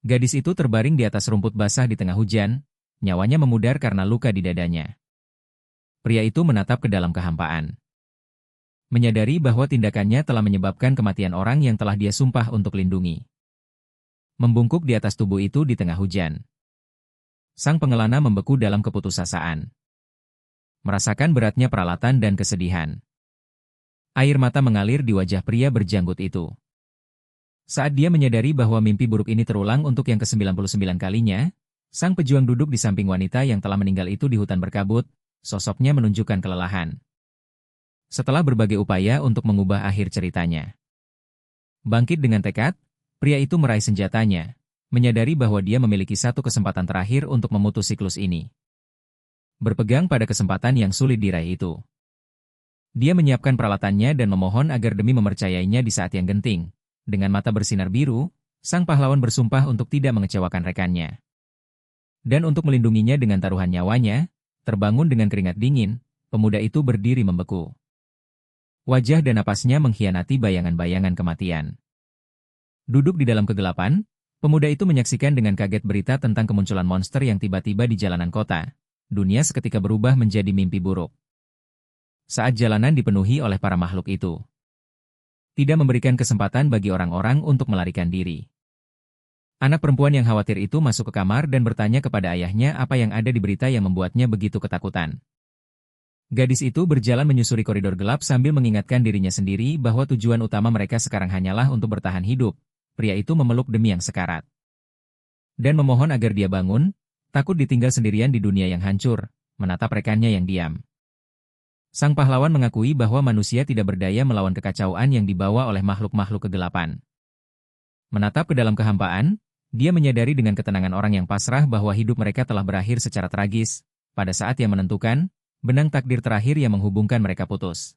Gadis itu terbaring di atas rumput basah di tengah hujan, nyawanya memudar karena luka di dadanya. Pria itu menatap ke dalam kehampaan. Menyadari bahwa tindakannya telah menyebabkan kematian orang yang telah dia sumpah untuk lindungi. Membungkuk di atas tubuh itu di tengah hujan. Sang pengelana membeku dalam keputusasaan. Merasakan beratnya peralatan dan kesedihan. Air mata mengalir di wajah pria berjanggut itu. Saat dia menyadari bahwa mimpi buruk ini terulang untuk yang ke-99 kalinya, sang pejuang duduk di samping wanita yang telah meninggal itu di hutan berkabut, sosoknya menunjukkan kelelahan. Setelah berbagai upaya untuk mengubah akhir ceritanya. Bangkit dengan tekad, pria itu meraih senjatanya, menyadari bahwa dia memiliki satu kesempatan terakhir untuk memutus siklus ini. Berpegang pada kesempatan yang sulit diraih itu. Dia menyiapkan peralatannya dan memohon agar demi mempercayainya di saat yang genting. Dengan mata bersinar biru, sang pahlawan bersumpah untuk tidak mengecewakan rekannya. Dan untuk melindunginya dengan taruhan nyawanya, terbangun dengan keringat dingin, pemuda itu berdiri membeku. Wajah dan napasnya mengkhianati bayangan-bayangan kematian. Duduk di dalam kegelapan, pemuda itu menyaksikan dengan kaget berita tentang kemunculan monster yang tiba-tiba di jalanan kota. Dunia seketika berubah menjadi mimpi buruk. Saat jalanan dipenuhi oleh para makhluk itu. Tidak memberikan kesempatan bagi orang-orang untuk melarikan diri. Anak perempuan yang khawatir itu masuk ke kamar dan bertanya kepada ayahnya apa yang ada di berita yang membuatnya begitu ketakutan. Gadis itu berjalan menyusuri koridor gelap sambil mengingatkan dirinya sendiri bahwa tujuan utama mereka sekarang hanyalah untuk bertahan hidup. Pria itu memeluk demi yang sekarat. Dan memohon agar dia bangun, takut ditinggal sendirian di dunia yang hancur, menatap rekannya yang diam. Sang pahlawan mengakui bahwa manusia tidak berdaya melawan kekacauan yang dibawa oleh makhluk-makhluk kegelapan. Menatap ke dalam kehampaan, dia menyadari dengan ketenangan orang yang pasrah bahwa hidup mereka telah berakhir secara tragis, pada saat yang menentukan, benang takdir terakhir yang menghubungkan mereka putus.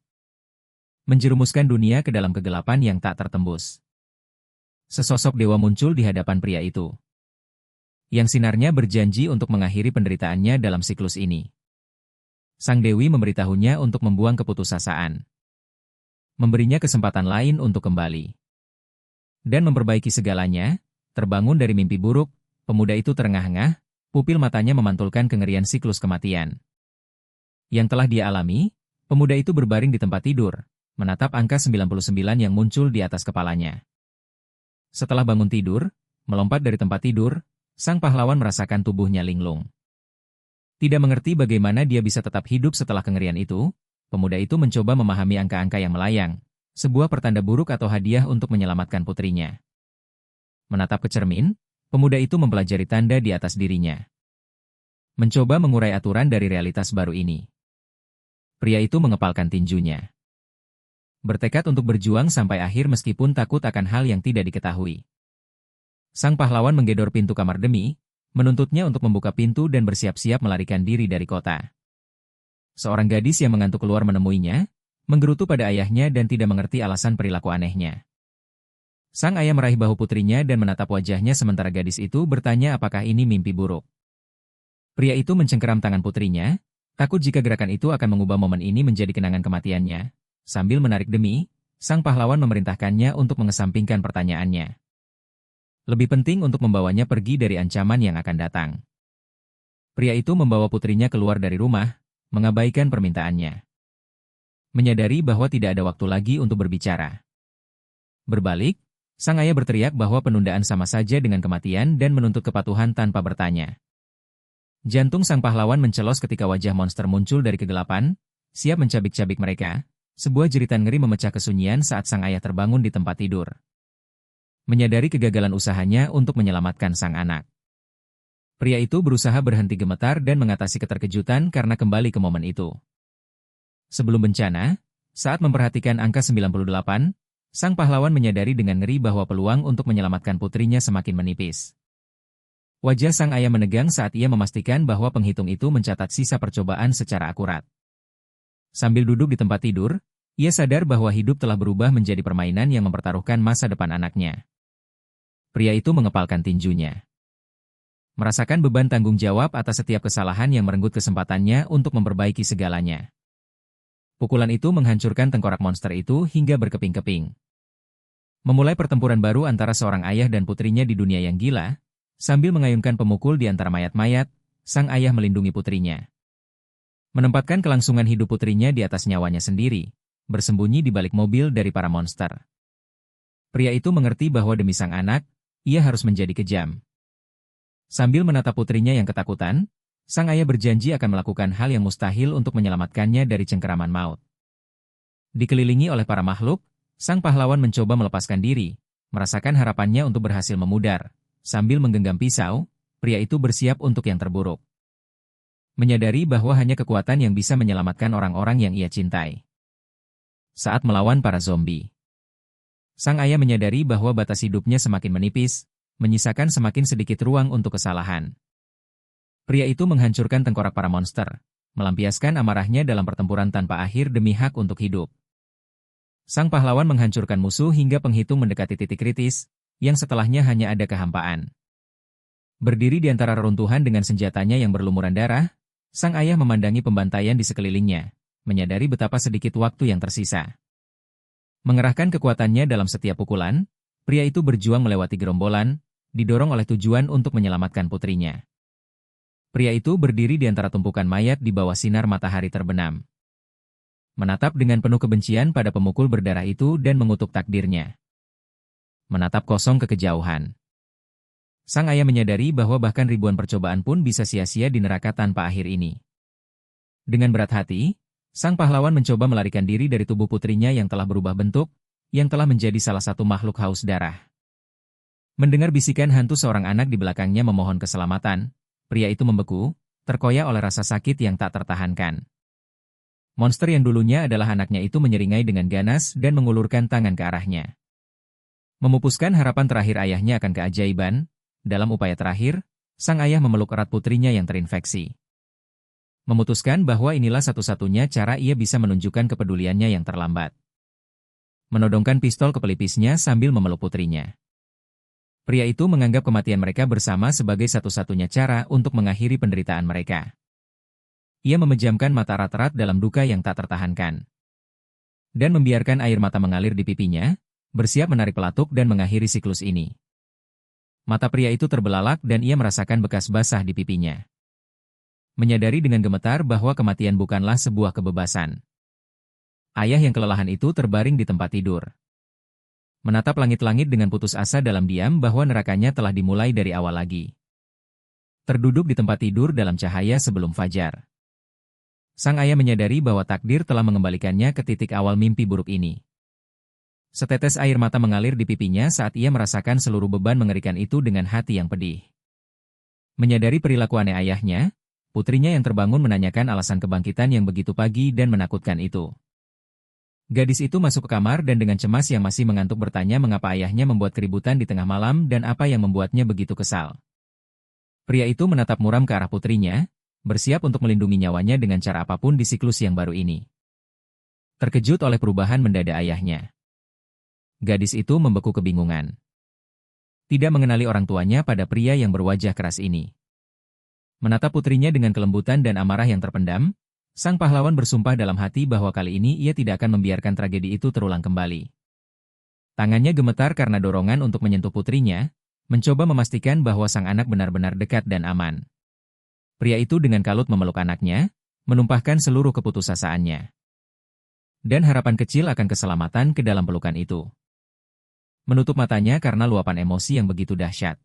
Menjerumuskan dunia ke dalam kegelapan yang tak tertembus. Sesosok dewa muncul di hadapan pria itu. Yang sinarnya berjanji untuk mengakhiri penderitaannya dalam siklus ini. Sang Dewi memberitahunya untuk membuang keputusasaan. Memberinya kesempatan lain untuk kembali. Dan memperbaiki segalanya, terbangun dari mimpi buruk, pemuda itu terengah-engah, pupil matanya memantulkan kengerian siklus kematian. Yang telah dia alami, pemuda itu berbaring di tempat tidur, menatap angka 99 yang muncul di atas kepalanya. Setelah bangun tidur, melompat dari tempat tidur, sang pahlawan merasakan tubuhnya linglung. Tidak mengerti bagaimana dia bisa tetap hidup setelah kengerian itu, pemuda itu mencoba memahami angka-angka yang melayang, sebuah pertanda buruk atau hadiah untuk menyelamatkan putrinya. Menatap ke cermin, pemuda itu mempelajari tanda di atas dirinya. Mencoba mengurai aturan dari realitas baru ini. Pria itu mengepalkan tinjunya. Bertekad untuk berjuang sampai akhir meskipun takut akan hal yang tidak diketahui. Sang pahlawan menggedor pintu kamar Demi, menuntutnya untuk membuka pintu dan bersiap-siap melarikan diri dari kota. Seorang gadis yang mengantuk keluar menemuinya, menggerutu pada ayahnya dan tidak mengerti alasan perilaku anehnya. Sang ayah meraih bahu putrinya dan menatap wajahnya sementara gadis itu bertanya apakah ini mimpi buruk. Pria itu mencengkeram tangan putrinya, takut jika gerakan itu akan mengubah momen ini menjadi kenangan kematiannya. Sambil menarik Demi, sang pahlawan memerintahkannya untuk mengesampingkan pertanyaannya. Lebih penting untuk membawanya pergi dari ancaman yang akan datang. Pria itu membawa putrinya keluar dari rumah, mengabaikan permintaannya. Menyadari bahwa tidak ada waktu lagi untuk berbicara. Berbalik, sang ayah berteriak bahwa penundaan sama saja dengan kematian dan menuntut kepatuhan tanpa bertanya. Jantung sang pahlawan mencelos ketika wajah monster muncul dari kegelapan, siap mencabik-cabik mereka. Sebuah jeritan ngeri memecah kesunyian saat sang ayah terbangun di tempat tidur. Menyadari kegagalan usahanya untuk menyelamatkan sang anak. Pria itu berusaha berhenti gemetar dan mengatasi keterkejutan karena kembali ke momen itu. Sebelum bencana, saat memperhatikan angka 98, sang pahlawan menyadari dengan ngeri bahwa peluang untuk menyelamatkan putrinya semakin menipis. Wajah sang ayah menegang saat ia memastikan bahwa penghitung itu mencatat sisa percobaan secara akurat. Sambil duduk di tempat tidur, ia sadar bahwa hidup telah berubah menjadi permainan yang mempertaruhkan masa depan anaknya. Pria itu mengepalkan tinjunya. Merasakan beban tanggung jawab atas setiap kesalahan yang merenggut kesempatannya untuk memperbaiki segalanya. Pukulan itu menghancurkan tengkorak monster itu hingga berkeping-keping. Memulai pertempuran baru antara seorang ayah dan putrinya di dunia yang gila, Sambil mengayunkan pemukul di antara mayat-mayat, sang ayah melindungi putrinya. Menempatkan kelangsungan hidup putrinya di atas nyawanya sendiri, bersembunyi di balik mobil dari para monster. Pria itu mengerti bahwa demi sang anak, ia harus menjadi kejam. Sambil menatap putrinya yang ketakutan, sang ayah berjanji akan melakukan hal yang mustahil untuk menyelamatkannya dari cengkeraman maut. Dikelilingi oleh para makhluk, sang pahlawan mencoba melepaskan diri, merasakan harapannya untuk berhasil memudar. Sambil menggenggam pisau, pria itu bersiap untuk yang terburuk. Menyadari bahwa hanya kekuatan yang bisa menyelamatkan orang-orang yang ia cintai. Saat melawan para zombie, sang ayah menyadari bahwa batas hidupnya semakin menipis, menyisakan semakin sedikit ruang untuk kesalahan. Pria itu menghancurkan tengkorak para monster, melampiaskan amarahnya dalam pertempuran tanpa akhir demi hak untuk hidup. Sang pahlawan menghancurkan musuh hingga penghitung mendekati titik kritis, yang setelahnya hanya ada kehampaan. Berdiri di antara reruntuhan dengan senjatanya yang berlumuran darah, sang ayah memandangi pembantaian di sekelilingnya, menyadari betapa sedikit waktu yang tersisa. Mengerahkan kekuatannya dalam setiap pukulan, pria itu berjuang melewati gerombolan, didorong oleh tujuan untuk menyelamatkan putrinya. Pria itu berdiri di antara tumpukan mayat di bawah sinar matahari terbenam. Menatap dengan penuh kebencian pada pemukul berdarah itu dan mengutuk takdirnya. Menatap kosong ke kejauhan. Sang ayah menyadari bahwa bahkan ribuan percobaan pun bisa sia-sia di neraka tanpa akhir ini. Dengan berat hati, sang pahlawan mencoba melarikan diri dari tubuh putrinya yang telah berubah bentuk, yang telah menjadi salah satu makhluk haus darah. Mendengar bisikan hantu seorang anak di belakangnya memohon keselamatan, pria itu membeku, terkoyak oleh rasa sakit yang tak tertahankan. Monster yang dulunya adalah anaknya itu menyeringai dengan ganas dan mengulurkan tangan ke arahnya. Memupuskan harapan terakhir ayahnya akan keajaiban, dalam upaya terakhir, sang ayah memeluk erat putrinya yang terinfeksi. Memutuskan bahwa inilah satu-satunya cara ia bisa menunjukkan kepeduliannya yang terlambat. Menodongkan pistol ke pelipisnya sambil memeluk putrinya. Pria itu menganggap kematian mereka bersama sebagai satu-satunya cara untuk mengakhiri penderitaan mereka. Ia memejamkan mata erat-erat dalam duka yang tak tertahankan. Dan membiarkan air mata mengalir di pipinya, bersiap menarik pelatuk dan mengakhiri siklus ini. Mata pria itu terbelalak dan ia merasakan bekas basah di pipinya. Menyadari dengan gemetar bahwa kematian bukanlah sebuah kebebasan. Ayah yang kelelahan itu terbaring di tempat tidur. Menatap langit-langit dengan putus asa dalam diam bahwa nerakanya telah dimulai dari awal lagi. Terduduk di tempat tidur dalam cahaya sebelum fajar. Sang ayah menyadari bahwa takdir telah mengembalikannya ke titik awal mimpi buruk ini. Setetes air mata mengalir di pipinya saat ia merasakan seluruh beban mengerikan itu dengan hati yang pedih. Menyadari perilaku aneh ayahnya, putrinya yang terbangun menanyakan alasan kebangkitan yang begitu pagi dan menakutkan itu. Gadis itu masuk ke kamar dan dengan cemas yang masih mengantuk bertanya mengapa ayahnya membuat keributan di tengah malam dan apa yang membuatnya begitu kesal. Pria itu menatap muram ke arah putrinya, bersiap untuk melindungi nyawanya dengan cara apapun di siklus yang baru ini. Terkejut oleh perubahan mendadak ayahnya. Gadis itu membeku kebingungan. Tidak mengenali orang tuanya pada pria yang berwajah keras ini. Menatap putrinya dengan kelembutan dan amarah yang terpendam, sang pahlawan bersumpah dalam hati bahwa kali ini ia tidak akan membiarkan tragedi itu terulang kembali. Tangannya gemetar karena dorongan untuk menyentuh putrinya, mencoba memastikan bahwa sang anak benar-benar dekat dan aman. Pria itu dengan kalut memeluk anaknya, menumpahkan seluruh keputusasaannya. Dan harapan kecil akan keselamatan ke dalam pelukan itu. Menutup matanya karena luapan emosi yang begitu dahsyat.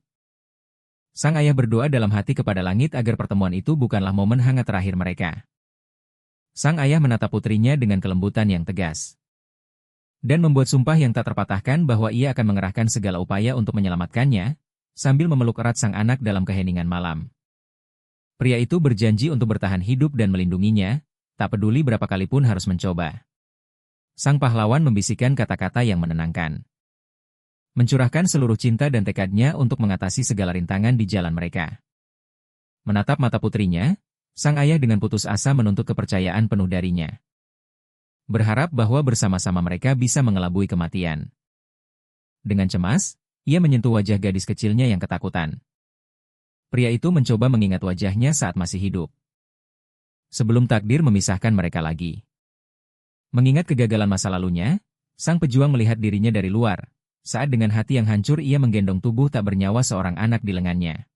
Sang ayah berdoa dalam hati kepada langit agar pertemuan itu bukanlah momen hangat terakhir mereka. Sang ayah menatap putrinya dengan kelembutan yang tegas. Dan membuat sumpah yang tak terpatahkan bahwa ia akan mengerahkan segala upaya untuk menyelamatkannya, sambil memeluk erat sang anak dalam keheningan malam. Pria itu berjanji untuk bertahan hidup dan melindunginya, tak peduli berapa kali pun harus mencoba. Sang pahlawan membisikkan kata-kata yang menenangkan. Mencurahkan seluruh cinta dan tekadnya untuk mengatasi segala rintangan di jalan mereka. Menatap mata putrinya, sang ayah dengan putus asa menuntut kepercayaan penuh darinya. Berharap bahwa bersama-sama mereka bisa mengelabui kematian. Dengan cemas, ia menyentuh wajah gadis kecilnya yang ketakutan. Pria itu mencoba mengingat wajahnya saat masih hidup. Sebelum takdir memisahkan mereka lagi. Mengingat kegagalan masa lalunya, sang pejuang melihat dirinya dari luar. Saat dengan hati yang hancur ia menggendong tubuh tak bernyawa seorang anak di lengannya.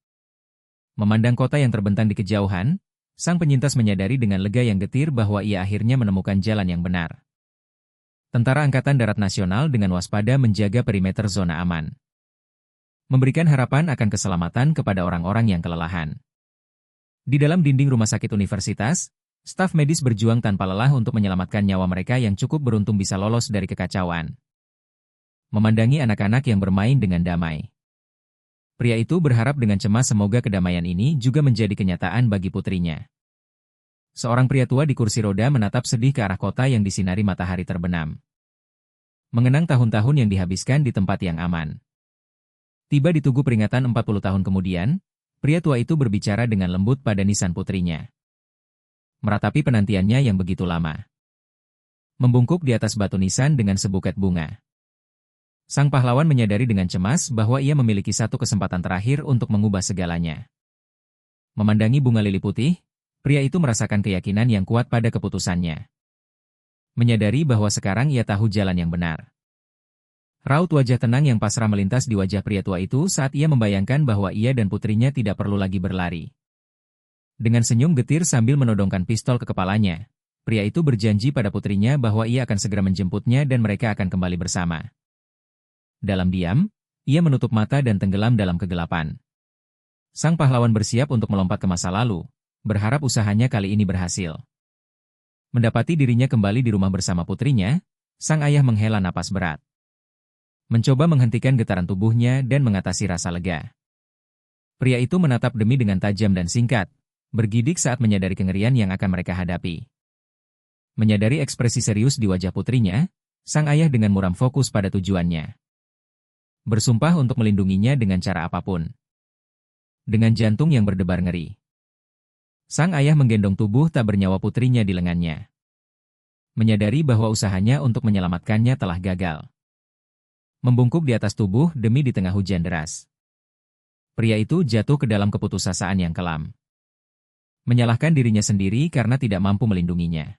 Memandang kota yang terbentang di kejauhan, sang penyintas menyadari dengan lega yang getir bahwa ia akhirnya menemukan jalan yang benar. Tentara Angkatan Darat Nasional dengan waspada menjaga perimeter zona aman, memberikan harapan akan keselamatan kepada orang-orang yang kelelahan. Di dalam dinding rumah sakit universitas, staf medis berjuang tanpa lelah untuk menyelamatkan nyawa mereka yang cukup beruntung bisa lolos dari kekacauan. Memandangi anak-anak yang bermain dengan damai, pria itu berharap dengan cemas semoga kedamaian ini juga menjadi kenyataan bagi putrinya. Seorang pria tua di kursi roda menatap sedih ke arah kota yang disinari matahari terbenam, mengenang tahun-tahun yang dihabiskan di tempat yang aman. Tiba di tugu peringatan 40 tahun kemudian, pria tua itu berbicara dengan lembut pada nisan putrinya. Meratapi penantiannya yang begitu lama. Membungkuk di atas batu nisan dengan sebuket bunga. Sang pahlawan menyadari dengan cemas bahwa ia memiliki satu kesempatan terakhir untuk mengubah segalanya. Memandangi bunga lili putih, pria itu merasakan keyakinan yang kuat pada keputusannya. Menyadari bahwa sekarang ia tahu jalan yang benar. Raut wajah tenang yang pasrah melintas di wajah pria tua itu saat ia membayangkan bahwa ia dan putrinya tidak perlu lagi berlari. Dengan senyum getir sambil menodongkan pistol ke kepalanya, pria itu berjanji pada putrinya bahwa ia akan segera menjemputnya dan mereka akan kembali bersama. Dalam diam, ia menutup mata dan tenggelam dalam kegelapan. Sang pahlawan bersiap untuk melompat ke masa lalu, berharap usahanya kali ini berhasil. Mendapati dirinya kembali di rumah bersama putrinya, sang ayah menghela napas berat. Mencoba menghentikan getaran tubuhnya dan mengatasi rasa lega. Pria itu menatap Demi dengan tajam dan singkat, bergidik saat menyadari kengerian yang akan mereka hadapi. Menyadari ekspresi serius di wajah putrinya, sang ayah dengan muram fokus pada tujuannya. Bersumpah untuk melindunginya dengan cara apapun. Dengan jantung yang berdebar ngeri, sang ayah menggendong tubuh tak bernyawa putrinya di lengannya. Menyadari bahwa usahanya untuk menyelamatkannya telah gagal. Membungkuk di atas tubuh Demi di tengah hujan deras. Pria itu jatuh ke dalam keputusasaan yang kelam. Menyalahkan dirinya sendiri karena tidak mampu melindunginya.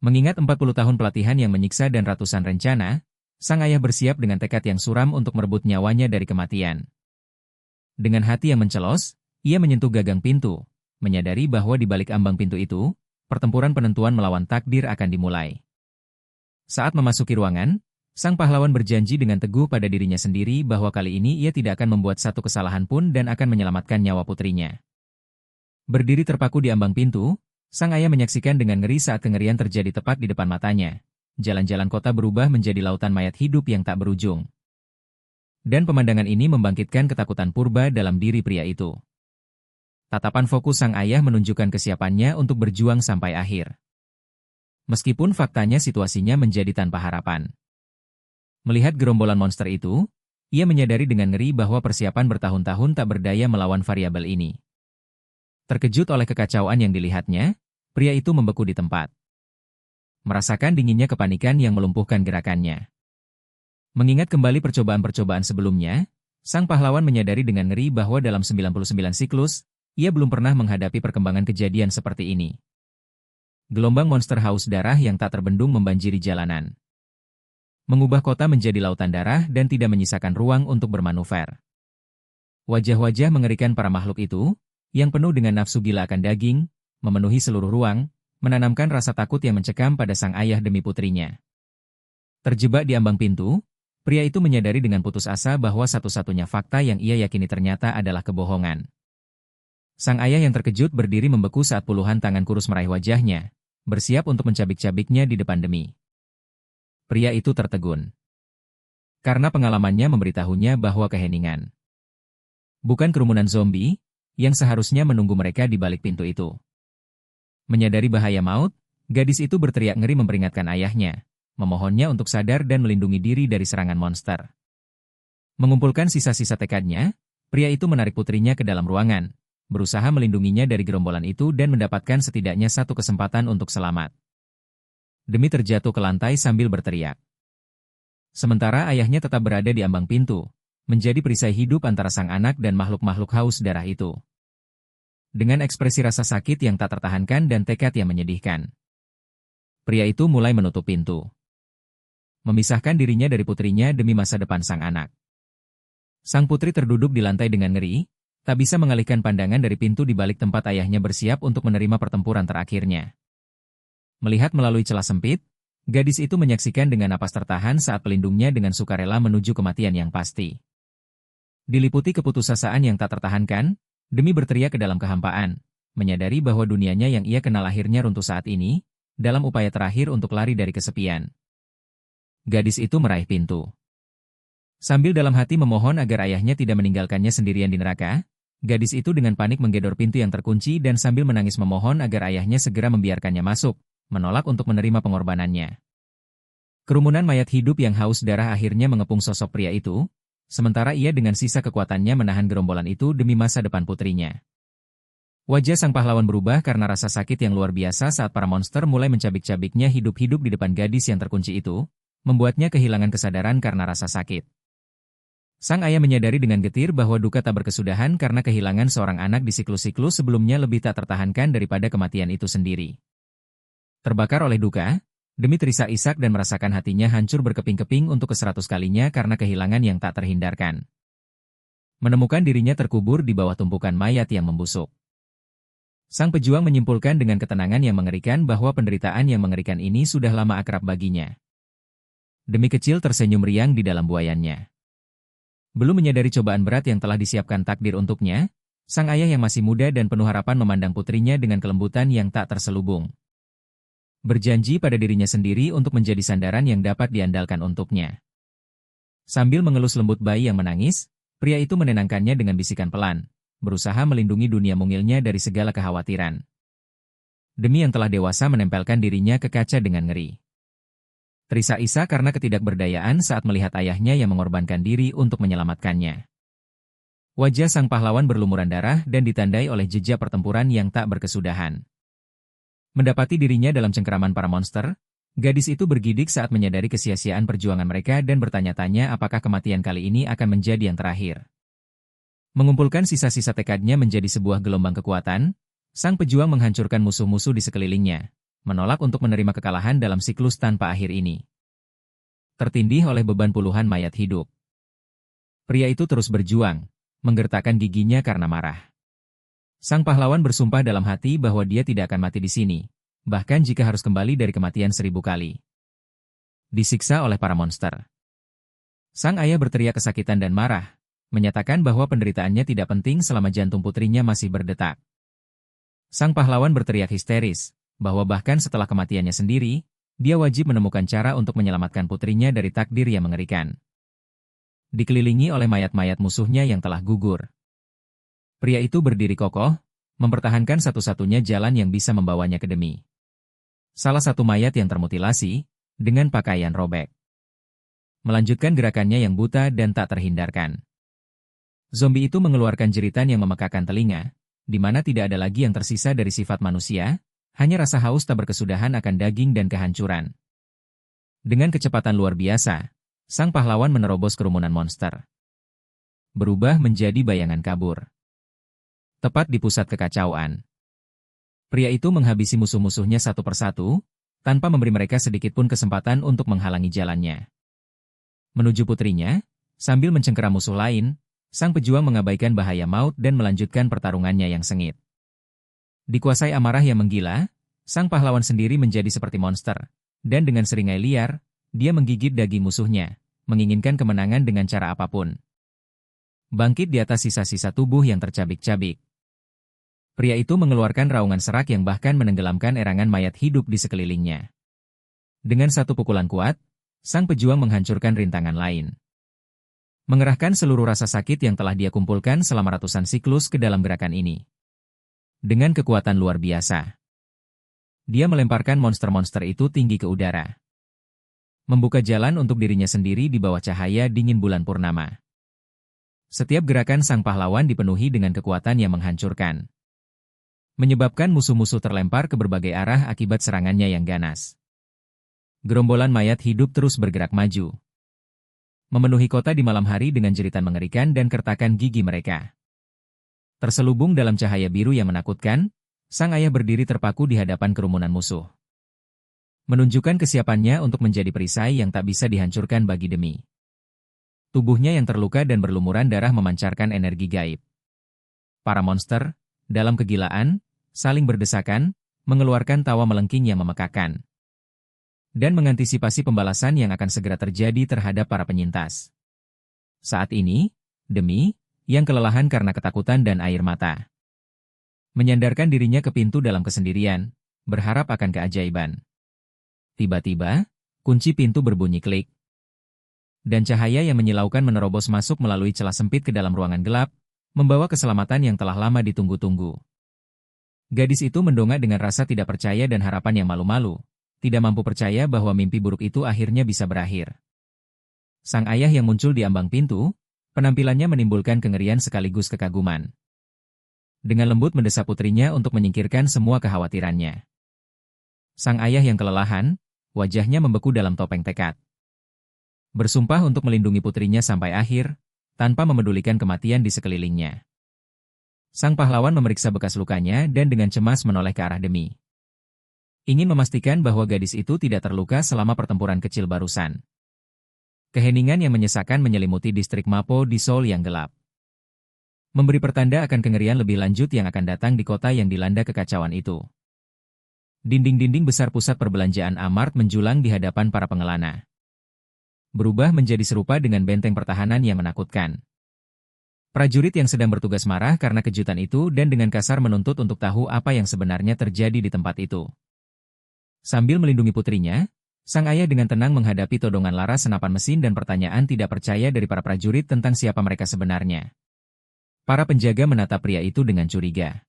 Mengingat 40 tahun pelatihan yang menyiksa dan ratusan rencana, sang ayah bersiap dengan tekad yang suram untuk merebut nyawanya dari kematian. Dengan hati yang mencelos, ia menyentuh gagang pintu, menyadari bahwa di balik ambang pintu itu, pertempuran penentuan melawan takdir akan dimulai. Saat memasuki ruangan, sang pahlawan berjanji dengan teguh pada dirinya sendiri bahwa kali ini ia tidak akan membuat satu kesalahan pun dan akan menyelamatkan nyawa putrinya. Berdiri terpaku di ambang pintu, sang ayah menyaksikan dengan ngeri saat kengerian terjadi tepat di depan matanya. Jalan-jalan kota berubah menjadi lautan mayat hidup yang tak berujung. Dan pemandangan ini membangkitkan ketakutan purba dalam diri pria itu. Tatapan fokus sang ayah menunjukkan kesiapannya untuk berjuang sampai akhir. Meskipun faktanya situasinya menjadi tanpa harapan. Melihat gerombolan monster itu, ia menyadari dengan ngeri bahwa persiapan bertahun-tahun tak berdaya melawan variabel ini. Terkejut oleh kekacauan yang dilihatnya, pria itu membeku di tempat. Merasakan dinginnya kepanikan yang melumpuhkan gerakannya. Mengingat kembali percobaan-percobaan sebelumnya, sang pahlawan menyadari dengan ngeri bahwa dalam 99 siklus, ia belum pernah menghadapi perkembangan kejadian seperti ini. Gelombang monster haus darah yang tak terbendung membanjiri jalanan. Mengubah kota menjadi lautan darah dan tidak menyisakan ruang untuk bermanuver. Wajah-wajah mengerikan para makhluk itu, yang penuh dengan nafsu gila akan daging, memenuhi seluruh ruang, menanamkan rasa takut yang mencekam pada sang ayah demi putrinya. Terjebak di ambang pintu, pria itu menyadari dengan putus asa bahwa satu-satunya fakta yang ia yakini ternyata adalah kebohongan. Sang ayah yang terkejut berdiri membeku saat puluhan tangan kurus meraih wajahnya, bersiap untuk mencabik-cabiknya di depan Demi. Pria itu tertegun. Karena pengalamannya memberitahunya bahwa keheningan bukan kerumunan zombie, yang seharusnya menunggu mereka di balik pintu itu. Menyadari bahaya maut, gadis itu berteriak ngeri memperingatkan ayahnya, memohonnya untuk sadar dan melindungi diri dari serangan monster. Mengumpulkan sisa-sisa tekadnya, pria itu menarik putrinya ke dalam ruangan, berusaha melindunginya dari gerombolan itu dan mendapatkan setidaknya satu kesempatan untuk selamat. Demi terjatuh ke lantai sambil berteriak. Sementara ayahnya tetap berada di ambang pintu, menjadi perisai hidup antara sang anak dan makhluk-makhluk haus darah itu. Dengan ekspresi rasa sakit yang tak tertahankan dan tekad yang menyedihkan, pria itu mulai menutup pintu, memisahkan dirinya dari putrinya demi masa depan sang anak. Sang putri terduduk di lantai dengan ngeri, Tak bisa mengalihkan pandangan dari pintu di balik tempat ayahnya bersiap untuk menerima pertempuran terakhirnya. Melihat melalui celah sempit, gadis itu menyaksikan dengan napas tertahan saat pelindungnya dengan sukarela menuju kematian yang pasti. Diliputi keputusasaan yang tak tertahankan, demi berteriak ke dalam kehampaan, menyadari bahwa dunianya yang ia kenal akhirnya runtuh saat ini, dalam upaya terakhir untuk lari dari kesepian. Gadis itu meraih pintu. Sambil dalam hati memohon agar ayahnya tidak meninggalkannya sendirian di neraka, gadis itu dengan panik menggedor pintu yang terkunci dan sambil menangis memohon agar ayahnya segera membiarkannya masuk, menolak untuk menerima pengorbanannya. Kerumunan mayat hidup yang haus darah akhirnya mengepung sosok pria itu, sementara ia dengan sisa kekuatannya menahan gerombolan itu demi masa depan putrinya. Wajah sang pahlawan berubah karena rasa sakit yang luar biasa saat para monster mulai mencabik-cabiknya hidup-hidup di depan gadis yang terkunci itu, membuatnya kehilangan kesadaran karena rasa sakit. Sang ayah menyadari dengan getir bahwa duka tak berkesudahan karena kehilangan seorang anak di siklus-siklus sebelumnya lebih tak tertahankan daripada kematian itu sendiri. Terbakar oleh duka, demi terisak-isak dan merasakan hatinya hancur berkeping-keping untuk ke-100 kalinya karena kehilangan yang tak terhindarkan. Menemukan dirinya terkubur di bawah tumpukan mayat yang membusuk. Sang pejuang menyimpulkan dengan ketenangan yang mengerikan bahwa penderitaan yang mengerikan ini sudah lama akrab baginya. Demi kecil tersenyum riang di dalam buayannya. Belum menyadari cobaan berat yang telah disiapkan takdir untuknya, sang ayah yang masih muda dan penuh harapan memandang putrinya dengan kelembutan yang tak terselubung. Berjanji pada dirinya sendiri untuk menjadi sandaran yang dapat diandalkan untuknya. Sambil mengelus lembut bayi yang menangis, pria itu menenangkannya dengan bisikan pelan, berusaha melindungi dunia mungilnya dari segala kekhawatiran. Demi yang telah dewasa menempelkan dirinya ke kaca dengan ngeri. Terisak-isak karena ketidakberdayaan saat melihat ayahnya yang mengorbankan diri untuk menyelamatkannya. Wajah sang pahlawan berlumuran darah dan ditandai oleh jejak pertempuran yang tak berkesudahan. Mendapati dirinya dalam cengkeraman para monster, gadis itu bergidik saat menyadari kesia-siaan perjuangan mereka dan bertanya-tanya apakah kematian kali ini akan menjadi yang terakhir. Mengumpulkan sisa-sisa tekadnya menjadi sebuah gelombang kekuatan, sang pejuang menghancurkan musuh-musuh di sekelilingnya, menolak untuk menerima kekalahan dalam siklus tanpa akhir ini. Tertindih oleh beban puluhan mayat hidup, pria itu terus berjuang, menggertakkan giginya karena marah. Sang pahlawan bersumpah dalam hati bahwa dia tidak akan mati di sini, bahkan jika harus kembali dari kematian 1000 kali. Disiksa oleh para monster. Sang ayah berteriak kesakitan dan marah, menyatakan bahwa penderitaannya tidak penting selama jantung putrinya masih berdetak. Sang pahlawan berteriak histeris, bahwa bahkan setelah kematiannya sendiri, dia wajib menemukan cara untuk menyelamatkan putrinya dari takdir yang mengerikan. Dikelilingi oleh mayat-mayat musuhnya yang telah gugur. Pria itu berdiri kokoh, mempertahankan satu-satunya jalan yang bisa membawanya ke demi. Salah satu mayat yang termutilasi, dengan pakaian robek. Melanjutkan gerakannya yang buta dan tak terhindarkan. Zombie itu mengeluarkan jeritan yang memekakan telinga, di mana tidak ada lagi yang tersisa dari sifat manusia, hanya rasa haus tak berkesudahan akan daging dan kehancuran. Dengan kecepatan luar biasa, sang pahlawan menerobos kerumunan monster. Berubah menjadi bayangan kabur. Tepat di pusat kekacauan. Pria itu menghabisi musuh-musuhnya satu persatu, tanpa memberi mereka sedikit pun kesempatan untuk menghalangi jalannya. Menuju putrinya, sambil mencengkera musuh lain, sang pejuang mengabaikan bahaya maut dan melanjutkan pertarungannya yang sengit. Dikuasai amarah yang menggila, sang pahlawan sendiri menjadi seperti monster, dan dengan seringai liar, dia menggigit daging musuhnya, menginginkan kemenangan dengan cara apapun. Bangkit di atas sisa-sisa tubuh yang tercabik-cabik. Pria itu mengeluarkan raungan serak yang bahkan menenggelamkan erangan mayat hidup di sekelilingnya. Dengan satu pukulan kuat, sang pejuang menghancurkan rintangan lain. Mengerahkan seluruh rasa sakit yang telah dia kumpulkan selama ratusan siklus ke dalam gerakan ini. Dengan kekuatan luar biasa, dia melemparkan monster-monster itu tinggi ke udara. Membuka jalan untuk dirinya sendiri di bawah cahaya dingin bulan purnama. Setiap gerakan sang pahlawan dipenuhi dengan kekuatan yang menghancurkan. Menyebabkan musuh-musuh terlempar ke berbagai arah akibat serangannya yang ganas. Gerombolan mayat hidup terus bergerak maju. Memenuhi kota di malam hari dengan jeritan mengerikan dan kertakan gigi mereka. Terselubung dalam cahaya biru yang menakutkan, sang ayah berdiri terpaku di hadapan kerumunan musuh. Menunjukkan kesiapannya untuk menjadi perisai yang tak bisa dihancurkan bagi demi. Tubuhnya yang terluka dan berlumuran darah memancarkan energi gaib. Para monster, dalam kegilaan, saling berdesakan, mengeluarkan tawa melengking yang memekakan. Dan mengantisipasi pembalasan yang akan segera terjadi terhadap para penyintas. Saat ini, Demi, yang kelelahan karena ketakutan dan air mata, menyandarkan dirinya ke pintu dalam kesendirian, berharap akan keajaiban. Tiba-tiba, kunci pintu berbunyi klik. Dan cahaya yang menyilaukan menerobos masuk melalui celah sempit ke dalam ruangan gelap, membawa keselamatan yang telah lama ditunggu-tunggu. Gadis itu mendongak dengan rasa tidak percaya dan harapan yang malu-malu, tidak mampu percaya bahwa mimpi buruk itu akhirnya bisa berakhir. Sang ayah yang muncul di ambang pintu, penampilannya menimbulkan kengerian sekaligus kekaguman. Dengan lembut mendesak putrinya untuk menyingkirkan semua kekhawatirannya. Sang ayah yang kelelahan, wajahnya membeku dalam topeng tekad. Bersumpah untuk melindungi putrinya sampai akhir, tanpa memedulikan kematian di sekelilingnya. Sang pahlawan memeriksa bekas lukanya dan dengan cemas menoleh ke arah Demi. Ingin memastikan bahwa gadis itu tidak terluka selama pertempuran kecil barusan. Keheningan yang menyesakan menyelimuti distrik Mapo di Seoul yang gelap. Memberi pertanda akan kengerian lebih lanjut yang akan datang di kota yang dilanda kekacauan itu. Dinding-dinding besar pusat perbelanjaan Amart menjulang di hadapan para pengelana. Berubah menjadi serupa dengan benteng pertahanan yang menakutkan. Prajurit yang sedang bertugas marah karena kejutan itu dan dengan kasar menuntut untuk tahu apa yang sebenarnya terjadi di tempat itu. Sambil melindungi putrinya, sang ayah dengan tenang menghadapi todongan lara senapan mesin dan pertanyaan tidak percaya dari para prajurit tentang siapa mereka sebenarnya. Para penjaga menatap pria itu dengan curiga.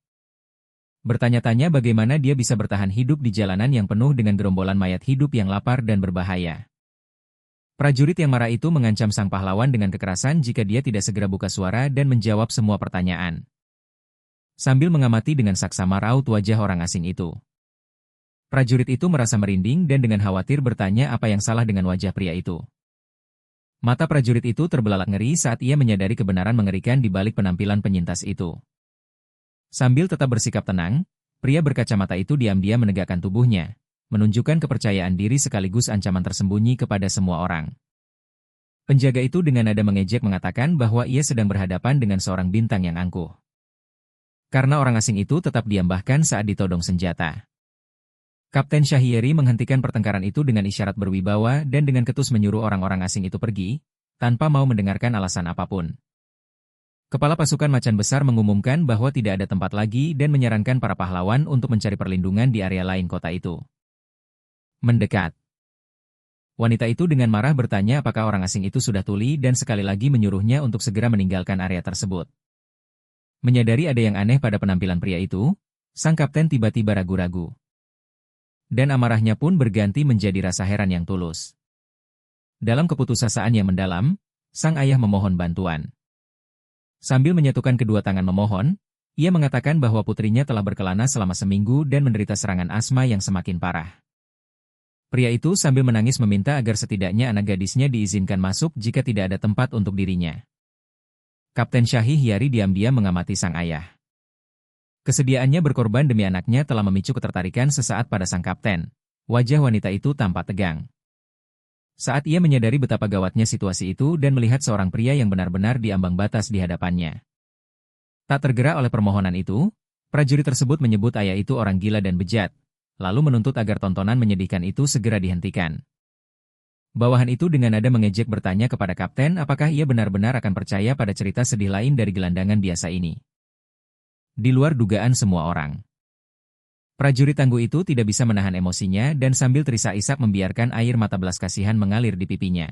Bertanya-tanya bagaimana dia bisa bertahan hidup di jalanan yang penuh dengan gerombolan mayat hidup yang lapar dan berbahaya. Prajurit yang marah itu mengancam sang pahlawan dengan kekerasan jika dia tidak segera buka suara dan menjawab semua pertanyaan. Sambil mengamati dengan saksama raut wajah orang asing itu. Prajurit itu merasa merinding dan dengan khawatir bertanya apa yang salah dengan wajah pria itu. Mata prajurit itu terbelalak ngeri saat ia menyadari kebenaran mengerikan di balik penampilan penyintas itu. Sambil tetap bersikap tenang, pria berkacamata itu diam-diam menegakkan tubuhnya, menunjukkan kepercayaan diri sekaligus ancaman tersembunyi kepada semua orang. Penjaga itu dengan nada mengejek mengatakan bahwa ia sedang berhadapan dengan seorang bintang yang angkuh. Karena orang asing itu tetap diam bahkan saat ditodong senjata. Kapten Shahieri menghentikan pertengkaran itu dengan isyarat berwibawa dan dengan ketus menyuruh orang-orang asing itu pergi, tanpa mau mendengarkan alasan apapun. Kepala pasukan macan besar mengumumkan bahwa tidak ada tempat lagi dan menyarankan para pahlawan untuk mencari perlindungan di area lain kota itu. Mendekat. Wanita itu dengan marah bertanya apakah orang asing itu sudah tuli dan sekali lagi menyuruhnya untuk segera meninggalkan area tersebut. Menyadari ada yang aneh pada penampilan pria itu, sang kapten tiba-tiba ragu-ragu. Dan amarahnya pun berganti menjadi rasa heran yang tulus. Dalam keputusasaan yang mendalam, sang ayah memohon bantuan. Sambil menyatukan kedua tangan memohon, ia mengatakan bahwa putrinya telah berkelana selama seminggu dan menderita serangan asma yang semakin parah. Pria itu sambil menangis meminta agar setidaknya anak gadisnya diizinkan masuk jika tidak ada tempat untuk dirinya. Kapten Shahieri diam-diam mengamati sang ayah. Kesediaannya berkorban demi anaknya telah memicu ketertarikan sesaat pada sang kapten. Wajah wanita itu tampak tegang. Saat ia menyadari betapa gawatnya situasi itu dan melihat seorang pria yang benar-benar diambang batas di hadapannya. Tak tergerak oleh permohonan itu, prajurit tersebut menyebut ayah itu orang gila dan bejat, lalu menuntut agar tontonan menyedihkan itu segera dihentikan. Bawahan itu dengan nada mengejek bertanya kepada kapten apakah ia benar-benar akan percaya pada cerita sedih lain dari gelandangan biasa ini. Di luar dugaan semua orang. Prajurit tangguh itu tidak bisa menahan emosinya dan sambil terisak-isak membiarkan air mata belas kasihan mengalir di pipinya.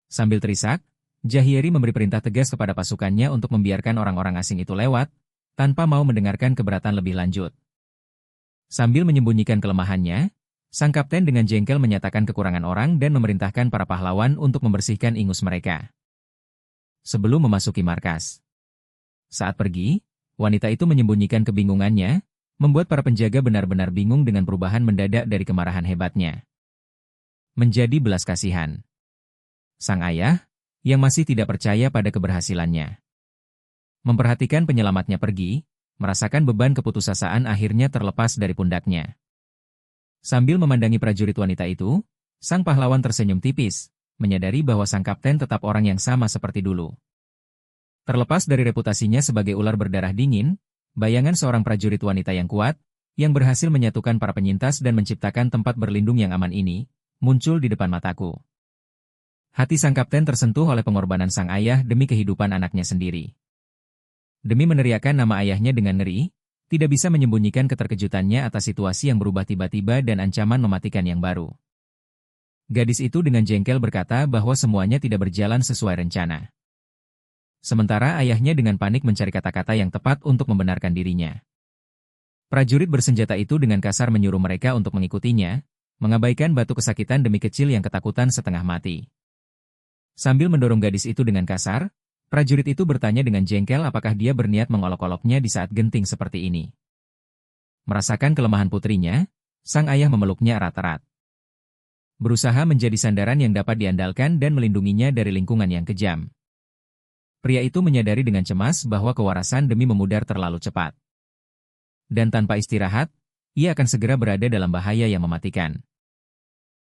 Sambil terisak, Shahieri memberi perintah tegas kepada pasukannya untuk membiarkan orang-orang asing itu lewat, tanpa mau mendengarkan keberatan lebih lanjut. Sambil menyembunyikan kelemahannya, sang kapten dengan jengkel menyatakan kekurangan orang dan memerintahkan para pahlawan untuk membersihkan ingus mereka. Sebelum memasuki markas. Saat pergi, wanita itu menyembunyikan kebingungannya, membuat para penjaga benar-benar bingung dengan perubahan mendadak dari kemarahan hebatnya. Menjadi belas kasihan. Sang ayah, yang masih tidak percaya pada keberhasilannya. Memperhatikan penyelamatnya pergi, merasakan beban keputusasaan akhirnya terlepas dari pundaknya. Sambil memandangi prajurit wanita itu, sang pahlawan tersenyum tipis, menyadari bahwa sang kapten tetap orang yang sama seperti dulu. Terlepas dari reputasinya sebagai ular berdarah dingin, bayangan seorang prajurit wanita yang kuat, yang berhasil menyatukan para penyintas dan menciptakan tempat berlindung yang aman ini, muncul di depan mataku. Hati sang kapten tersentuh oleh pengorbanan sang ayah demi kehidupan anaknya sendiri. Demi meneriakkan nama ayahnya dengan ngeri, tidak bisa menyembunyikan keterkejutannya atas situasi yang berubah tiba-tiba dan ancaman mematikan yang baru. Gadis itu dengan jengkel berkata bahwa semuanya tidak berjalan sesuai rencana. Sementara ayahnya dengan panik mencari kata-kata yang tepat untuk membenarkan dirinya. Prajurit bersenjata itu dengan kasar menyuruh mereka untuk mengikutinya, mengabaikan batu kesakitan demi kecil yang ketakutan setengah mati. Sambil mendorong gadis itu dengan kasar, prajurit itu bertanya dengan jengkel apakah dia berniat mengolok-oloknya di saat genting seperti ini. Merasakan kelemahan putrinya, sang ayah memeluknya erat-erat. Berusaha menjadi sandaran yang dapat diandalkan dan melindunginya dari lingkungan yang kejam. Pria itu menyadari dengan cemas bahwa kewarasan demi memudar terlalu cepat. Dan tanpa istirahat, ia akan segera berada dalam bahaya yang mematikan.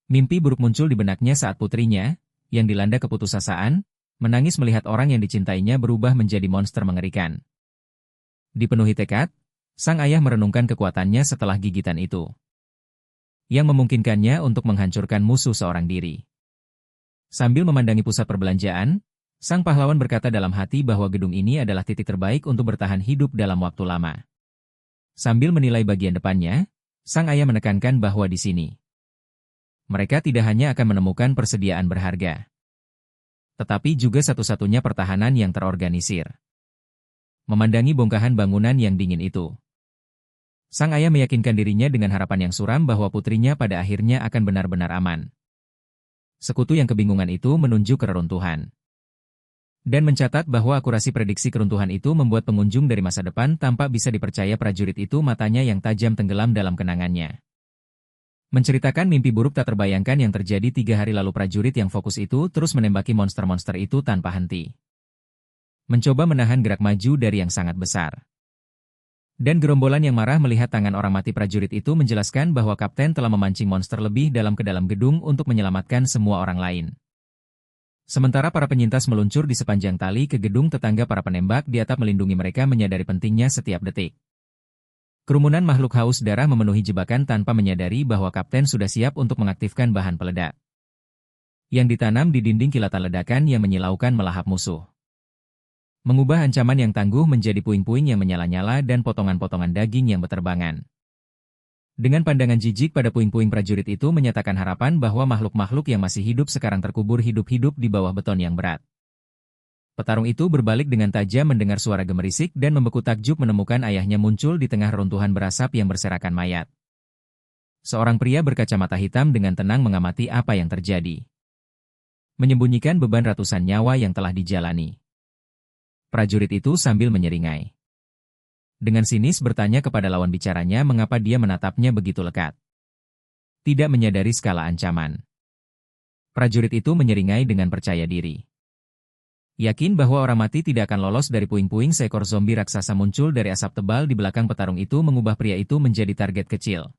Mimpi buruk muncul di benaknya saat putrinya, yang dilanda keputusasaan, menangis melihat orang yang dicintainya berubah menjadi monster mengerikan. Dipenuhi tekad, sang ayah merenungkan kekuatannya setelah gigitan itu, yang memungkinkannya untuk menghancurkan musuh seorang diri. Sambil memandangi pusat perbelanjaan, sang pahlawan berkata dalam hati bahwa gedung ini adalah titik terbaik untuk bertahan hidup dalam waktu lama. Sambil menilai bagian depannya, sang ayah menekankan bahwa di sini mereka tidak hanya akan menemukan persediaan berharga, tetapi juga satu-satunya pertahanan yang terorganisir. Memandangi bongkahan bangunan yang dingin itu, sang ayah meyakinkan dirinya dengan harapan yang suram bahwa putrinya pada akhirnya akan benar-benar aman. Sekutu yang kebingungan itu menunjuk keruntuhan. Dan mencatat bahwa akurasi prediksi keruntuhan itu membuat pengunjung dari masa depan tampak bisa dipercaya prajurit itu matanya yang tajam tenggelam dalam kenangannya. Menceritakan mimpi buruk tak terbayangkan yang terjadi 3 hari lalu prajurit yang fokus itu terus menembaki monster-monster itu tanpa henti. Mencoba menahan gerak maju dari yang sangat besar. Dan gerombolan yang marah melihat tangan orang mati prajurit itu menjelaskan bahwa kapten telah memancing monster lebih dalam ke dalam gedung untuk menyelamatkan semua orang lain. Sementara para penyintas meluncur di sepanjang tali ke gedung tetangga para penembak di atap melindungi mereka menyadari pentingnya setiap detik. Kerumunan makhluk haus darah memenuhi jebakan tanpa menyadari bahwa kapten sudah siap untuk mengaktifkan bahan peledak yang ditanam di dinding kilatan ledakan yang menyilaukan melahap musuh. Mengubah ancaman yang tangguh menjadi puing-puing yang menyala-nyala dan potongan-potongan daging yang berterbangan. Dengan pandangan jijik pada puing-puing prajurit itu menyatakan harapan bahwa makhluk-makhluk yang masih hidup sekarang terkubur hidup-hidup di bawah beton yang berat. Petarung itu berbalik dengan tajam mendengar suara gemerisik dan membeku takjub menemukan ayahnya muncul di tengah reruntuhan berasap yang berserakan mayat. Seorang pria berkacamata hitam dengan tenang mengamati apa yang terjadi, menyembunyikan beban ratusan nyawa yang telah dijalani. Prajurit itu sambil menyeringai. Dengan sinis bertanya kepada lawan bicaranya mengapa dia menatapnya begitu lekat. Tidak menyadari skala ancaman. Prajurit itu menyeringai dengan percaya diri. Yakin bahwa orang mati tidak akan lolos dari puing-puing seekor zombie raksasa muncul dari asap tebal di belakang petarung itu mengubah pria itu menjadi target kecil.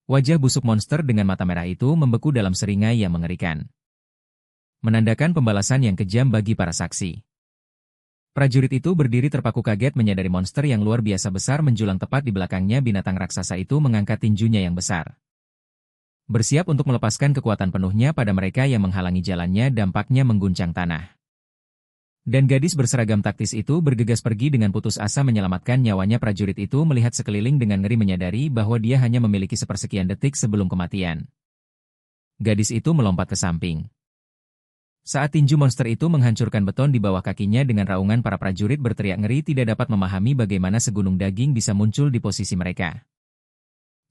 Wajah busuk monster dengan mata merah itu membeku dalam seringai yang mengerikan. Menandakan pembalasan yang kejam bagi para saksi. Prajurit itu berdiri terpaku kaget menyadari monster yang luar biasa besar menjulang tepat di belakangnya. Binatang raksasa itu mengangkat tinjunya yang besar, bersiap untuk melepaskan kekuatan penuhnya pada mereka yang menghalangi jalannya. Dampaknya mengguncang tanah. Dan gadis berseragam taktis itu bergegas pergi dengan putus asa menyelamatkan nyawanya. Prajurit itu melihat sekeliling dengan ngeri menyadari bahwa dia hanya memiliki sepersekian detik sebelum kematian. Gadis itu melompat ke samping. Saat tinju monster itu menghancurkan beton di bawah kakinya dengan raungan para prajurit berteriak ngeri tidak dapat memahami bagaimana segunung daging bisa muncul di posisi mereka.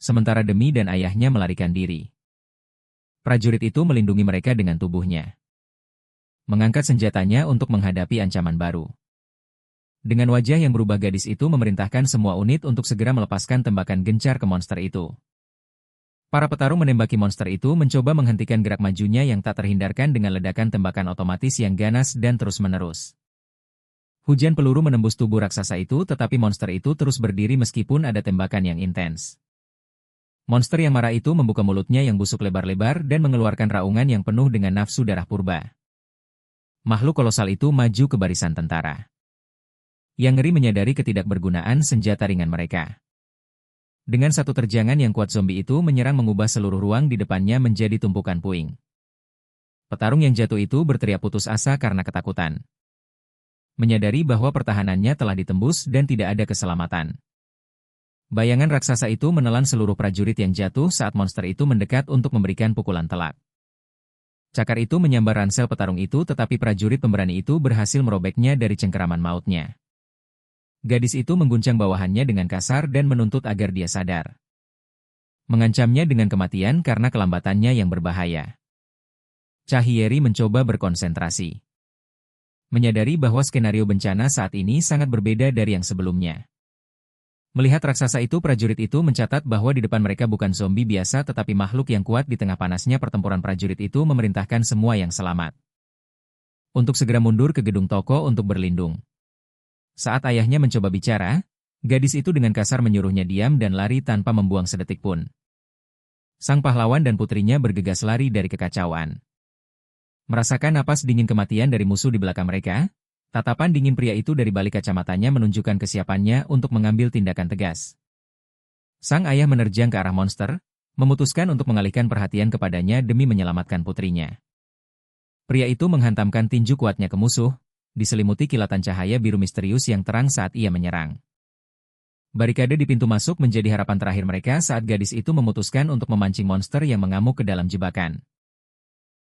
Sementara Demi dan ayahnya melarikan diri. Prajurit itu melindungi mereka dengan tubuhnya, mengangkat senjatanya untuk menghadapi ancaman baru. Dengan wajah yang berubah gadis itu memerintahkan semua unit untuk segera melepaskan tembakan gencar ke monster itu. Para petarung menembaki monster itu mencoba menghentikan gerak majunya yang tak terhindarkan dengan ledakan tembakan otomatis yang ganas dan terus-menerus. Hujan peluru menembus tubuh raksasa itu tetapi monster itu terus berdiri meskipun ada tembakan yang intens. Monster yang marah itu membuka mulutnya yang busuk lebar-lebar dan mengeluarkan raungan yang penuh dengan nafsu darah purba. Makhluk kolosal itu maju ke barisan tentara. Yang ngeri menyadari ketidakbergunaan senjata ringan mereka. Dengan satu terjangan yang kuat, zombie itu menyerang, mengubah seluruh ruang di depannya menjadi tumpukan puing. Petarung yang jatuh itu berteriak putus asa karena ketakutan. Menyadari bahwa pertahanannya telah ditembus dan tidak ada keselamatan. Bayangan raksasa itu menelan seluruh prajurit yang jatuh saat monster itu mendekat untuk memberikan pukulan telak. Cakar itu menyambar ransel petarung itu, tetapi prajurit pemberani itu berhasil merobeknya dari cengkeraman mautnya. Gadis itu mengguncang bawahannya dengan kasar dan menuntut agar dia sadar. Mengancamnya dengan kematian karena kelambatannya yang berbahaya. Cahyeri mencoba berkonsentrasi. Menyadari bahwa skenario bencana saat ini sangat berbeda dari yang sebelumnya. Melihat raksasa itu, prajurit itu mencatat bahwa di depan mereka bukan zombie biasa tetapi makhluk yang kuat. Di tengah panasnya pertempuran, prajurit itu memerintahkan semua yang selamat untuk segera mundur ke gedung toko untuk berlindung. Saat ayahnya mencoba bicara, gadis itu dengan kasar menyuruhnya diam dan lari tanpa membuang sedetik pun. Sang pahlawan dan putrinya bergegas lari dari kekacauan. Merasakan napas dingin kematian dari musuh di belakang mereka, tatapan dingin pria itu dari balik kacamatanya menunjukkan kesiapannya untuk mengambil tindakan tegas. Sang ayah menerjang ke arah monster, memutuskan untuk mengalihkan perhatian kepadanya demi menyelamatkan putrinya. Pria itu menghantamkan tinju kuatnya ke musuh, diselimuti kilatan cahaya biru misterius yang terang saat ia menyerang. Barikade di pintu masuk menjadi harapan terakhir mereka saat gadis itu memutuskan untuk memancing monster yang mengamuk ke dalam jebakan.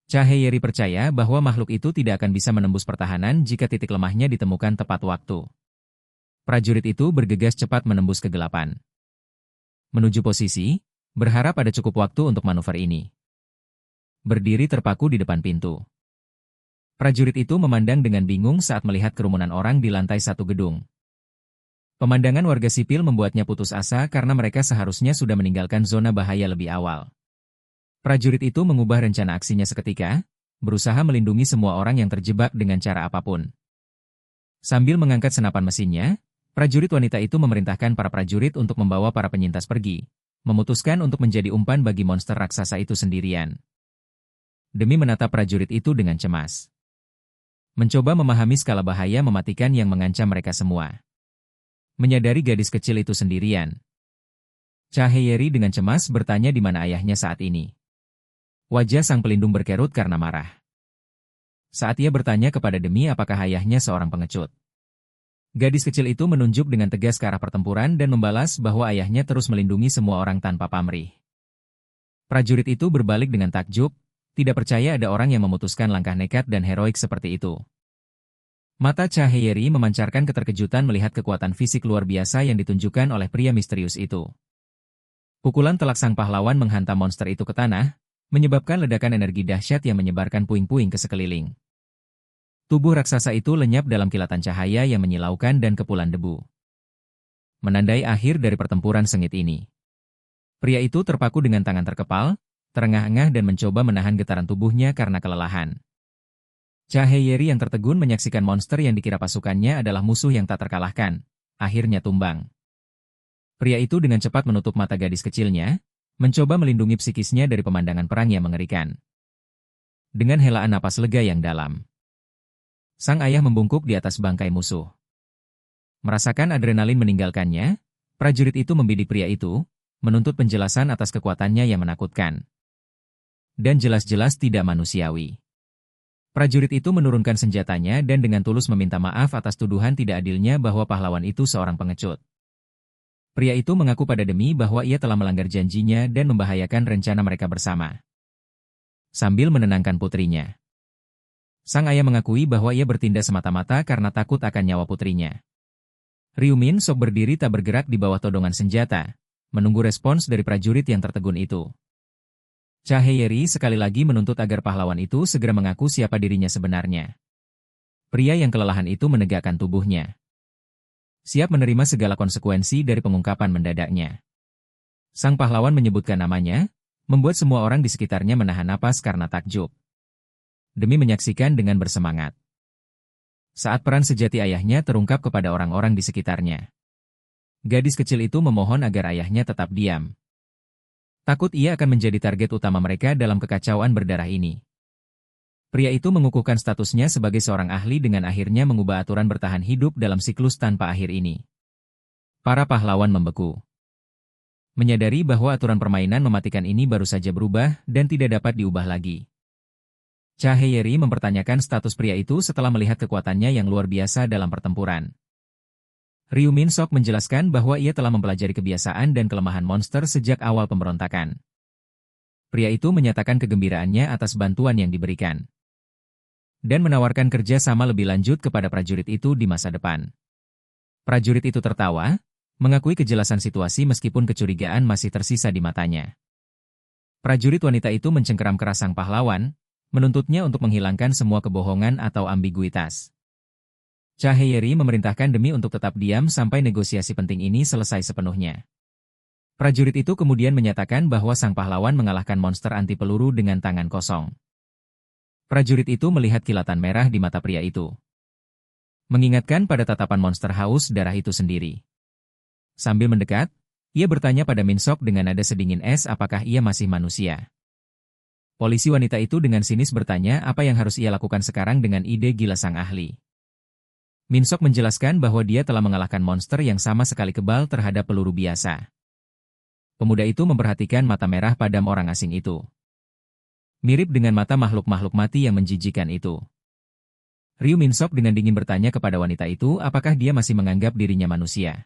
Cahyeri percaya bahwa makhluk itu tidak akan bisa menembus pertahanan jika titik lemahnya ditemukan tepat waktu. Prajurit itu bergegas cepat menembus kegelapan menuju posisi, berharap ada cukup waktu untuk manuver ini. Berdiri terpaku di depan pintu. Prajurit itu memandang dengan bingung saat melihat kerumunan orang di lantai satu gedung. Pemandangan warga sipil membuatnya putus asa karena mereka seharusnya sudah meninggalkan zona bahaya lebih awal. Prajurit itu mengubah rencana aksinya seketika, berusaha melindungi semua orang yang terjebak dengan cara apapun. Sambil mengangkat senapan mesinnya, prajurit wanita itu memerintahkan para prajurit untuk membawa para penyintas pergi, memutuskan untuk menjadi umpan bagi monster raksasa itu sendirian. Demi menatap prajurit itu dengan cemas. Mencoba memahami skala bahaya mematikan yang mengancam mereka semua. Menyadari gadis kecil itu sendirian. Cahyeri dengan cemas bertanya di mana ayahnya saat ini. Wajah sang pelindung berkerut karena marah. Saat ia bertanya kepada Demi apakah ayahnya seorang pengecut. Gadis kecil itu menunjuk dengan tegas ke arah pertempuran dan membalas bahwa ayahnya terus melindungi semua orang tanpa pamrih. Prajurit itu berbalik dengan takjub, tidak percaya ada orang yang memutuskan langkah nekat dan heroik seperti itu. Mata Cahyeri memancarkan keterkejutan melihat kekuatan fisik luar biasa yang ditunjukkan oleh pria misterius itu. Pukulan telak sang pahlawan menghantam monster itu ke tanah, menyebabkan ledakan energi dahsyat yang menyebarkan puing-puing ke sekeliling. Tubuh raksasa itu lenyap dalam kilatan cahaya yang menyilaukan dan kepulan debu. Menandai akhir dari pertempuran sengit ini. Pria itu terpaku dengan tangan terkepal, terengah-engah dan mencoba menahan getaran tubuhnya karena kelelahan. Cahyeri yang tertegun menyaksikan monster yang dikira pasukannya adalah musuh yang tak terkalahkan, akhirnya tumbang. Pria itu dengan cepat menutup mata gadis kecilnya, mencoba melindungi psikisnya dari pemandangan perang yang mengerikan. Dengan helaan napas lega yang dalam, sang ayah membungkuk di atas bangkai musuh. Merasakan adrenalin meninggalkannya, prajurit itu membidik pria itu, menuntut penjelasan atas kekuatannya yang menakutkan. Dan jelas-jelas tidak manusiawi. Prajurit itu menurunkan senjatanya dan dengan tulus meminta maaf atas tuduhan tidak adilnya bahwa pahlawan itu seorang pengecut. Pria itu mengaku pada Demi bahwa ia telah melanggar janjinya dan membahayakan rencana mereka bersama. Sambil menenangkan putrinya. Sang ayah mengakui bahwa ia bertindak semata-mata karena takut akan nyawa putrinya. Ryumin sok berdiri tak bergerak di bawah todongan senjata, menunggu respons dari prajurit yang tertegun itu. Cahyeri sekali lagi menuntut agar pahlawan itu segera mengaku siapa dirinya sebenarnya. Pria yang kelelahan itu menegakkan tubuhnya. Siap menerima segala konsekuensi dari pengungkapan mendadaknya. Sang pahlawan menyebutkan namanya, membuat semua orang di sekitarnya menahan napas karena takjub. Demi menyaksikan dengan bersemangat. Saat peran sejati ayahnya terungkap kepada orang-orang di sekitarnya. Gadis kecil itu memohon agar ayahnya tetap diam. Takut ia akan menjadi target utama mereka dalam kekacauan berdarah ini. Pria itu mengukuhkan statusnya sebagai seorang ahli dengan akhirnya mengubah aturan bertahan hidup dalam siklus tanpa akhir ini. Para pahlawan membeku. Menyadari bahwa aturan permainan mematikan ini baru saja berubah dan tidak dapat diubah lagi. Cha Heyeri mempertanyakan status pria itu setelah melihat kekuatannya yang luar biasa dalam pertempuran. Ryu Min-sok menjelaskan bahwa ia telah mempelajari kebiasaan dan kelemahan monster sejak awal pemberontakan. Pria itu menyatakan kegembiraannya atas bantuan yang diberikan. Dan menawarkan kerja sama lebih lanjut kepada prajurit itu di masa depan. Prajurit itu tertawa, mengakui kejelasan situasi meskipun kecurigaan masih tersisa di matanya. Prajurit wanita itu mencengkeram keras sang pahlawan, menuntutnya untuk menghilangkan semua kebohongan atau ambiguitas. Cha Heyeri memerintahkan demi untuk tetap diam sampai negosiasi penting ini selesai sepenuhnya. Prajurit itu kemudian menyatakan bahwa sang pahlawan mengalahkan monster anti peluru dengan tangan kosong. Prajurit itu melihat kilatan merah di mata pria itu. Mengingatkan pada tatapan monster haus darah itu sendiri. Sambil mendekat, ia bertanya pada Min-sok dengan nada sedingin es apakah ia masih manusia. Polisi wanita itu dengan sinis bertanya apa yang harus ia lakukan sekarang dengan ide gila sang ahli. Min-sok menjelaskan bahwa dia telah mengalahkan monster yang sama sekali kebal terhadap peluru biasa. Pemuda itu memperhatikan mata merah padam orang asing itu. Mirip dengan mata makhluk-makhluk mati yang menjijikan itu. Ryu Min-sok dengan dingin bertanya kepada wanita itu apakah dia masih menganggap dirinya manusia.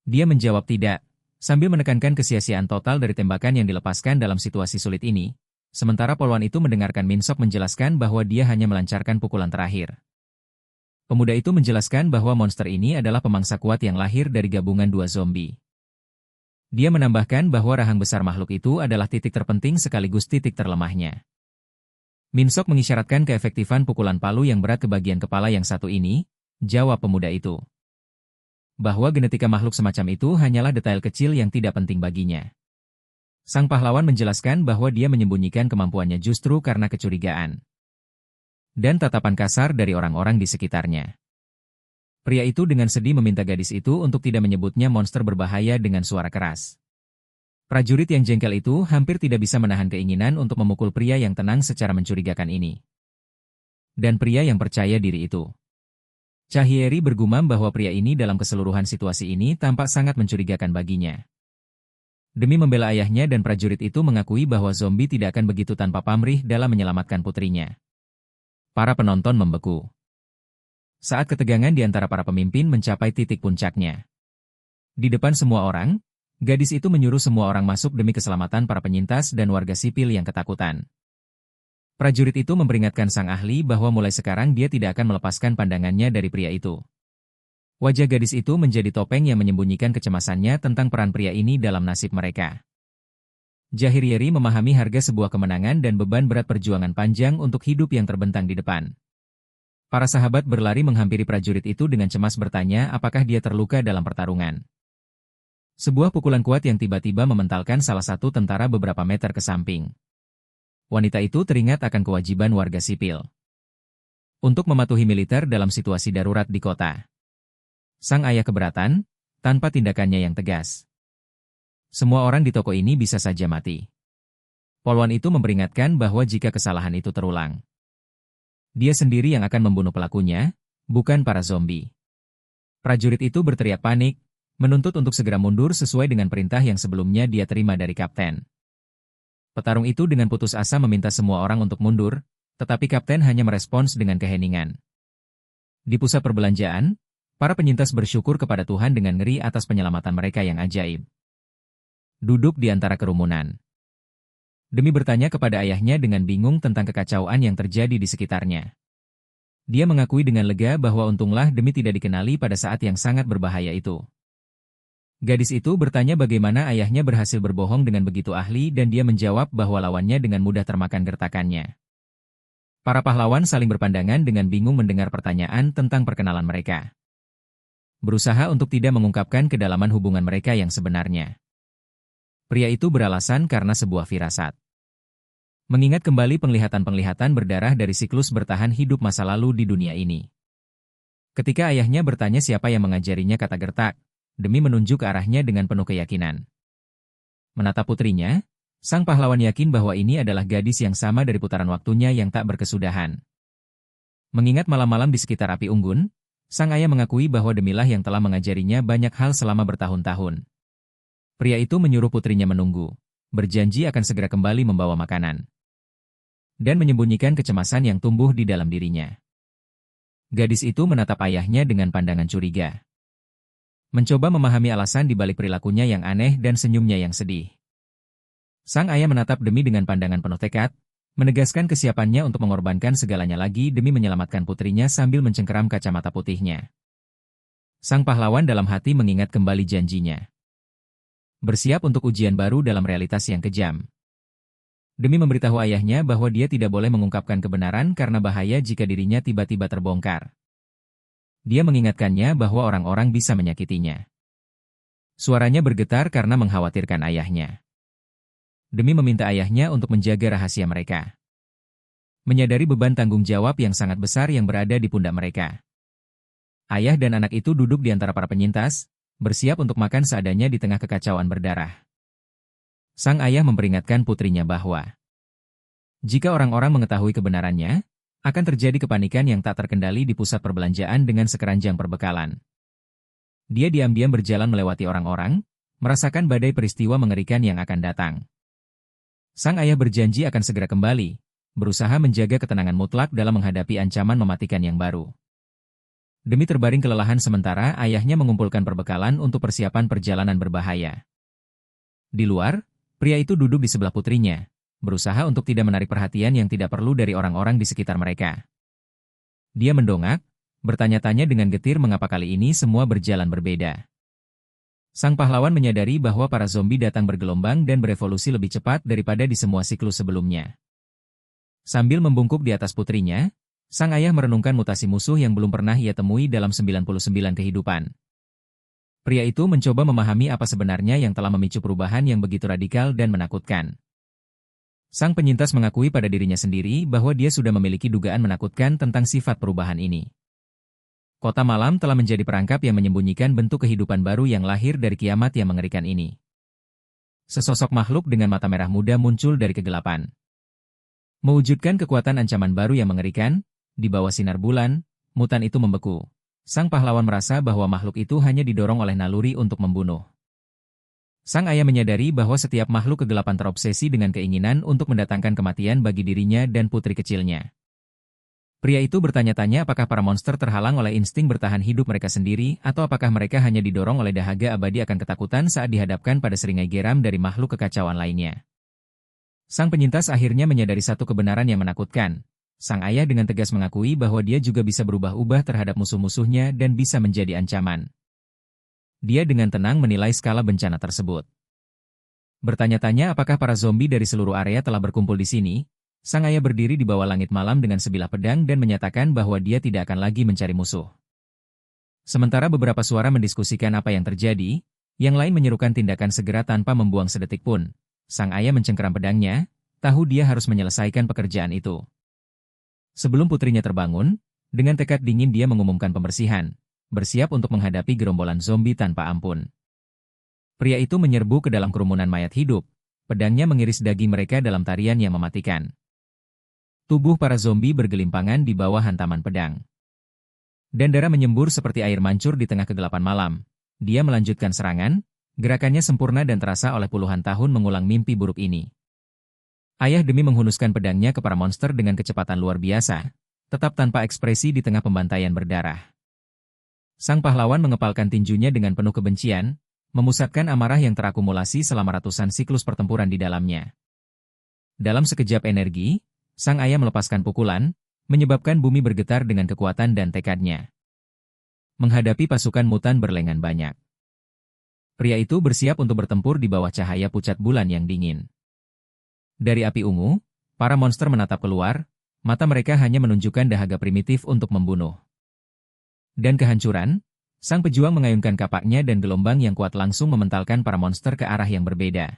Dia menjawab tidak, sambil menekankan kesia-siaan total dari tembakan yang dilepaskan dalam situasi sulit ini, sementara polwan itu mendengarkan Min-sok menjelaskan bahwa dia hanya melancarkan pukulan terakhir. Pemuda itu menjelaskan bahwa monster ini adalah pemangsa kuat yang lahir dari gabungan dua zombie. Dia menambahkan bahwa rahang besar makhluk itu adalah titik terpenting sekaligus titik terlemahnya. Min-sok mengisyaratkan keefektifan pukulan palu yang berat ke bagian kepala yang satu ini, jawab pemuda itu. Bahwa genetika makhluk semacam itu hanyalah detail kecil yang tidak penting baginya. Sang pahlawan menjelaskan bahwa dia menyembunyikan kemampuannya justru karena kecurigaan dan tatapan kasar dari orang-orang di sekitarnya. Pria itu dengan sedih meminta gadis itu untuk tidak menyebutnya monster berbahaya dengan suara keras. Prajurit yang jengkel itu hampir tidak bisa menahan keinginan untuk memukul pria yang tenang secara mencurigakan ini. Dan pria yang percaya diri itu. Cha Heyeri bergumam bahwa pria ini dalam keseluruhan situasi ini tampak sangat mencurigakan baginya. Demi membela ayahnya dan prajurit itu mengakui bahwa zombie tidak akan begitu tanpa pamrih dalam menyelamatkan putrinya. Para penonton membeku. Saat ketegangan di antara para pemimpin mencapai titik puncaknya. Di depan semua orang, gadis itu menyuruh semua orang masuk demi keselamatan para penyintas dan warga sipil yang ketakutan. Prajurit itu memperingatkan sang ahli bahwa mulai sekarang dia tidak akan melepaskan pandangannya dari pria itu. Wajah gadis itu menjadi topeng yang menyembunyikan kecemasannya tentang peran pria ini dalam nasib mereka. Jahirieri memahami harga sebuah kemenangan dan beban berat perjuangan panjang untuk hidup yang terbentang di depan. Para sahabat berlari menghampiri prajurit itu dengan cemas bertanya apakah dia terluka dalam pertarungan. Sebuah pukulan kuat yang tiba-tiba mementalkan salah satu tentara beberapa meter ke samping. Wanita itu teringat akan kewajiban warga sipil untuk mematuhi militer dalam situasi darurat di kota. Sang ayah keberatan, tanpa tindakannya yang tegas. Semua orang di toko ini bisa saja mati. Polwan itu memperingatkan bahwa jika kesalahan itu terulang, dia sendiri yang akan membunuh pelakunya, bukan para zombie. Prajurit itu berteriak panik, menuntut untuk segera mundur sesuai dengan perintah yang sebelumnya dia terima dari kapten. Petarung itu dengan putus asa meminta semua orang untuk mundur, tetapi kapten hanya merespons dengan keheningan. Di pusat perbelanjaan, para penyintas bersyukur kepada Tuhan dengan ngeri atas penyelamatan mereka yang ajaib. Duduk di antara kerumunan. Demi bertanya kepada ayahnya dengan bingung tentang kekacauan yang terjadi di sekitarnya. Dia mengakui dengan lega bahwa untunglah Demi tidak dikenali pada saat yang sangat berbahaya itu. Gadis itu bertanya bagaimana ayahnya berhasil berbohong dengan begitu ahli dan dia menjawab bahwa lawannya dengan mudah termakan gertakannya. Para pahlawan saling berpandangan dengan bingung mendengar pertanyaan tentang perkenalan mereka. Berusaha untuk tidak mengungkapkan kedalaman hubungan mereka yang sebenarnya. Pria itu beralasan karena sebuah firasat. Mengingat kembali penglihatan-penglihatan berdarah dari siklus bertahan hidup masa lalu di dunia ini. Ketika ayahnya bertanya siapa yang mengajarinya kata gertak, Demi menunjuk ke arahnya dengan penuh keyakinan. Menatap putrinya, Sang pahlawan yakin bahwa ini adalah gadis yang sama dari putaran waktunya yang tak berkesudahan. Mengingat malam-malam di sekitar api unggun, sang ayah mengakui bahwa Demilah yang telah mengajarinya banyak hal selama bertahun-tahun. Pria itu menyuruh putrinya menunggu, berjanji akan segera kembali membawa makanan, dan menyembunyikan kecemasan yang tumbuh di dalam dirinya. Gadis itu menatap ayahnya dengan pandangan curiga. Mencoba memahami alasan di balik perilakunya yang aneh dan senyumnya yang sedih. Sang ayah menatap Demi dengan pandangan penuh tekad, menegaskan kesiapannya untuk mengorbankan segalanya lagi demi menyelamatkan putrinya sambil mencengkeram kacamata putihnya. Sang pahlawan dalam hati mengingat kembali janjinya. Bersiap untuk ujian baru dalam realitas yang kejam. Demi memberitahu ayahnya bahwa dia tidak boleh mengungkapkan kebenaran karena bahaya jika dirinya tiba-tiba terbongkar. Dia mengingatkannya bahwa orang-orang bisa menyakitinya. Suaranya bergetar karena mengkhawatirkan ayahnya. Demi meminta ayahnya untuk menjaga rahasia mereka. Menyadari beban tanggung jawab yang sangat besar yang berada di pundak mereka. Ayah dan anak itu duduk di antara para penyintas, bersiap untuk makan seadanya di tengah kekacauan berdarah. Sang ayah memperingatkan putrinya bahwa jika orang-orang mengetahui kebenarannya, akan terjadi kepanikan yang tak terkendali di pusat perbelanjaan dengan sekeranjang perbekalan. Dia diam-diam berjalan melewati orang-orang, merasakan badai peristiwa mengerikan yang akan datang. Sang ayah berjanji akan segera kembali, berusaha menjaga ketenangan mutlak dalam menghadapi ancaman mematikan yang baru. Demi terbaring kelelahan sementara, ayahnya mengumpulkan perbekalan untuk persiapan perjalanan berbahaya. Di luar, pria itu duduk di sebelah putrinya, berusaha untuk tidak menarik perhatian yang tidak perlu dari orang-orang di sekitar mereka. Dia mendongak, bertanya-tanya dengan getir mengapa kali ini semua berjalan berbeda. Sang pahlawan menyadari bahwa para zombie datang bergelombang dan berevolusi lebih cepat daripada di semua siklus sebelumnya. Sambil membungkuk di atas putrinya, sang ayah merenungkan mutasi musuh yang belum pernah ia temui dalam 99 kehidupan. Pria itu mencoba memahami apa sebenarnya yang telah memicu perubahan yang begitu radikal dan menakutkan. Sang penyintas mengakui pada dirinya sendiri bahwa dia sudah memiliki dugaan menakutkan tentang sifat perubahan ini. Kota malam telah menjadi perangkap yang menyembunyikan bentuk kehidupan baru yang lahir dari kiamat yang mengerikan ini. Sesosok makhluk dengan mata merah muda muncul dari kegelapan. Mewujudkan kekuatan ancaman baru yang mengerikan, di bawah sinar bulan, mutan itu membeku. Sang pahlawan merasa bahwa makhluk itu hanya didorong oleh naluri untuk membunuh. Sang ayah menyadari bahwa setiap makhluk kegelapan terobsesi dengan keinginan untuk mendatangkan kematian bagi dirinya dan putri kecilnya. Pria itu bertanya-tanya apakah para monster terhalang oleh insting bertahan hidup mereka sendiri atau apakah mereka hanya didorong oleh dahaga abadi akan ketakutan saat dihadapkan pada seringai geram dari makhluk kekacauan lainnya. Sang penyintas akhirnya menyadari satu kebenaran yang menakutkan. Sang ayah dengan tegas mengakui bahwa dia juga bisa berubah-ubah terhadap musuh-musuhnya dan bisa menjadi ancaman. Dia dengan tenang menilai skala bencana tersebut. Bertanya-tanya apakah para zombie dari seluruh area telah berkumpul di sini, sang ayah berdiri di bawah langit malam dengan sebilah pedang dan menyatakan bahwa dia tidak akan lagi mencari musuh. Sementara beberapa suara mendiskusikan apa yang terjadi, yang lain menyerukan tindakan segera tanpa membuang sedetik pun. Sang ayah mencengkeram pedangnya, tahu dia harus menyelesaikan pekerjaan itu. Sebelum putrinya terbangun, dengan tekad dingin dia mengumumkan pembersihan, bersiap untuk menghadapi gerombolan zombie tanpa ampun. Pria itu menyerbu ke dalam kerumunan mayat hidup, pedangnya mengiris daging mereka dalam tarian yang mematikan. Tubuh para zombie bergelimpangan di bawah hantaman pedang. Dan darah menyembur seperti air mancur di tengah kegelapan malam. Dia melanjutkan serangan, gerakannya sempurna dan terasa oleh puluhan tahun mengulang mimpi buruk ini. Ayah Demi menghunuskan pedangnya ke para monster dengan kecepatan luar biasa, tetap tanpa ekspresi di tengah pembantaian berdarah. Sang pahlawan mengepalkan tinjunya dengan penuh kebencian, memusatkan amarah yang terakumulasi selama ratusan siklus pertempuran di dalamnya. Dalam sekejap energi, sang ayah melepaskan pukulan, menyebabkan bumi bergetar dengan kekuatan dan tekadnya. Menghadapi pasukan mutan berlengan banyak. Pria itu bersiap untuk bertempur di bawah cahaya pucat bulan yang dingin. Dari api ungu, para monster menatap keluar, mata mereka hanya menunjukkan dahaga primitif untuk membunuh. Dan kehancuran, sang pejuang mengayunkan kapaknya dan gelombang yang kuat langsung mementalkan para monster ke arah yang berbeda.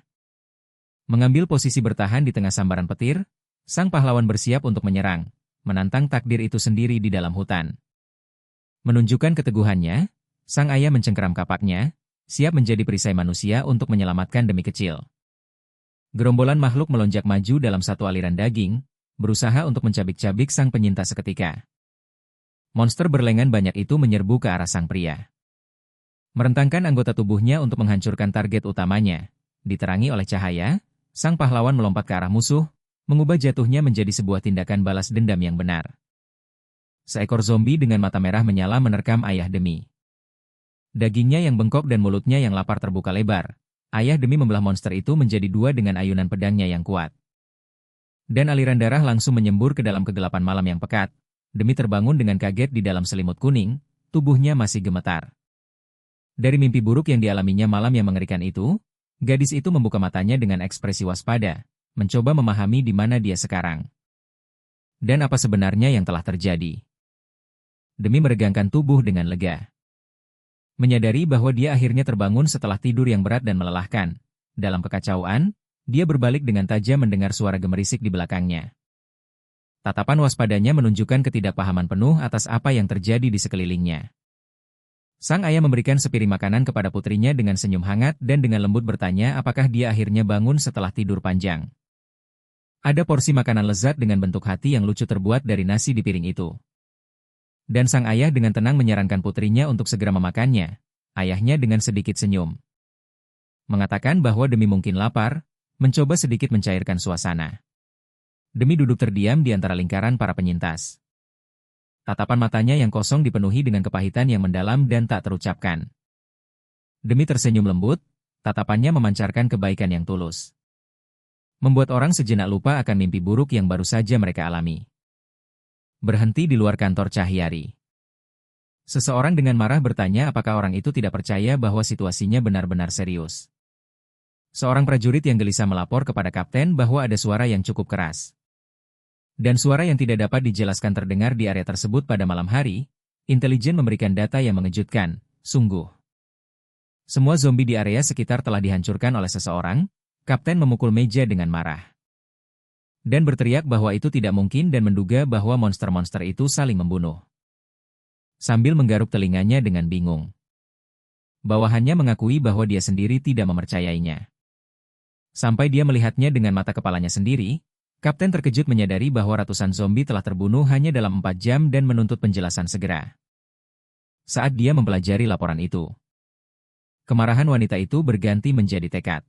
Mengambil posisi bertahan di tengah sambaran petir, sang pahlawan bersiap untuk menyerang, menantang takdir itu sendiri di dalam hutan. Menunjukkan keteguhannya, sang ayah mencengkeram kapaknya, siap menjadi perisai manusia untuk menyelamatkan Demi kecil. Gerombolan makhluk melonjak maju dalam satu aliran daging, berusaha untuk mencabik-cabik sang penyintas seketika. Monster berlengan banyak itu menyerbu ke arah sang pria. Merentangkan anggota tubuhnya untuk menghancurkan target utamanya. Diterangi oleh cahaya, sang pahlawan melompat ke arah musuh, mengubah jatuhnya menjadi sebuah tindakan balas dendam yang benar. Seekor zombie dengan mata merah menyala menerkam Ayah Demi. Dagingnya yang bengkok dan mulutnya yang lapar terbuka lebar. Ayah Demi membelah monster itu menjadi dua dengan ayunan pedangnya yang kuat. Dan aliran darah langsung menyembur ke dalam kegelapan malam yang pekat. Demi terbangun dengan kaget di dalam selimut kuning, tubuhnya masih gemetar. Dari mimpi buruk yang dialaminya malam yang mengerikan itu, gadis itu membuka matanya dengan ekspresi waspada, mencoba memahami di mana dia sekarang. Dan apa sebenarnya yang telah terjadi. Demi meregangkan tubuh dengan lega. Menyadari bahwa dia akhirnya terbangun setelah tidur yang berat dan melelahkan. Dalam kekacauan, dia berbalik dengan tajam mendengar suara gemerisik di belakangnya. Tatapan waspadanya menunjukkan ketidakpahaman penuh atas apa yang terjadi di sekelilingnya. Sang ayah memberikan sepiring makanan kepada putrinya dengan senyum hangat dan dengan lembut bertanya apakah dia akhirnya bangun setelah tidur panjang. Ada porsi makanan lezat dengan bentuk hati yang lucu terbuat dari nasi di piring itu. Dan sang ayah dengan tenang menyarankan putrinya untuk segera memakannya. Ayahnya dengan sedikit senyum mengatakan bahwa Demi mungkin lapar, mencoba sedikit mencairkan suasana. Demi duduk terdiam di antara lingkaran para penyintas. Tatapan matanya yang kosong dipenuhi dengan kepahitan yang mendalam dan tak terucapkan. Demi tersenyum lembut, tatapannya memancarkan kebaikan yang tulus. Membuat orang sejenak lupa akan mimpi buruk yang baru saja mereka alami. Berhenti di luar kantor Cahyari. Seseorang dengan marah bertanya apakah orang itu tidak percaya bahwa situasinya benar-benar serius. Seorang prajurit yang gelisah melapor kepada kapten bahwa ada suara yang cukup keras. Dan suara yang tidak dapat dijelaskan terdengar di area tersebut pada malam hari. Intelijen memberikan data yang mengejutkan, sungguh. Semua zombie di area sekitar telah dihancurkan oleh seseorang. Kapten memukul meja dengan marah. Dan berteriak bahwa itu tidak mungkin dan menduga bahwa monster-monster itu saling membunuh. Sambil menggaruk telinganya dengan bingung. Bawahannya mengakui bahwa dia sendiri tidak mempercayainya. Sampai dia melihatnya dengan mata kepalanya sendiri, Kapten terkejut menyadari bahwa ratusan zombie telah terbunuh hanya dalam 4 jam dan menuntut penjelasan segera. Saat dia mempelajari laporan itu, kemarahan wanita itu berganti menjadi tekad.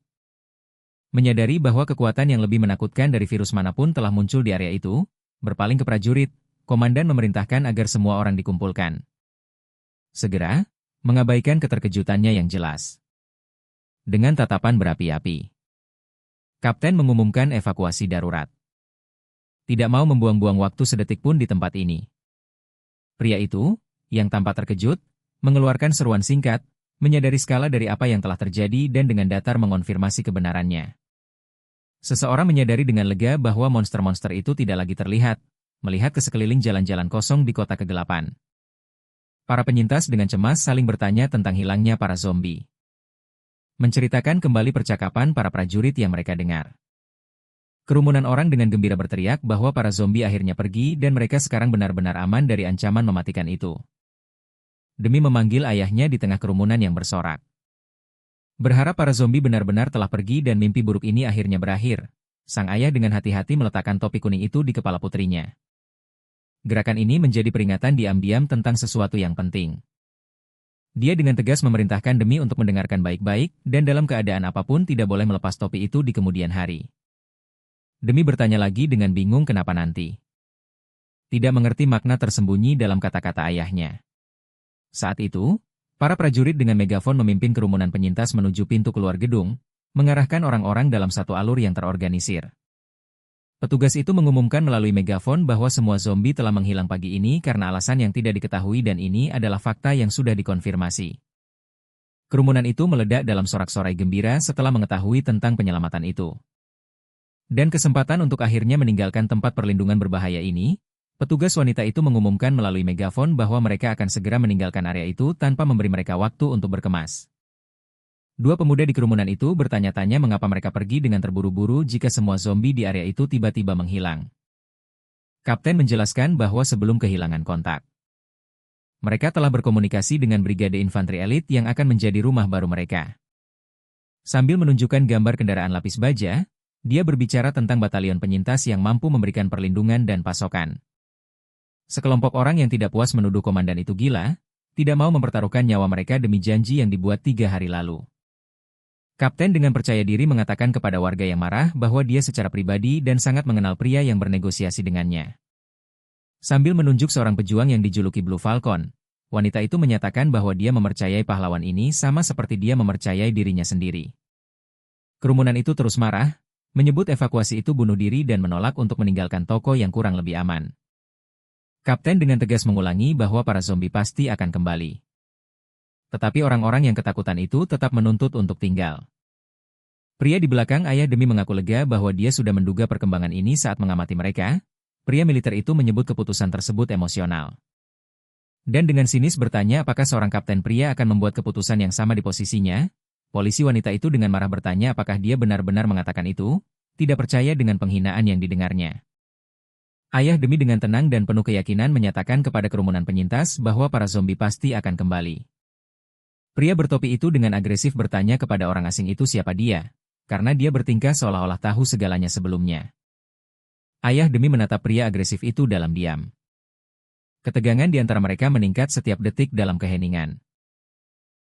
Menyadari bahwa kekuatan yang lebih menakutkan dari virus manapun telah muncul di area itu, berpaling ke prajurit, komandan memerintahkan agar semua orang dikumpulkan. Segera, mengabaikan keterkejutannya yang jelas. Dengan tatapan berapi-api, Kapten mengumumkan evakuasi darurat. Tidak mau membuang-buang waktu sedetik pun di tempat ini. Pria itu, yang tampak terkejut, mengeluarkan seruan singkat, menyadari skala dari apa yang telah terjadi dan dengan datar mengonfirmasi kebenarannya. Seseorang menyadari dengan lega bahwa monster-monster itu tidak lagi terlihat, melihat ke sekeliling jalan-jalan kosong di kota kegelapan. Para penyintas dengan cemas saling bertanya tentang hilangnya para zombie. Menceritakan kembali percakapan para prajurit yang mereka dengar. Kerumunan orang dengan gembira berteriak bahwa para zombie akhirnya pergi dan mereka sekarang benar-benar aman dari ancaman mematikan itu. Demi memanggil ayahnya di tengah kerumunan yang bersorak. Berharap para zombie benar-benar telah pergi dan mimpi buruk ini akhirnya berakhir. Sang ayah dengan hati-hati meletakkan topi kuning itu di kepala putrinya. Gerakan ini menjadi peringatan diam-diam tentang sesuatu yang penting. Dia dengan tegas memerintahkan Demi untuk mendengarkan baik-baik dan dalam keadaan apapun tidak boleh melepas topi itu di kemudian hari. Demi bertanya lagi dengan bingung kenapa nanti. Tidak mengerti makna tersembunyi dalam kata-kata ayahnya. Saat itu, para prajurit dengan megafon memimpin kerumunan penyintas menuju pintu keluar gedung, mengarahkan orang-orang dalam satu alur yang terorganisir. Petugas itu mengumumkan melalui megafon bahwa semua zombie telah menghilang pagi ini karena alasan yang tidak diketahui dan ini adalah fakta yang sudah dikonfirmasi. Kerumunan itu meledak dalam sorak-sorai gembira setelah mengetahui tentang penyelamatan itu. Dan kesempatan untuk akhirnya meninggalkan tempat perlindungan berbahaya ini, petugas wanita itu mengumumkan melalui megafon bahwa mereka akan segera meninggalkan area itu tanpa memberi mereka waktu untuk berkemas. Dua pemuda di kerumunan itu bertanya-tanya mengapa mereka pergi dengan terburu-buru jika semua zombie di area itu tiba-tiba menghilang. Kapten menjelaskan bahwa sebelum kehilangan kontak, mereka telah berkomunikasi dengan brigade infanteri elit yang akan menjadi rumah baru mereka. Sambil menunjukkan gambar kendaraan lapis baja, Dia berbicara tentang batalion penyintas yang mampu memberikan perlindungan dan pasokan. Sekelompok orang yang tidak puas menuduh komandan itu gila, tidak mau mempertaruhkan nyawa mereka demi janji yang dibuat 3 hari lalu. Kapten dengan percaya diri mengatakan kepada warga yang marah bahwa dia secara pribadi dan sangat mengenal pria yang bernegosiasi dengannya. Sambil menunjuk seorang pejuang yang dijuluki Blue Falcon, wanita itu menyatakan bahwa dia mempercayai pahlawan ini sama seperti dia mempercayai dirinya sendiri. Kerumunan itu terus marah, menyebut evakuasi itu bunuh diri dan menolak untuk meninggalkan toko yang kurang lebih aman. Kapten dengan tegas mengulangi bahwa para zombie pasti akan kembali. Tetapi orang-orang yang ketakutan itu tetap menuntut untuk tinggal. Pria di belakang ayah demi mengaku lega bahwa dia sudah menduga perkembangan ini saat mengamati mereka. Pria militer itu menyebut keputusan tersebut emosional. Dan dengan sinis bertanya apakah seorang kapten pria akan membuat keputusan yang sama di posisinya. Polisi wanita itu dengan marah bertanya apakah dia benar-benar mengatakan itu, tidak percaya dengan penghinaan yang didengarnya. Ayah demi dengan tenang dan penuh keyakinan menyatakan kepada kerumunan penyintas bahwa para zombie pasti akan kembali. Pria bertopi itu dengan agresif bertanya kepada orang asing itu siapa dia, karena dia bertingkah seolah-olah tahu segalanya sebelumnya. Ayah demi menatap pria agresif itu dalam diam. Ketegangan di antara mereka meningkat setiap detik dalam keheningan.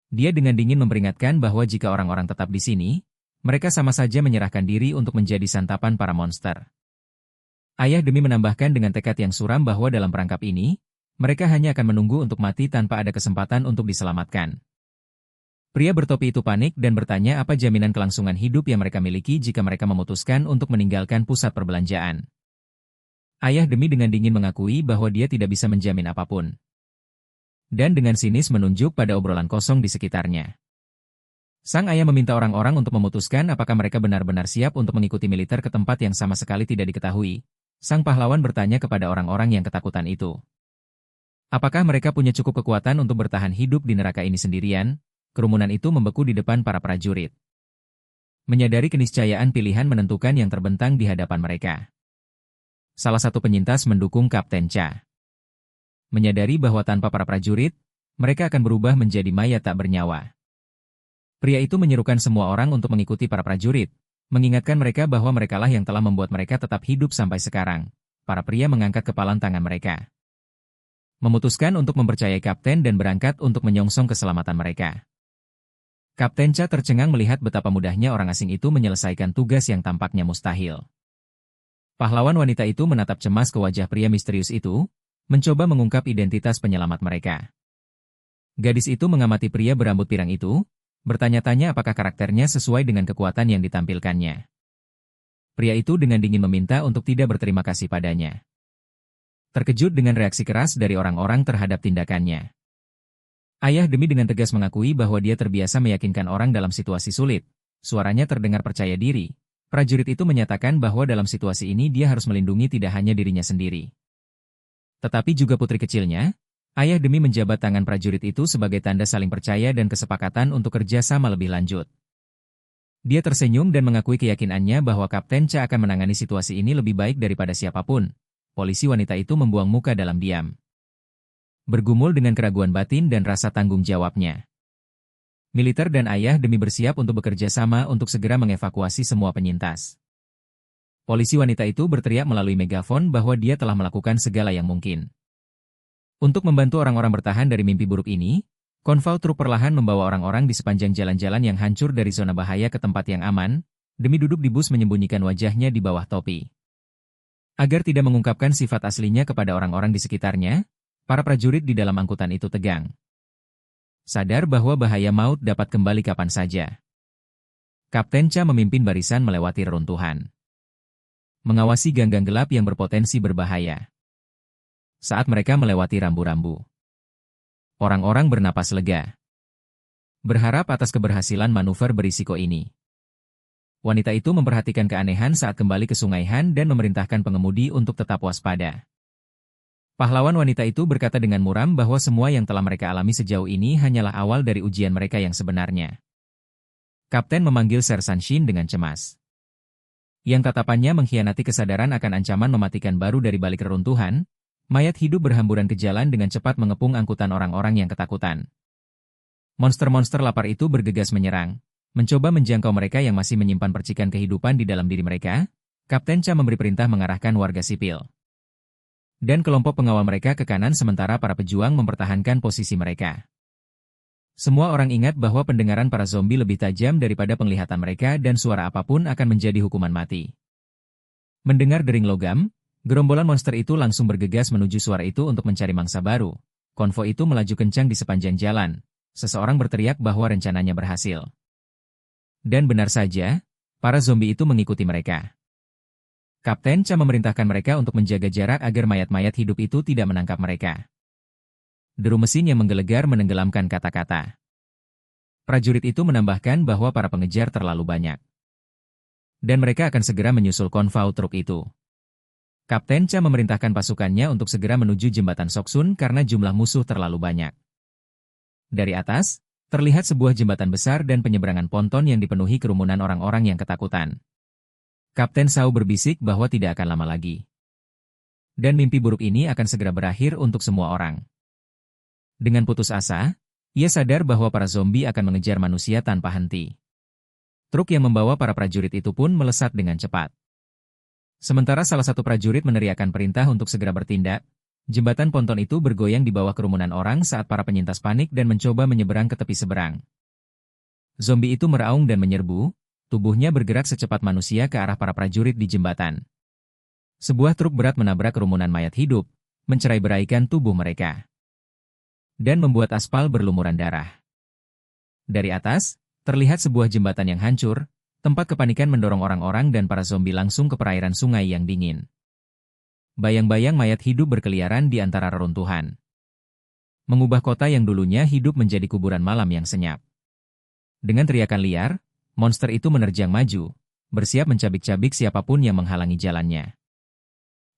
Dia dengan dingin memperingatkan bahwa jika orang-orang tetap di sini, mereka sama saja menyerahkan diri untuk menjadi santapan para monster. Ayah demi menambahkan dengan tekad yang suram bahwa dalam perangkap ini, mereka hanya akan menunggu untuk mati tanpa ada kesempatan untuk diselamatkan. Pria bertopi itu panik dan bertanya apa jaminan kelangsungan hidup yang mereka miliki jika mereka memutuskan untuk meninggalkan pusat perbelanjaan. Ayah demi dengan dingin mengakui bahwa dia tidak bisa menjamin apapun. Dan dengan sinis menunjuk pada obrolan kosong di sekitarnya. Sang ayah meminta orang-orang untuk memutuskan apakah mereka benar-benar siap untuk mengikuti militer ke tempat yang sama sekali tidak diketahui. Sang pahlawan bertanya kepada orang-orang yang ketakutan itu. Apakah mereka punya cukup kekuatan untuk bertahan hidup di neraka ini sendirian? Kerumunan itu membeku di depan para prajurit. Menyadari keniscayaan pilihan menentukan yang terbentang di hadapan mereka. Salah satu penyintas mendukung Kapten Cha. Menyadari bahwa tanpa para prajurit, mereka akan berubah menjadi mayat tak bernyawa. Pria itu menyerukan semua orang untuk mengikuti para prajurit, mengingatkan mereka bahwa merekalah yang telah membuat mereka tetap hidup sampai sekarang. Para pria mengangkat kepalan tangan mereka. Memutuskan untuk mempercayai kapten dan berangkat untuk menyongsong keselamatan mereka. Kapten Cha tercengang melihat betapa mudahnya orang asing itu menyelesaikan tugas yang tampaknya mustahil. Pahlawan wanita itu menatap cemas ke wajah pria misterius itu, mencoba mengungkap identitas penyelamat mereka. Gadis itu mengamati pria berambut pirang itu, bertanya-tanya apakah karakternya sesuai dengan kekuatan yang ditampilkannya. Pria itu dengan dingin meminta untuk tidak berterima kasih padanya. Terkejut dengan reaksi keras dari orang-orang terhadap tindakannya. Ayah demi dengan tegas mengakui bahwa dia terbiasa meyakinkan orang dalam situasi sulit. Suaranya terdengar percaya diri. Prajurit itu menyatakan bahwa dalam situasi ini dia harus melindungi tidak hanya dirinya sendiri, tetapi juga putri kecilnya. Ayah demi menjabat tangan prajurit itu sebagai tanda saling percaya dan kesepakatan untuk kerja sama lebih lanjut. Dia tersenyum dan mengakui keyakinannya bahwa Kapten Cha akan menangani situasi ini lebih baik daripada siapapun. Polisi wanita itu membuang muka dalam diam, bergumul dengan keraguan batin dan rasa tanggung jawabnya. Militer dan ayah demi bersiap untuk bekerja sama untuk segera mengevakuasi semua penyintas. Polisi wanita itu berteriak melalui megafon bahwa dia telah melakukan segala yang mungkin. Untuk membantu orang-orang bertahan dari mimpi buruk ini, konvoi truk perlahan membawa orang-orang di sepanjang jalan-jalan yang hancur dari zona bahaya ke tempat yang aman, demi duduk di bus menyembunyikan wajahnya di bawah topi. Agar tidak mengungkapkan sifat aslinya kepada orang-orang di sekitarnya, para prajurit di dalam angkutan itu tegang. Sadar bahwa bahaya maut dapat kembali kapan saja. Kapten Cha memimpin barisan melewati reruntuhan, mengawasi gang-gang gelap yang berpotensi berbahaya. Saat mereka melewati rambu-rambu, orang-orang bernapas lega, berharap atas keberhasilan manuver berisiko ini. Wanita itu memperhatikan keanehan saat kembali ke Sungai Han dan memerintahkan pengemudi untuk tetap waspada. Pahlawan wanita itu berkata dengan muram bahwa semua yang telah mereka alami sejauh ini hanyalah awal dari ujian mereka yang sebenarnya. Kapten memanggil Sersan Shin dengan cemas, yang tatapannya mengkhianati kesadaran akan ancaman mematikan baru dari balik reruntuhan. Mayat hidup berhamburan ke jalan dengan cepat mengepung angkutan orang-orang yang ketakutan. Monster-monster lapar itu bergegas menyerang, Mencoba menjangkau mereka yang masih menyimpan percikan kehidupan di dalam diri mereka, Kapten Cha memberi perintah mengarahkan warga sipil dan kelompok pengawal mereka ke kanan sementara para pejuang mempertahankan posisi mereka. Semua orang ingat bahwa pendengaran para zombie lebih tajam daripada penglihatan mereka dan suara apapun akan menjadi hukuman mati. Mendengar dering logam, gerombolan monster itu langsung bergegas menuju suara itu untuk mencari mangsa baru. Konvoi itu melaju kencang di sepanjang jalan. Seseorang berteriak bahwa rencananya berhasil. Dan benar saja, para zombie itu mengikuti mereka. Kapten Cha memerintahkan mereka untuk menjaga jarak agar mayat-mayat hidup itu tidak menangkap mereka. Deru mesin yang menggelegar menenggelamkan kata-kata. Prajurit itu menambahkan bahwa para pengejar terlalu banyak. Dan mereka akan segera menyusul konvoi truk itu. Kapten Cha memerintahkan pasukannya untuk segera menuju jembatan Soksun karena jumlah musuh terlalu banyak. Dari atas, terlihat sebuah jembatan besar dan penyeberangan ponton yang dipenuhi kerumunan orang-orang yang ketakutan. Kapten Sao berbisik bahwa tidak akan lama lagi. Dan mimpi buruk ini akan segera berakhir untuk semua orang. Dengan putus asa, ia sadar bahwa para zombie akan mengejar manusia tanpa henti. Truk yang membawa para prajurit itu pun melesat dengan cepat. Sementara salah satu prajurit meneriakkan perintah untuk segera bertindak, jembatan ponton itu bergoyang di bawah kerumunan orang saat para penyintas panik dan mencoba menyeberang ke tepi seberang. Zombie itu meraung dan menyerbu, tubuhnya bergerak secepat manusia ke arah para prajurit di jembatan. Sebuah truk berat menabrak kerumunan mayat hidup, mencerai-beraikan tubuh mereka. Dan membuat aspal berlumuran darah. Dari atas, terlihat sebuah jembatan yang hancur, tempat kepanikan mendorong orang-orang dan para zombie langsung ke perairan sungai yang dingin. Bayang-bayang mayat hidup berkeliaran di antara reruntuhan. Mengubah kota yang dulunya hidup menjadi kuburan malam yang senyap. Dengan teriakan liar, monster itu menerjang maju, bersiap mencabik-cabik siapapun yang menghalangi jalannya.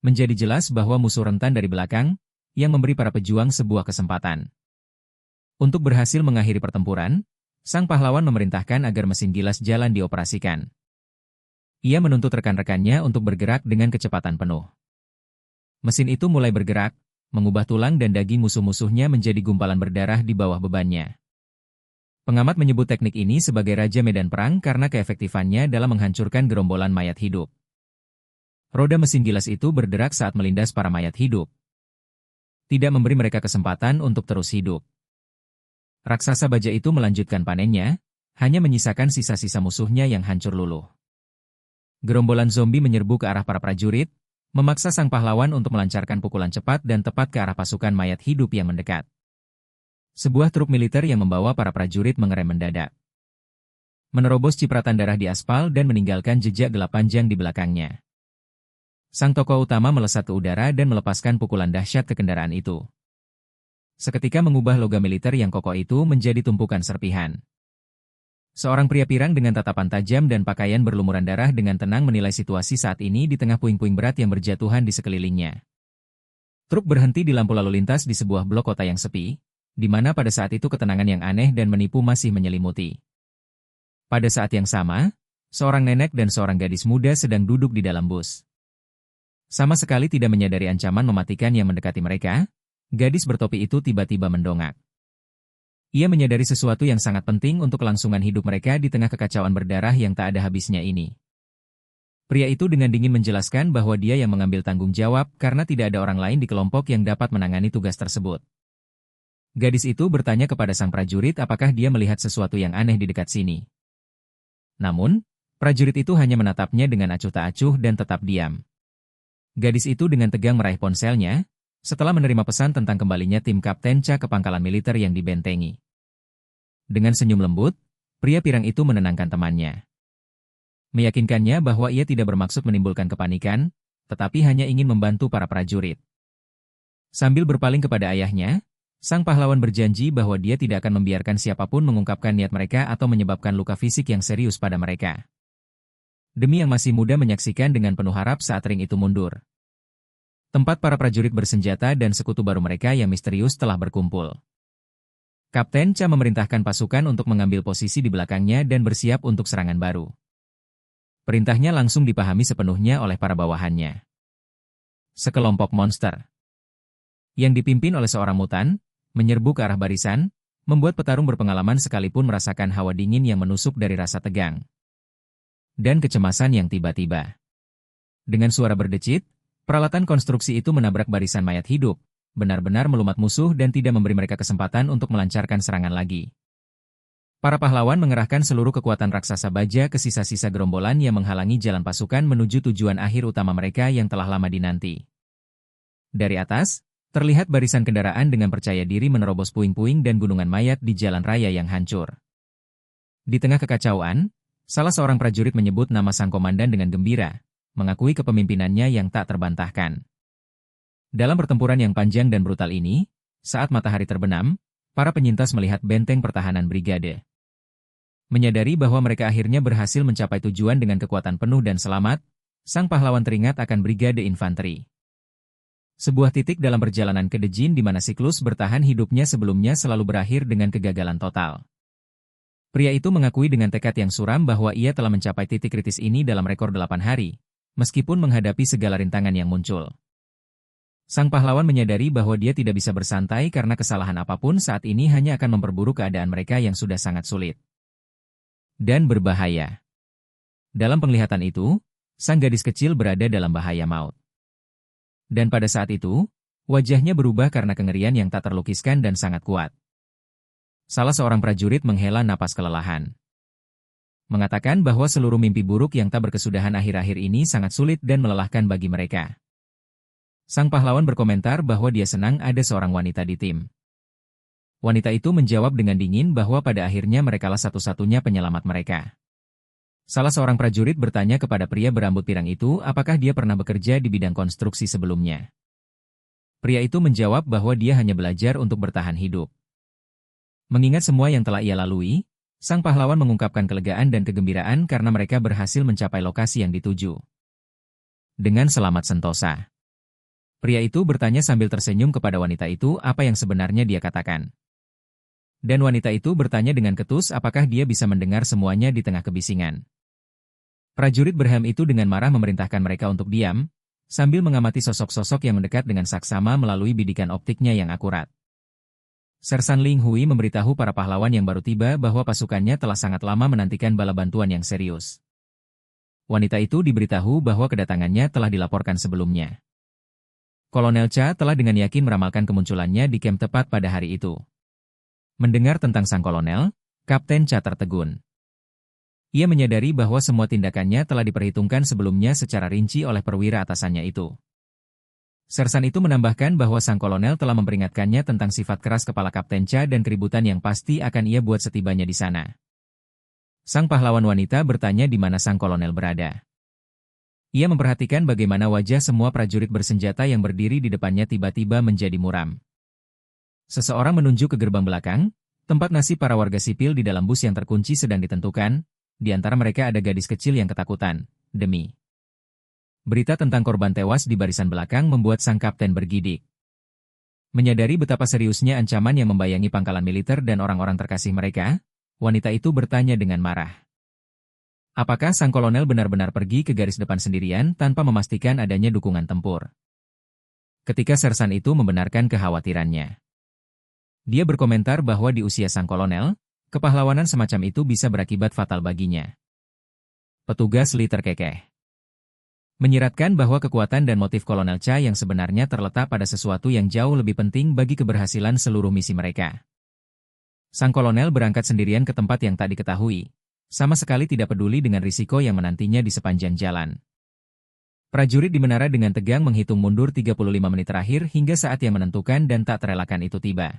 Menjadi jelas bahwa musuh rentan dari belakang, yang memberi para pejuang sebuah kesempatan. Untuk berhasil mengakhiri pertempuran, sang pahlawan memerintahkan agar mesin gilas jalan dioperasikan. Ia menuntut rekan-rekannya untuk bergerak dengan kecepatan penuh. Mesin itu mulai bergerak, mengubah tulang dan daging musuh-musuhnya menjadi gumpalan berdarah di bawah bebannya. Pengamat menyebut teknik ini sebagai Raja Medan Perang karena keefektifannya dalam menghancurkan gerombolan mayat hidup. Roda mesin gilas itu berderak saat melindas para mayat hidup. Tidak memberi mereka kesempatan untuk terus hidup. Raksasa baja itu melanjutkan panennya, hanya menyisakan sisa-sisa musuhnya yang hancur luluh. Gerombolan zombie menyerbu ke arah para prajurit, memaksa sang pahlawan untuk melancarkan pukulan cepat dan tepat ke arah pasukan mayat hidup yang mendekat. Sebuah truk militer yang membawa para prajurit mengerem mendadak. Menerobos cipratan darah di aspal dan meninggalkan jejak gelap panjang di belakangnya. Sang tokoh utama melesat ke udara dan melepaskan pukulan dahsyat ke kendaraan itu. Seketika mengubah logam militer yang kokoh itu menjadi tumpukan serpihan. Seorang pria pirang dengan tatapan tajam dan pakaian berlumuran darah dengan tenang menilai situasi saat ini di tengah puing-puing berat yang berjatuhan di sekelilingnya. Truk berhenti di lampu lalu lintas di sebuah blok kota yang sepi, di mana pada saat itu ketenangan yang aneh dan menipu masih menyelimuti. Pada saat yang sama, seorang nenek dan seorang gadis muda sedang duduk di dalam bus. Sama sekali tidak menyadari ancaman mematikan yang mendekati mereka, gadis bertopi itu tiba-tiba mendongak. Ia menyadari sesuatu yang sangat penting untuk kelangsungan hidup mereka di tengah kekacauan berdarah yang tak ada habisnya ini. Pria itu dengan dingin menjelaskan bahwa dia yang mengambil tanggung jawab karena tidak ada orang lain di kelompok yang dapat menangani tugas tersebut. Gadis itu bertanya kepada sang prajurit apakah dia melihat sesuatu yang aneh di dekat sini. Namun, prajurit itu hanya menatapnya dengan acuh tak acuh dan tetap diam. Gadis itu dengan tegang meraih ponselnya, setelah menerima pesan tentang kembalinya tim Kapten Cha ke pangkalan militer yang dibentengi. Dengan senyum lembut, pria pirang itu menenangkan temannya. Meyakinkannya bahwa ia tidak bermaksud menimbulkan kepanikan, tetapi hanya ingin membantu para prajurit. Sambil berpaling kepada ayahnya, sang pahlawan berjanji bahwa dia tidak akan membiarkan siapapun mengungkapkan niat mereka atau menyebabkan luka fisik yang serius pada mereka. Demi yang masih muda menyaksikan dengan penuh harap saat ring itu mundur. Tempat para prajurit bersenjata dan sekutu baru mereka yang misterius telah berkumpul. Kapten Cha memerintahkan pasukan untuk mengambil posisi di belakangnya dan bersiap untuk serangan baru. Perintahnya langsung dipahami sepenuhnya oleh para bawahannya. Sekelompok monster yang dipimpin oleh seorang mutan, menyerbu ke arah barisan, membuat petarung berpengalaman sekalipun merasakan hawa dingin yang menusuk dari rasa tegang dan kecemasan yang tiba-tiba. Dengan suara berdecit, peralatan konstruksi itu menabrak barisan mayat hidup, benar-benar melumat musuh dan tidak memberi mereka kesempatan untuk melancarkan serangan lagi. Para pahlawan mengerahkan seluruh kekuatan raksasa baja ke sisa-sisa gerombolan yang menghalangi jalan pasukan menuju tujuan akhir utama mereka yang telah lama dinanti. Dari atas, terlihat barisan kendaraan dengan percaya diri menerobos puing-puing dan gunungan mayat di jalan raya yang hancur. Di tengah kekacauan, salah seorang prajurit menyebut nama sang komandan dengan gembira, mengakui kepemimpinannya yang tak terbantahkan. Dalam pertempuran yang panjang dan brutal ini, saat matahari terbenam, para penyintas melihat benteng pertahanan brigade. Menyadari bahwa mereka akhirnya berhasil mencapai tujuan dengan kekuatan penuh dan selamat, sang pahlawan teringat akan brigade infanteri. Sebuah titik dalam perjalanan ke Dejin di mana siklus bertahan hidupnya sebelumnya selalu berakhir dengan kegagalan total. Pria itu mengakui dengan tekad yang suram bahwa ia telah mencapai titik kritis ini dalam rekor 8 hari, meskipun menghadapi segala rintangan yang muncul. Sang pahlawan menyadari bahwa dia tidak bisa bersantai karena kesalahan apapun saat ini hanya akan memperburuk keadaan mereka yang sudah sangat sulit dan berbahaya. Dalam penglihatan itu, sang gadis kecil berada dalam bahaya maut. Dan pada saat itu, wajahnya berubah karena kengerian yang tak terlukiskan dan sangat kuat. Salah seorang prajurit menghela napas kelelahan. Mengatakan bahwa seluruh mimpi buruk yang tak berkesudahan akhir-akhir ini sangat sulit dan melelahkan bagi mereka. Sang pahlawan berkomentar bahwa dia senang ada seorang wanita di tim. Wanita itu menjawab dengan dingin bahwa pada akhirnya merekalah satu-satunya penyelamat mereka. Salah seorang prajurit bertanya kepada pria berambut pirang itu apakah dia pernah bekerja di bidang konstruksi sebelumnya. Pria itu menjawab bahwa dia hanya belajar untuk bertahan hidup. Mengingat semua yang telah ia lalui, sang pahlawan mengungkapkan kelegaan dan kegembiraan karena mereka berhasil mencapai lokasi yang dituju. Dengan selamat sentosa. Pria itu bertanya sambil tersenyum kepada wanita itu apa yang sebenarnya dia katakan. Dan wanita itu bertanya dengan ketus apakah dia bisa mendengar semuanya di tengah kebisingan. Prajurit berhem itu dengan marah memerintahkan mereka untuk diam, sambil mengamati sosok-sosok yang mendekat dengan saksama melalui bidikan optiknya yang akurat. Sersan Ling Hui memberitahu para pahlawan yang baru tiba bahwa pasukannya telah sangat lama menantikan bala bantuan yang serius. Wanita itu diberitahu bahwa kedatangannya telah dilaporkan sebelumnya. Kolonel Cha telah dengan yakin meramalkan kemunculannya di camp tepat pada hari itu. Mendengar tentang sang kolonel, Kapten Cha tertegun. Ia menyadari bahwa semua tindakannya telah diperhitungkan sebelumnya secara rinci oleh perwira atasannya itu. Sersan itu menambahkan bahwa sang kolonel telah memperingatkannya tentang sifat keras kepala Kapten Cha dan keributan yang pasti akan ia buat setibanya di sana. Sang pahlawan wanita bertanya di mana sang kolonel berada. Ia memperhatikan bagaimana wajah semua prajurit bersenjata yang berdiri di depannya tiba-tiba menjadi muram. Seseorang menunjuk ke gerbang belakang, tempat nasib para warga sipil di dalam bus yang terkunci sedang ditentukan, di antara mereka ada gadis kecil yang ketakutan, Demi. Berita tentang korban tewas di barisan belakang membuat sang kapten bergidik. Menyadari betapa seriusnya ancaman yang membayangi pangkalan militer dan orang-orang terkasih mereka, wanita itu bertanya dengan marah. Apakah sang kolonel benar-benar pergi ke garis depan sendirian tanpa memastikan adanya dukungan tempur? Ketika sersan itu membenarkan kekhawatirannya. Dia berkomentar bahwa di usia sang kolonel, kepahlawanan semacam itu bisa berakibat fatal baginya. Petugas Li terkekeh. Menyiratkan bahwa kekuatan dan motif Kolonel Cha yang sebenarnya terletak pada sesuatu yang jauh lebih penting bagi keberhasilan seluruh misi mereka. Sang kolonel berangkat sendirian ke tempat yang tak diketahui, sama sekali tidak peduli dengan risiko yang menantinya di sepanjang jalan. Prajurit di menara dengan tegang menghitung mundur 35 menit terakhir hingga saat yang menentukan dan tak terelakkan itu tiba.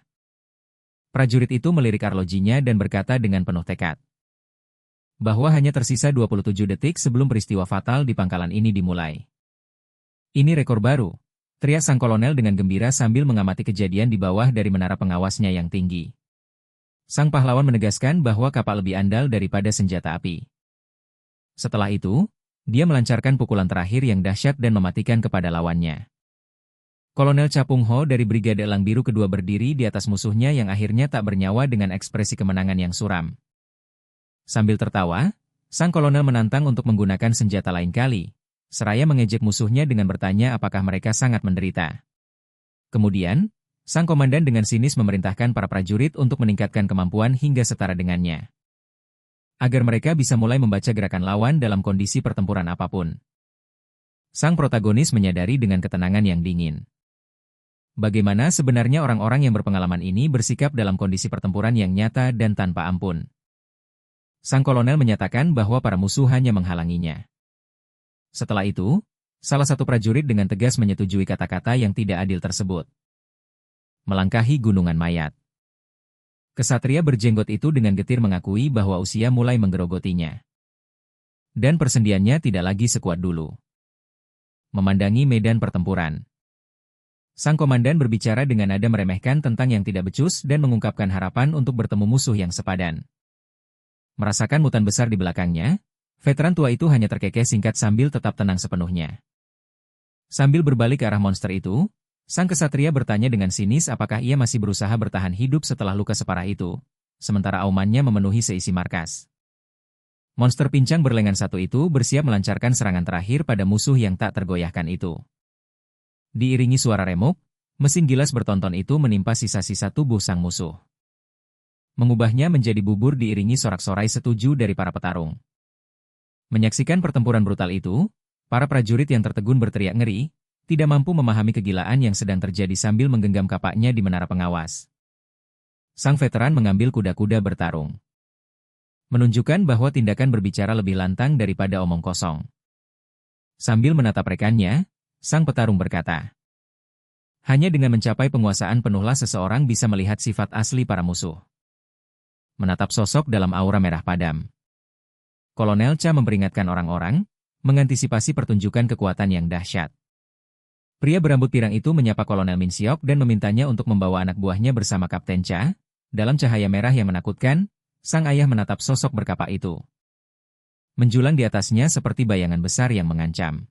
Prajurit itu melirik arlojinya dan berkata dengan penuh tekad bahwa hanya tersisa 27 detik sebelum peristiwa fatal di pangkalan ini dimulai. Ini rekor baru, teriak sang kolonel dengan gembira sambil mengamati kejadian di bawah dari menara pengawasnya yang tinggi. Sang pahlawan menegaskan bahwa kapal lebih andal daripada senjata api. Setelah itu, dia melancarkan pukulan terakhir yang dahsyat dan mematikan kepada lawannya. Kolonel Cha Pung Ho dari Brigade Elang Biru kedua berdiri di atas musuhnya yang akhirnya tak bernyawa dengan ekspresi kemenangan yang suram. Sambil tertawa, sang kolonel menantang untuk menggunakan senjata lain kali, seraya mengejek musuhnya dengan bertanya apakah mereka sangat menderita. Kemudian, Sang komandan dengan sinis memerintahkan para prajurit untuk meningkatkan kemampuan hingga setara dengannya, agar mereka bisa mulai membaca gerakan lawan dalam kondisi pertempuran apapun. Sang protagonis menyadari dengan ketenangan yang dingin bagaimana sebenarnya orang-orang yang berpengalaman ini bersikap dalam kondisi pertempuran yang nyata dan tanpa ampun. Sang kolonel menyatakan bahwa para musuh hanya menghalanginya. Setelah itu, salah satu prajurit dengan tegas menyetujui kata-kata yang tidak adil tersebut. Melangkahi gunungan mayat. Kesatria berjenggot itu dengan getir mengakui bahwa usia mulai menggerogotinya. Dan persendiannya tidak lagi sekuat dulu. Memandangi medan pertempuran, sang komandan berbicara dengan nada meremehkan tentang yang tidak becus dan mengungkapkan harapan untuk bertemu musuh yang sepadan. Merasakan mutan besar di belakangnya, veteran tua itu hanya terkekeh singkat sambil tetap tenang sepenuhnya. Sambil berbalik ke arah monster itu, sang kesatria bertanya dengan sinis apakah ia masih berusaha bertahan hidup setelah luka separah itu, sementara aumannya memenuhi seisi markas. Monster pincang berlengan satu itu bersiap melancarkan serangan terakhir pada musuh yang tak tergoyahkan itu. Diiringi suara remuk, mesin gilas bertonton itu menimpa sisa-sisa tubuh sang musuh, mengubahnya menjadi bubur diiringi sorak-sorai setuju dari para petarung. Menyaksikan pertempuran brutal itu, para prajurit yang tertegun berteriak ngeri, tidak mampu memahami kegilaan yang sedang terjadi sambil menggenggam kapaknya di menara pengawas. Sang veteran mengambil kuda-kuda bertarung, menunjukkan bahwa tindakan berbicara lebih lantang daripada omong kosong. Sambil menatap rekannya, sang petarung berkata, hanya dengan mencapai penguasaan penuhlah seseorang bisa melihat sifat asli para musuh. Menatap sosok dalam aura merah padam, Kolonel Cha memperingatkan orang-orang, mengantisipasi pertunjukan kekuatan yang dahsyat. Pria berambut pirang itu menyapa Kolonel Min Siok dan memintanya untuk membawa anak buahnya bersama Kapten Cha. Dalam cahaya merah yang menakutkan, sang ayah menatap sosok berkapak itu, menjulang di atasnya seperti bayangan besar yang mengancam.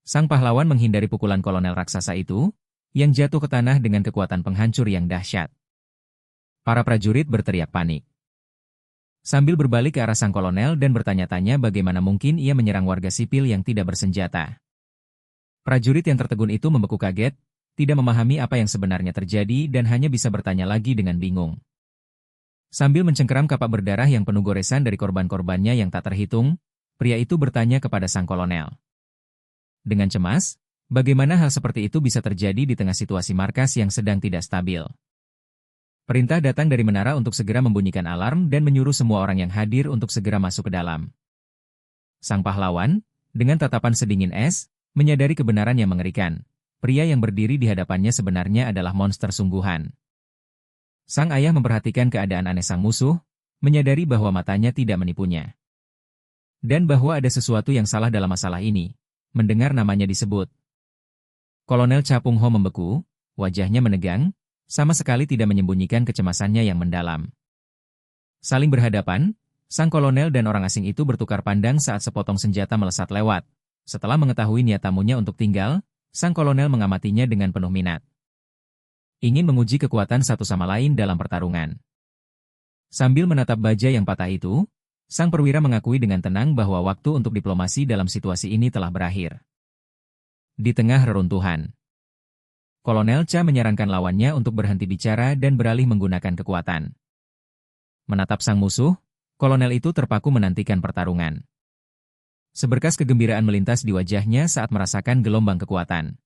Sang pahlawan menghindari pukulan kolonel raksasa itu, yang jatuh ke tanah dengan kekuatan penghancur yang dahsyat. Para prajurit berteriak panik, sambil berbalik ke arah sang kolonel dan bertanya-tanya bagaimana mungkin ia menyerang warga sipil yang tidak bersenjata. Prajurit yang tertegun itu membeku kaget, tidak memahami apa yang sebenarnya terjadi dan hanya bisa bertanya lagi dengan bingung. Sambil mencengkeram kapak berdarah yang penuh goresan dari korban-korbannya yang tak terhitung, pria itu bertanya kepada sang kolonel. Dengan cemas, bagaimana hal seperti itu bisa terjadi di tengah situasi markas yang sedang tidak stabil. Perintah datang dari menara untuk segera membunyikan alarm dan menyuruh semua orang yang hadir untuk segera masuk ke dalam. Sang pahlawan, dengan tatapan sedingin es, menyadari kebenaran yang mengerikan. Pria yang berdiri di hadapannya sebenarnya adalah monster sungguhan. Sang ayah memperhatikan keadaan aneh sang musuh, menyadari bahwa matanya tidak menipunya. Dan bahwa ada sesuatu yang salah dalam masalah ini, mendengar namanya disebut. Kolonel Cha Pung Ho membeku, wajahnya menegang, sama sekali tidak menyembunyikan kecemasannya yang mendalam. Saling berhadapan, sang kolonel dan orang asing itu bertukar pandang saat sepotong senjata melesat lewat. Setelah mengetahui niat tamunya untuk tinggal, sang kolonel mengamatinya dengan penuh minat. Ingin menguji kekuatan satu sama lain dalam pertarungan. Sambil menatap baja yang patah itu, sang perwira mengakui dengan tenang bahwa waktu untuk diplomasi dalam situasi ini telah berakhir. Di tengah reruntuhan, Kolonel Cha menyarankan lawannya untuk berhenti bicara dan beralih menggunakan kekuatan. Menatap sang musuh, kolonel itu terpaku menantikan pertarungan. Seberkas kegembiraan melintas di wajahnya saat merasakan gelombang kekuatan.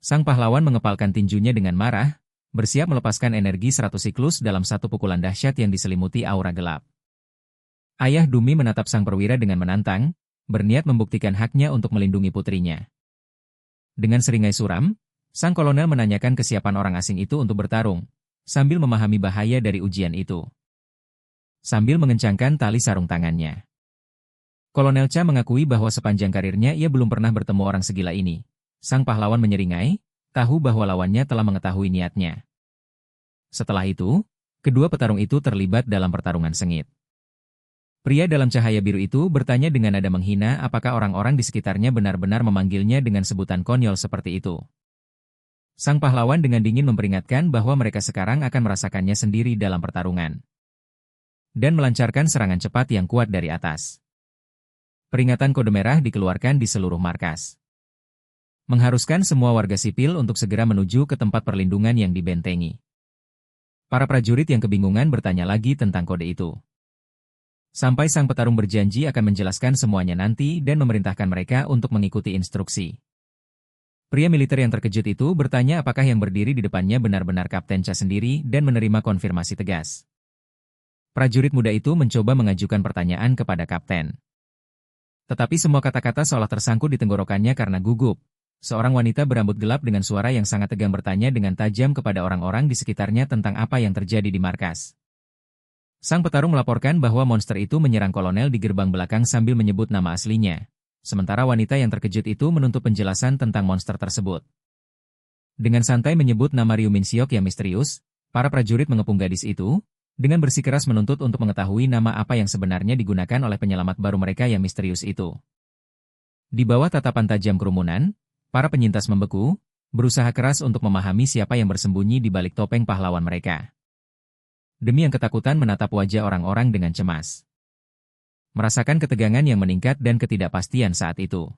Sang pahlawan mengepalkan tinjunya dengan marah, bersiap melepaskan energi 100 siklus dalam satu pukulan dahsyat yang diselimuti aura gelap. Ayah Dumi menatap sang perwira dengan menantang, berniat membuktikan haknya untuk melindungi putrinya. Dengan seringai suram, sang kolonel menanyakan kesiapan orang asing itu untuk bertarung, sambil memahami bahaya dari ujian itu. Sambil mengencangkan tali sarung tangannya, Kolonel Cha mengakui bahwa sepanjang karirnya ia belum pernah bertemu orang segila ini. Sang pahlawan menyeringai, tahu bahwa lawannya telah mengetahui niatnya. Setelah itu, kedua petarung itu terlibat dalam pertarungan sengit. Pria dalam cahaya biru itu bertanya dengan nada menghina apakah orang-orang di sekitarnya benar-benar memanggilnya dengan sebutan konyol seperti itu. Sang pahlawan dengan dingin memperingatkan bahwa mereka sekarang akan merasakannya sendiri dalam pertarungan. Dan melancarkan serangan cepat yang kuat dari atas. Peringatan kode merah dikeluarkan di seluruh markas. mengharuskan semua warga sipil untuk segera menuju ke tempat perlindungan yang dibentengi. Para prajurit yang kebingungan bertanya lagi tentang kode itu. Sampai sang petarung berjanji akan menjelaskan semuanya nanti dan memerintahkan mereka untuk mengikuti instruksi. Pria militer yang terkejut itu bertanya apakah yang berdiri di depannya benar-benar Kapten Cha sendiri dan menerima konfirmasi tegas. Prajurit muda itu mencoba mengajukan pertanyaan kepada Kapten. Tetapi semua kata-kata seolah tersangkut di tenggorokannya karena gugup. Seorang wanita berambut gelap dengan suara yang sangat tegang bertanya dengan tajam kepada orang-orang di sekitarnya tentang apa yang terjadi di markas. Sang petarung melaporkan bahwa monster itu menyerang kolonel di gerbang belakang sambil menyebut nama aslinya. Sementara wanita yang terkejut itu menuntut penjelasan tentang monster tersebut. Dengan santai menyebut nama Ryu Minsiok yang misterius, para prajurit mengepung gadis itu, dengan bersikeras menuntut untuk mengetahui nama apa yang sebenarnya digunakan oleh penyelamat baru mereka yang misterius itu. Di bawah tatapan tajam kerumunan, para penyintas membeku, berusaha keras untuk memahami siapa yang bersembunyi di balik topeng pahlawan mereka. Demi yang ketakutan menatap wajah orang-orang dengan cemas. Merasakan ketegangan yang meningkat dan ketidakpastian saat itu.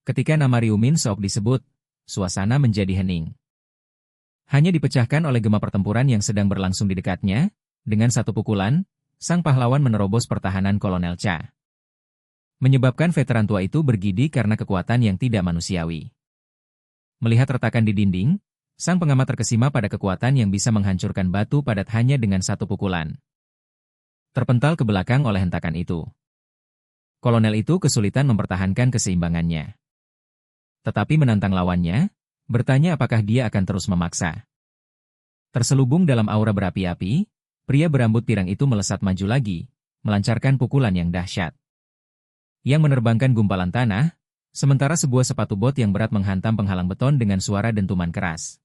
Ketika nama Ryu Min-sok disebut, suasana menjadi hening. Hanya dipecahkan oleh gema pertempuran yang sedang berlangsung di dekatnya, dengan satu pukulan, sang pahlawan menerobos pertahanan Kolonel Cha. Menyebabkan veteran tua itu bergidik karena kekuatan yang tidak manusiawi. Melihat retakan di dinding, sang pengamat terkesima pada kekuatan yang bisa menghancurkan batu padat hanya dengan satu pukulan. Terpental ke belakang oleh hentakan itu. Kolonel itu kesulitan mempertahankan keseimbangannya. Tetapi menantang lawannya, bertanya apakah dia akan terus memaksa. Terselubung dalam aura berapi-api, pria berambut pirang itu melesat maju lagi, melancarkan pukulan yang dahsyat. Yang menerbangkan gumpalan tanah, sementara sebuah sepatu bot yang berat menghantam penghalang beton dengan suara dentuman keras.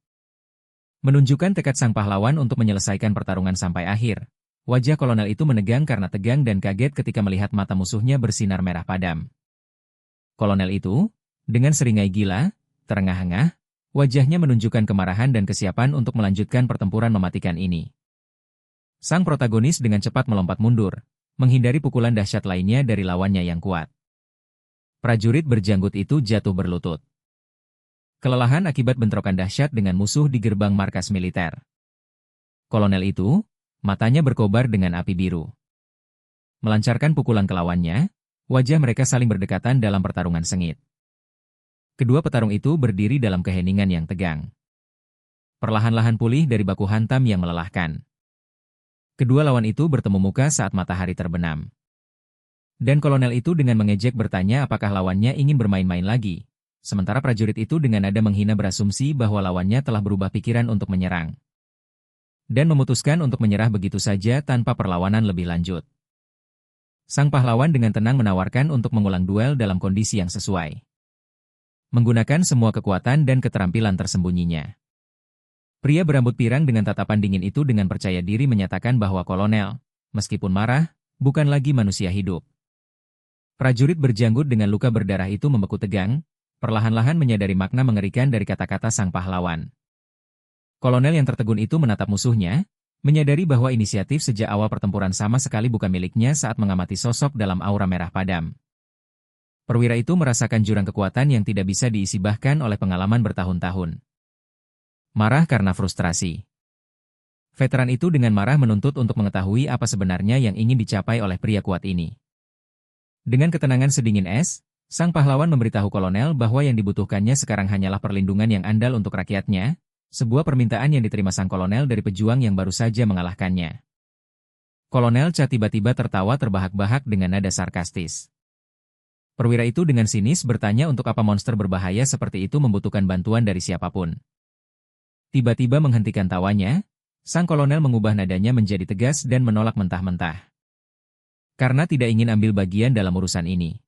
Menunjukkan tekad sang pahlawan untuk menyelesaikan pertarungan sampai akhir. Wajah kolonel itu menegang karena tegang dan kaget ketika melihat mata musuhnya bersinar merah padam. Kolonel itu, dengan seringai gila, terengah-engah, wajahnya menunjukkan kemarahan dan kesiapan untuk melanjutkan pertempuran mematikan ini. Sang protagonis dengan cepat melompat mundur, menghindari pukulan dahsyat lainnya dari lawannya yang kuat. Prajurit berjanggut itu jatuh berlutut. Kelelahan akibat bentrokan dahsyat dengan musuh di gerbang markas militer. Kolonel itu, matanya berkobar dengan api biru. Melancarkan pukulan ke lawannya, wajah mereka saling berdekatan dalam pertarungan sengit. Kedua petarung itu berdiri dalam keheningan yang tegang. Perlahan-lahan pulih dari baku hantam yang melelahkan. Kedua lawan itu bertemu muka saat matahari terbenam. Dan kolonel itu dengan mengejek bertanya apakah lawannya ingin bermain-main lagi. Sementara prajurit itu dengan nada menghina berasumsi bahwa lawannya telah berubah pikiran untuk menyerang. Dan memutuskan untuk menyerah begitu saja tanpa perlawanan lebih lanjut. Sang pahlawan dengan tenang menawarkan untuk mengulang duel dalam kondisi yang sesuai. Menggunakan semua kekuatan dan keterampilan tersembunyinya. Pria berambut pirang dengan tatapan dingin itu dengan percaya diri menyatakan bahwa kolonel, meskipun marah, bukan lagi manusia hidup. Prajurit berjanggut dengan luka berdarah itu membeku tegang, perlahan-lahan menyadari makna mengerikan dari kata-kata sang pahlawan. Kolonel yang tertegun itu menatap musuhnya, menyadari bahwa inisiatif sejak awal pertempuran sama sekali bukan miliknya saat mengamati sosok dalam aura merah padam. Perwira itu merasakan jurang kekuatan yang tidak bisa diisi bahkan oleh pengalaman bertahun-tahun. Marah karena frustrasi. Veteran itu dengan marah menuntut untuk mengetahui apa sebenarnya yang ingin dicapai oleh pria kuat ini. Dengan ketenangan sedingin es, sang pahlawan memberitahu kolonel bahwa yang dibutuhkannya sekarang hanyalah perlindungan yang andal untuk rakyatnya, sebuah permintaan yang diterima sang kolonel dari pejuang yang baru saja mengalahkannya. Kolonel Cha tiba-tiba tertawa terbahak-bahak dengan nada sarkastis. Perwira itu dengan sinis bertanya untuk apa monster berbahaya seperti itu membutuhkan bantuan dari siapapun. Tiba-tiba menghentikan tawanya, sang kolonel mengubah nadanya menjadi tegas dan menolak mentah-mentah. Karena tidak ingin ambil bagian dalam urusan ini.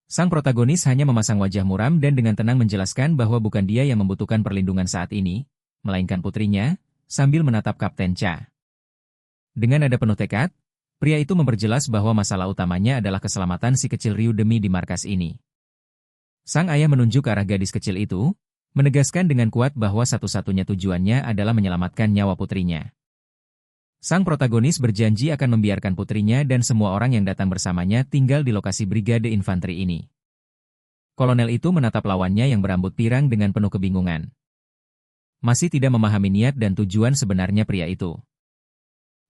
Sang protagonis hanya memasang wajah muram dan dengan tenang menjelaskan bahwa bukan dia yang membutuhkan perlindungan saat ini, melainkan putrinya, sambil menatap Kapten Cha. Dengan nada penuh tekad, pria itu memperjelas bahwa masalah utamanya adalah keselamatan si kecil Ryu demi di markas ini. Sang ayah menunjuk ke arah gadis kecil itu, menegaskan dengan kuat bahwa satu-satunya tujuannya adalah menyelamatkan nyawa putrinya. Sang protagonis berjanji akan membiarkan putrinya dan semua orang yang datang bersamanya tinggal di lokasi brigade infanteri ini. Kolonel itu menatap lawannya yang berambut pirang dengan penuh kebingungan. Masih tidak memahami niat dan tujuan sebenarnya pria itu.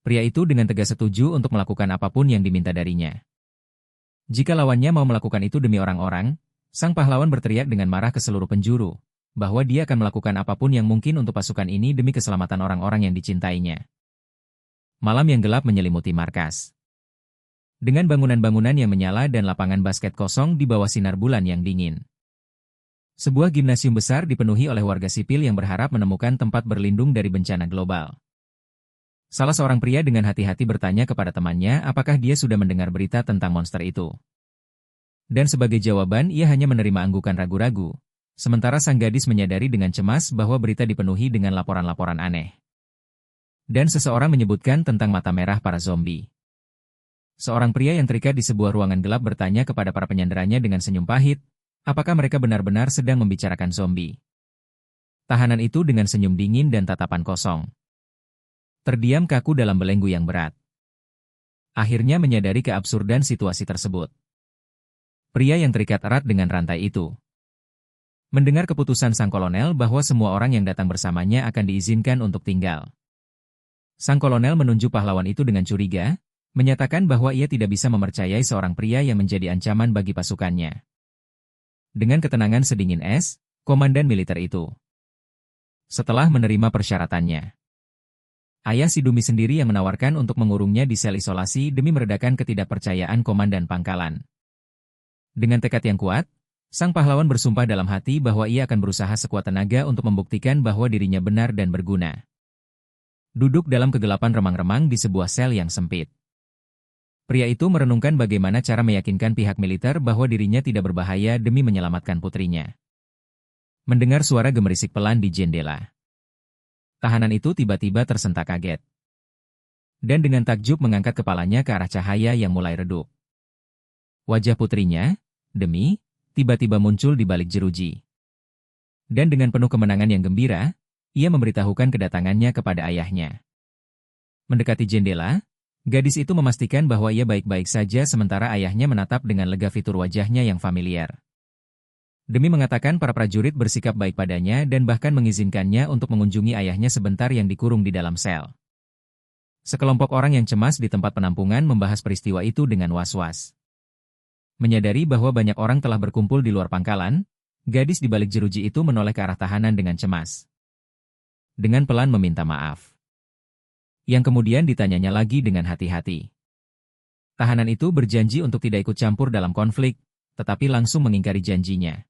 Pria itu dengan tegas setuju untuk melakukan apapun yang diminta darinya. Jika lawannya mau melakukan itu demi orang-orang, sang pahlawan berteriak dengan marah ke seluruh penjuru, bahwa dia akan melakukan apapun yang mungkin untuk pasukan ini demi keselamatan orang-orang yang dicintainya. Malam yang gelap menyelimuti markas. Dengan bangunan-bangunan yang menyala dan lapangan basket kosong di bawah sinar bulan yang dingin. Sebuah gimnasium besar dipenuhi oleh warga sipil yang berharap menemukan tempat berlindung dari bencana global. Salah seorang pria dengan hati-hati bertanya kepada temannya apakah dia sudah mendengar berita tentang monster itu. Dan sebagai jawaban ia hanya menerima anggukan ragu-ragu, sementara sang gadis menyadari dengan cemas bahwa berita dipenuhi dengan laporan-laporan aneh. Dan seseorang menyebutkan tentang mata merah para zombie. Seorang pria yang terikat di sebuah ruangan gelap bertanya kepada para penyanderanya dengan senyum pahit, apakah mereka benar-benar sedang membicarakan zombie. Tahanan itu dengan senyum dingin dan tatapan kosong terdiam kaku dalam belenggu yang berat. Akhirnya menyadari keabsurdan situasi tersebut. Pria yang terikat erat dengan rantai itu mendengar keputusan sang kolonel bahwa semua orang yang datang bersamanya akan diizinkan untuk tinggal. Sang kolonel menunjuk pahlawan itu dengan curiga, menyatakan bahwa ia tidak bisa mempercayai seorang pria yang menjadi ancaman bagi pasukannya. Dengan ketenangan sedingin es, komandan militer itu setelah menerima persyaratannya. Ayah si Dumi sendiri yang menawarkan untuk mengurungnya di sel isolasi demi meredakan ketidakpercayaan komandan pangkalan. Dengan tekad yang kuat, sang pahlawan bersumpah dalam hati bahwa ia akan berusaha sekuat tenaga untuk membuktikan bahwa dirinya benar dan berguna. Duduk dalam kegelapan remang-remang di sebuah sel yang sempit. Pria itu merenungkan bagaimana cara meyakinkan pihak militer bahwa dirinya tidak berbahaya demi menyelamatkan putrinya. Mendengar suara gemerisik pelan di jendela. Tahanan itu tiba-tiba tersentak kaget. Dan dengan takjub mengangkat kepalanya ke arah cahaya yang mulai redup. Wajah putrinya, Demi, tiba-tiba muncul di balik jeruji. Dan dengan penuh kemenangan yang gembira, ia memberitahukan kedatangannya kepada ayahnya. Mendekati jendela, gadis itu memastikan bahwa ia baik-baik saja sementara ayahnya menatap dengan lega fitur wajahnya yang familiar. Demi mengatakan para prajurit bersikap baik padanya dan bahkan mengizinkannya untuk mengunjungi ayahnya sebentar yang dikurung di dalam sel. Sekelompok orang yang cemas di tempat penampungan membahas peristiwa itu dengan was-was. Menyadari bahwa banyak orang telah berkumpul di luar pangkalan, gadis di balik jeruji itu menoleh ke arah tahanan dengan cemas. Dengan pelan meminta maaf. Yang kemudian ditanyanya lagi dengan hati-hati. Tahanan itu berjanji untuk tidak ikut campur dalam konflik, tetapi langsung mengingkari janjinya.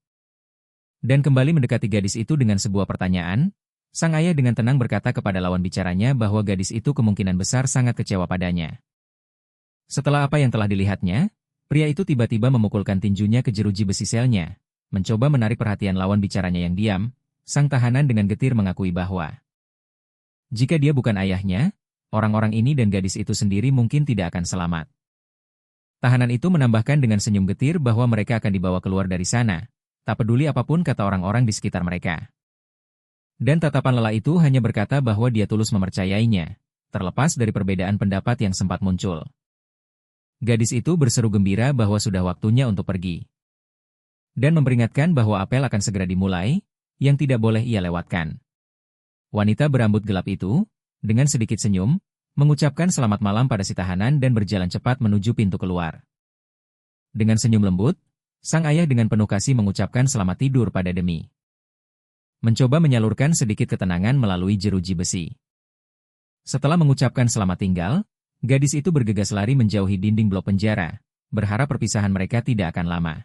Dan kembali mendekati gadis itu dengan sebuah pertanyaan, sang ayah dengan tenang berkata kepada lawan bicaranya bahwa gadis itu kemungkinan besar sangat kecewa padanya. Setelah apa yang telah dilihatnya, pria itu tiba-tiba memukulkan tinjunya ke jeruji besi selnya, mencoba menarik perhatian lawan bicaranya yang diam. Sang tahanan dengan getir mengakui bahwa jika dia bukan ayahnya, orang-orang ini dan gadis itu sendiri mungkin tidak akan selamat. Tahanan itu menambahkan dengan senyum getir bahwa mereka akan dibawa keluar dari sana, tak peduli apapun kata orang-orang di sekitar mereka. Dan tatapan lelah itu hanya berkata bahwa dia tulus mempercayainya, terlepas dari perbedaan pendapat yang sempat muncul. Gadis itu berseru gembira bahwa sudah waktunya untuk pergi. Dan memperingatkan bahwa apel akan segera dimulai, yang tidak boleh ia lewatkan. Wanita berambut gelap itu, dengan sedikit senyum, mengucapkan selamat malam pada si tahanan dan berjalan cepat menuju pintu keluar. Dengan senyum lembut, sang ayah dengan penuh kasih mengucapkan selamat tidur pada Demi. Mencoba menyalurkan sedikit ketenangan melalui jeruji besi. Setelah mengucapkan selamat tinggal, gadis itu bergegas lari menjauhi dinding blok penjara, berharap perpisahan mereka tidak akan lama.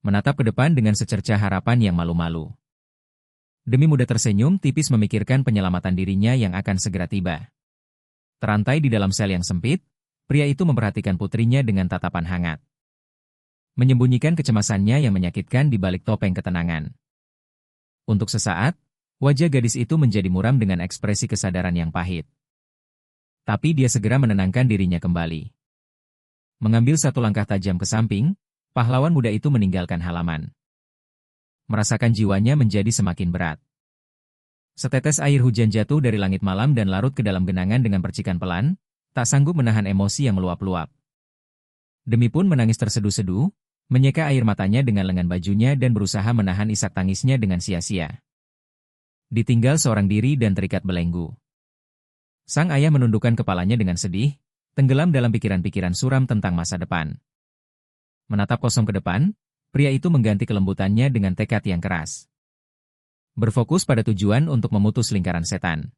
Menatap ke depan dengan secercah harapan yang malu-malu. Demi mudah tersenyum tipis memikirkan penyelamatan dirinya yang akan segera tiba. Terantai di dalam sel yang sempit, pria itu memperhatikan putrinya dengan tatapan hangat. Menyembunyikan kecemasannya yang menyakitkan di balik topeng ketenangan. Untuk sesaat, wajah gadis itu menjadi muram dengan ekspresi kesadaran yang pahit. Tapi dia segera menenangkan dirinya kembali. Mengambil satu langkah tajam ke samping, pahlawan muda itu meninggalkan halaman. Merasakan jiwanya menjadi semakin berat. Setetes air hujan jatuh dari langit malam dan larut ke dalam genangan dengan percikan pelan, tak sanggup menahan emosi yang meluap-luap. Demi pun menangis terseduh-seduh, menyeka air matanya dengan lengan bajunya dan berusaha menahan isak tangisnya dengan sia-sia. Ditinggal seorang diri dan terikat belenggu. Sang ayah menundukkan kepalanya dengan sedih, tenggelam dalam pikiran-pikiran suram tentang masa depan. Menatap kosong ke depan, pria itu mengganti kelembutannya dengan tekad yang keras. Berfokus pada tujuan untuk memutus lingkaran setan.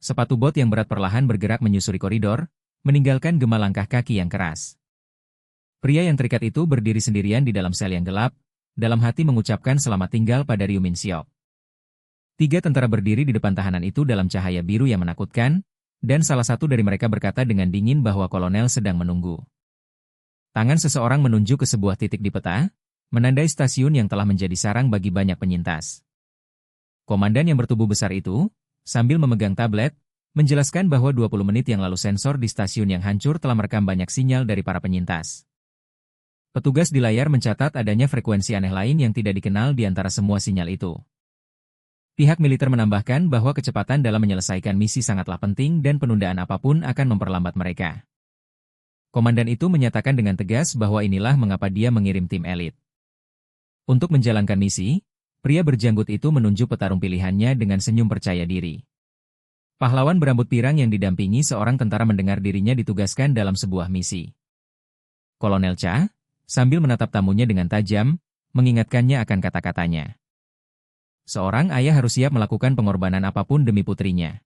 Sepatu bot yang berat perlahan bergerak menyusuri koridor, meninggalkan gema langkah kaki yang keras. Pria yang terikat itu berdiri sendirian di dalam sel yang gelap, dalam hati mengucapkan selamat tinggal pada Ryu Min Siok. 3 tentara berdiri di depan tahanan itu dalam cahaya biru yang menakutkan, dan salah satu dari mereka berkata dengan dingin bahwa kolonel sedang menunggu. Tangan seseorang menunjuk ke sebuah titik di peta, menandai stasiun yang telah menjadi sarang bagi banyak penyintas. Komandan yang bertubuh besar itu, sambil memegang tablet, menjelaskan bahwa 20 menit yang lalu sensor di stasiun yang hancur telah merekam banyak sinyal dari para penyintas. Petugas di layar mencatat adanya frekuensi aneh lain yang tidak dikenal di antara semua sinyal itu. Pihak militer menambahkan bahwa kecepatan dalam menyelesaikan misi sangatlah penting dan penundaan apapun akan memperlambat mereka. Komandan itu menyatakan dengan tegas bahwa inilah mengapa dia mengirim tim elit. Untuk menjalankan misi, pria berjanggut itu menunjuk petarung pilihannya dengan senyum percaya diri. Pahlawan berambut pirang yang didampingi seorang tentara mendengar dirinya ditugaskan dalam sebuah misi. Kolonel Cha, sambil menatap tamunya dengan tajam, mengingatkannya akan kata-katanya. Seorang ayah harus siap melakukan pengorbanan apapun demi putrinya.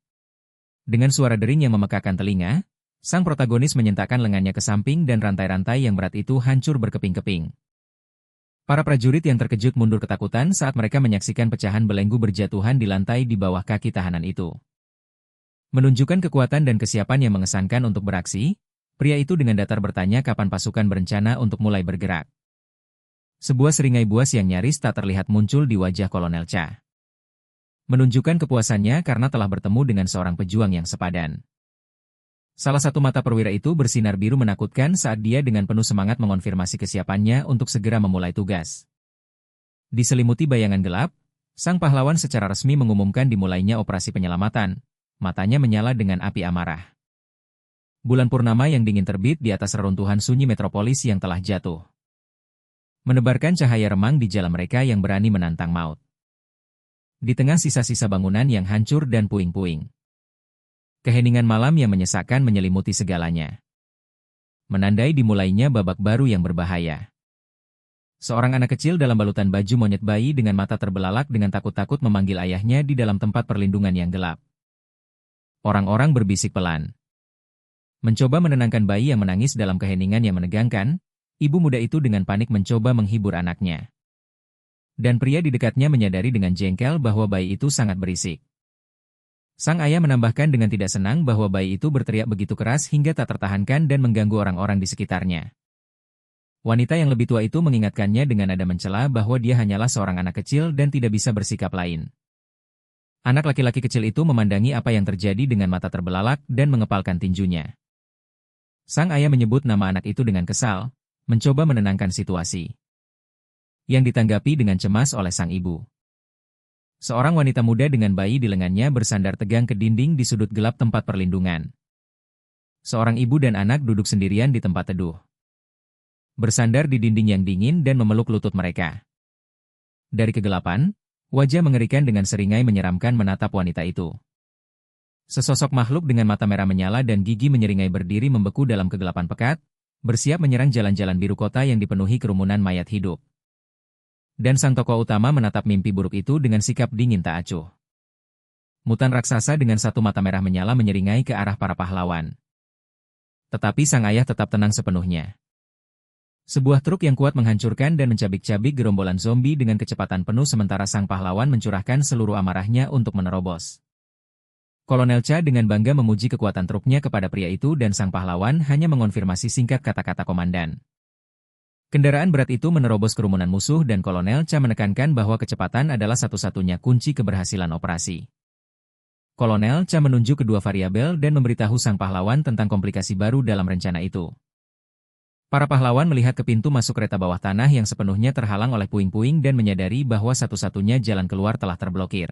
Dengan suara dering yang memekakan telinga, sang protagonis menyentakkan lengannya ke samping dan rantai-rantai yang berat itu hancur berkeping-keping. Para prajurit yang terkejut mundur ketakutan saat mereka menyaksikan pecahan belenggu berjatuhan di lantai di bawah kaki tahanan itu. Menunjukkan kekuatan dan kesiapan yang mengesankan untuk beraksi, pria itu dengan datar bertanya kapan pasukan berencana untuk mulai bergerak. Sebuah seringai buas yang nyaris tak terlihat muncul di wajah Kolonel Cha. Menunjukkan kepuasannya karena telah bertemu dengan seorang pejuang yang sepadan. Salah satu mata perwira itu bersinar biru menakutkan saat dia dengan penuh semangat mengonfirmasi kesiapannya untuk segera memulai tugas. Diselimuti bayangan gelap, sang pahlawan secara resmi mengumumkan dimulainya operasi penyelamatan, matanya menyala dengan api amarah. Bulan purnama yang dingin terbit di atas reruntuhan sunyi metropolis yang telah jatuh. Menebarkan cahaya remang di jalan mereka yang berani menantang maut. Di tengah sisa-sisa bangunan yang hancur dan puing-puing. Keheningan malam yang menyesakkan menyelimuti segalanya. Menandai dimulainya babak baru yang berbahaya. Seorang anak kecil dalam balutan baju monyet bayi dengan mata terbelalak dengan takut-takut memanggil ayahnya di dalam tempat perlindungan yang gelap. Orang-orang berbisik pelan. Mencoba menenangkan bayi yang menangis dalam keheningan yang menegangkan, ibu muda itu dengan panik mencoba menghibur anaknya. Dan pria di dekatnya menyadari dengan jengkel bahwa bayi itu sangat berisik. Sang ayah menambahkan dengan tidak senang bahwa bayi itu berteriak begitu keras hingga tak tertahankan dan mengganggu orang-orang di sekitarnya. Wanita yang lebih tua itu mengingatkannya dengan nada mencela bahwa dia hanyalah seorang anak kecil dan tidak bisa bersikap lain. Anak laki-laki kecil itu memandangi apa yang terjadi dengan mata terbelalak dan mengepalkan tinjunya. Sang ayah menyebut nama anak itu dengan kesal, mencoba menenangkan situasi. Yang ditanggapi dengan cemas oleh sang ibu. Seorang wanita muda dengan bayi di lengannya bersandar tegang ke dinding di sudut gelap tempat perlindungan. Seorang ibu dan anak duduk sendirian di tempat teduh. Bersandar di dinding yang dingin dan memeluk lutut mereka. Dari kegelapan, wajah mengerikan dengan seringai menyeramkan menatap wanita itu. Sesosok makhluk dengan mata merah menyala dan gigi menyeringai berdiri membeku dalam kegelapan pekat, bersiap menyerang jalan-jalan biru kota yang dipenuhi kerumunan mayat hidup. Dan sang tokoh utama menatap mimpi buruk itu dengan sikap dingin tak acuh. Mutan raksasa dengan satu mata merah menyala menyeringai ke arah para pahlawan. Tetapi sang ayah tetap tenang sepenuhnya. Sebuah truk yang kuat menghancurkan dan mencabik-cabik gerombolan zombie dengan kecepatan penuh sementara sang pahlawan mencurahkan seluruh amarahnya untuk menerobos. Kolonel Cha dengan bangga memuji kekuatan truknya kepada pria itu dan sang pahlawan hanya mengonfirmasi singkat kata-kata komandan. Kendaraan berat itu menerobos kerumunan musuh dan Kolonel Cha menekankan bahwa kecepatan adalah satu-satunya kunci keberhasilan operasi. Kolonel Cha menunjuk kedua variabel dan memberitahu sang pahlawan tentang komplikasi baru dalam rencana itu. Para pahlawan melihat ke pintu masuk kereta bawah tanah yang sepenuhnya terhalang oleh puing-puing dan menyadari bahwa satu-satunya jalan keluar telah terblokir.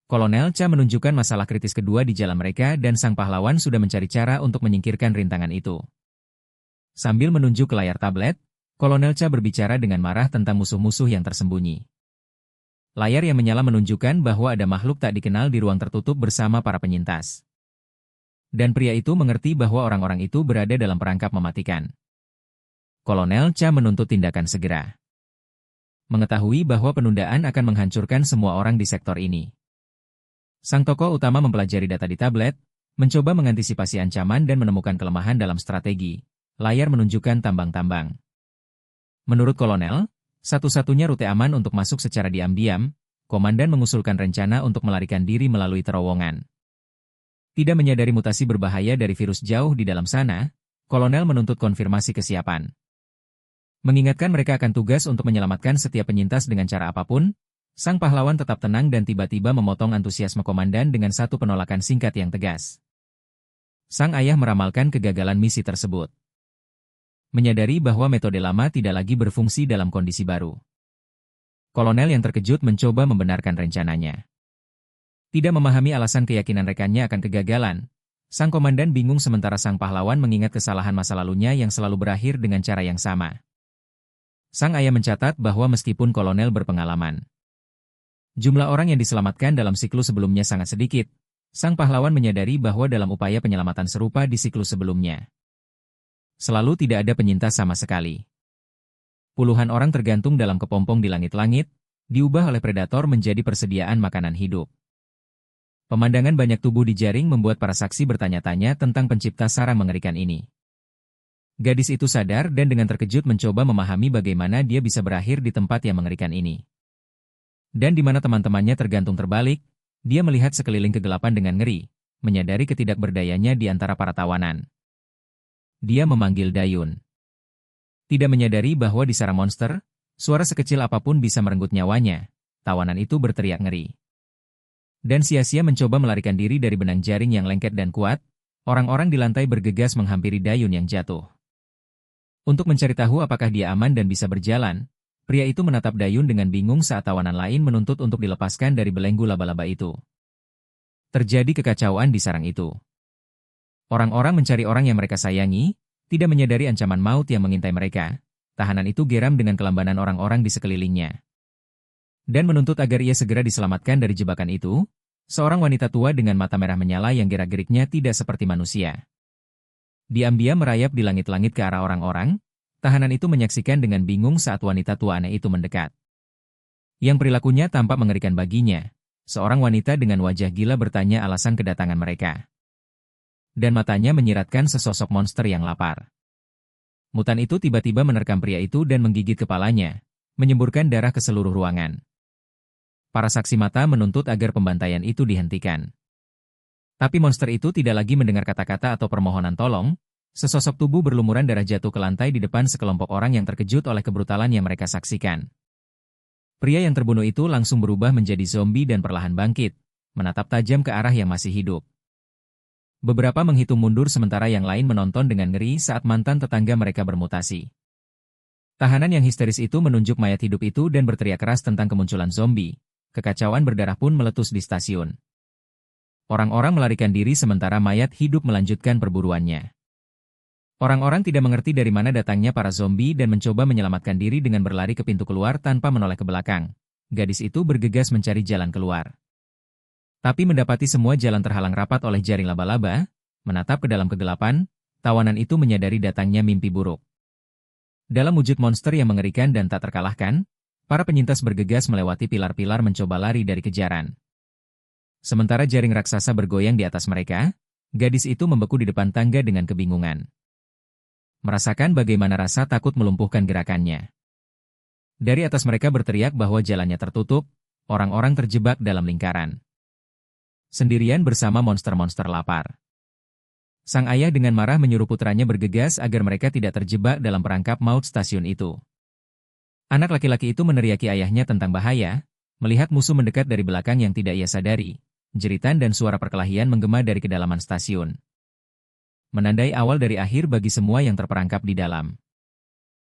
Kolonel Cha menunjukkan masalah kritis kedua di jalan mereka dan sang pahlawan sudah mencari cara untuk menyingkirkan rintangan itu. Sambil menunjuk ke layar tablet, Kolonel Cha berbicara dengan marah tentang musuh-musuh yang tersembunyi. Layar yang menyala menunjukkan bahwa ada makhluk tak dikenal di ruang tertutup bersama para penyintas. Dan pria itu mengerti bahwa orang-orang itu berada dalam perangkap mematikan. Kolonel Cha menuntut tindakan segera. Mengetahui bahwa penundaan akan menghancurkan semua orang di sektor ini. Sang tokoh utama mempelajari data di tablet, mencoba mengantisipasi ancaman dan menemukan kelemahan dalam strategi. Layar menunjukkan tambang-tambang. Menurut kolonel, satu-satunya rute aman untuk masuk secara diam-diam, komandan mengusulkan rencana untuk melarikan diri melalui terowongan. Tidak menyadari mutasi berbahaya dari virus jauh di dalam sana, kolonel menuntut konfirmasi kesiapan. Mengingatkan mereka akan tugas untuk menyelamatkan setiap penyintas dengan cara apapun, sang pahlawan tetap tenang dan tiba-tiba memotong antusiasme komandan dengan satu penolakan singkat yang tegas. Sang ayah meramalkan kegagalan misi tersebut. Menyadari bahwa metode lama tidak lagi berfungsi dalam kondisi baru. Kolonel yang terkejut mencoba membenarkan rencananya. Tidak memahami alasan keyakinan rekannya akan kegagalan, sang komandan bingung sementara sang pahlawan mengingat kesalahan masa lalunya yang selalu berakhir dengan cara yang sama. Sang ayah mencatat bahwa meskipun kolonel berpengalaman, jumlah orang yang diselamatkan dalam siklus sebelumnya sangat sedikit, sang pahlawan menyadari bahwa dalam upaya penyelamatan serupa di siklus sebelumnya, selalu tidak ada penyintas sama sekali. Puluhan orang tergantung dalam kepompong di langit-langit, diubah oleh predator menjadi persediaan makanan hidup. Pemandangan banyak tubuh di jaring membuat para saksi bertanya-tanya tentang pencipta sarang mengerikan ini. Gadis itu sadar dan dengan terkejut mencoba memahami bagaimana dia bisa berakhir di tempat yang mengerikan ini. Dan di mana teman-temannya tergantung terbalik, dia melihat sekeliling kegelapan dengan ngeri, menyadari ketidakberdayanya di antara para tawanan. Dia memanggil Dayun. Tidak menyadari bahwa di sarang monster, suara sekecil apapun bisa merenggut nyawanya, tawanan itu berteriak ngeri. Dan sia-sia mencoba melarikan diri dari benang jaring yang lengket dan kuat, orang-orang di lantai bergegas menghampiri Dayun yang jatuh. Untuk mencari tahu apakah dia aman dan bisa berjalan, pria itu menatap Dayun dengan bingung saat tawanan lain menuntut untuk dilepaskan dari belenggu laba-laba itu. Terjadi kekacauan di sarang itu. Orang-orang mencari orang yang mereka sayangi, tidak menyadari ancaman maut yang mengintai mereka. Tahanan itu geram dengan kelambanan orang-orang di sekelilingnya. Dan menuntut agar ia segera diselamatkan dari jebakan itu, seorang wanita tua dengan mata merah menyala yang gerak-geriknya tidak seperti manusia. Diam-diam merayap di langit-langit ke arah orang-orang, tahanan itu menyaksikan dengan bingung saat wanita tua aneh itu mendekat. Yang perilakunya tampak mengerikan baginya, seorang wanita dengan wajah gila bertanya alasan kedatangan mereka. Dan matanya menyiratkan sesosok monster yang lapar. Mutan itu tiba-tiba menerkam pria itu dan menggigit kepalanya, menyemburkan darah ke seluruh ruangan. Para saksi mata menuntut agar pembantaian itu dihentikan. Tapi monster itu tidak lagi mendengar kata-kata atau permohonan tolong, sesosok tubuh berlumuran darah jatuh ke lantai di depan sekelompok orang yang terkejut oleh kebrutalan yang mereka saksikan. Pria yang terbunuh itu langsung berubah menjadi zombie dan perlahan bangkit, menatap tajam ke arah yang masih hidup. Beberapa menghitung mundur sementara yang lain menonton dengan ngeri saat mantan tetangga mereka bermutasi. Tahanan yang histeris itu menunjuk mayat hidup itu dan berteriak keras tentang kemunculan zombie. Kekacauan berdarah pun meletus di stasiun. Orang-orang melarikan diri sementara mayat hidup melanjutkan perburuannya. Orang-orang tidak mengerti dari mana datangnya para zombie dan mencoba menyelamatkan diri dengan berlari ke pintu keluar tanpa menoleh ke belakang. Gadis itu bergegas mencari jalan keluar. Tapi mendapati semua jalan terhalang rapat oleh jaring laba-laba, menatap ke dalam kegelapan, tawanan itu menyadari datangnya mimpi buruk. Dalam wujud monster yang mengerikan dan tak terkalahkan, para penyintas bergegas melewati pilar-pilar mencoba lari dari kejaran. Sementara jaring raksasa bergoyang di atas mereka, gadis itu membeku di depan tangga dengan kebingungan. Merasakan bagaimana rasa takut melumpuhkan gerakannya. Dari atas mereka berteriak bahwa jalannya tertutup, orang-orang terjebak dalam lingkaran. Sendirian bersama monster-monster lapar. Sang ayah dengan marah menyuruh putranya bergegas agar mereka tidak terjebak dalam perangkap maut stasiun itu. Anak laki-laki itu meneriaki ayahnya tentang bahaya, melihat musuh mendekat dari belakang yang tidak ia sadari. Jeritan dan suara perkelahian menggema dari kedalaman stasiun. Menandai awal dari akhir bagi semua yang terperangkap di dalam.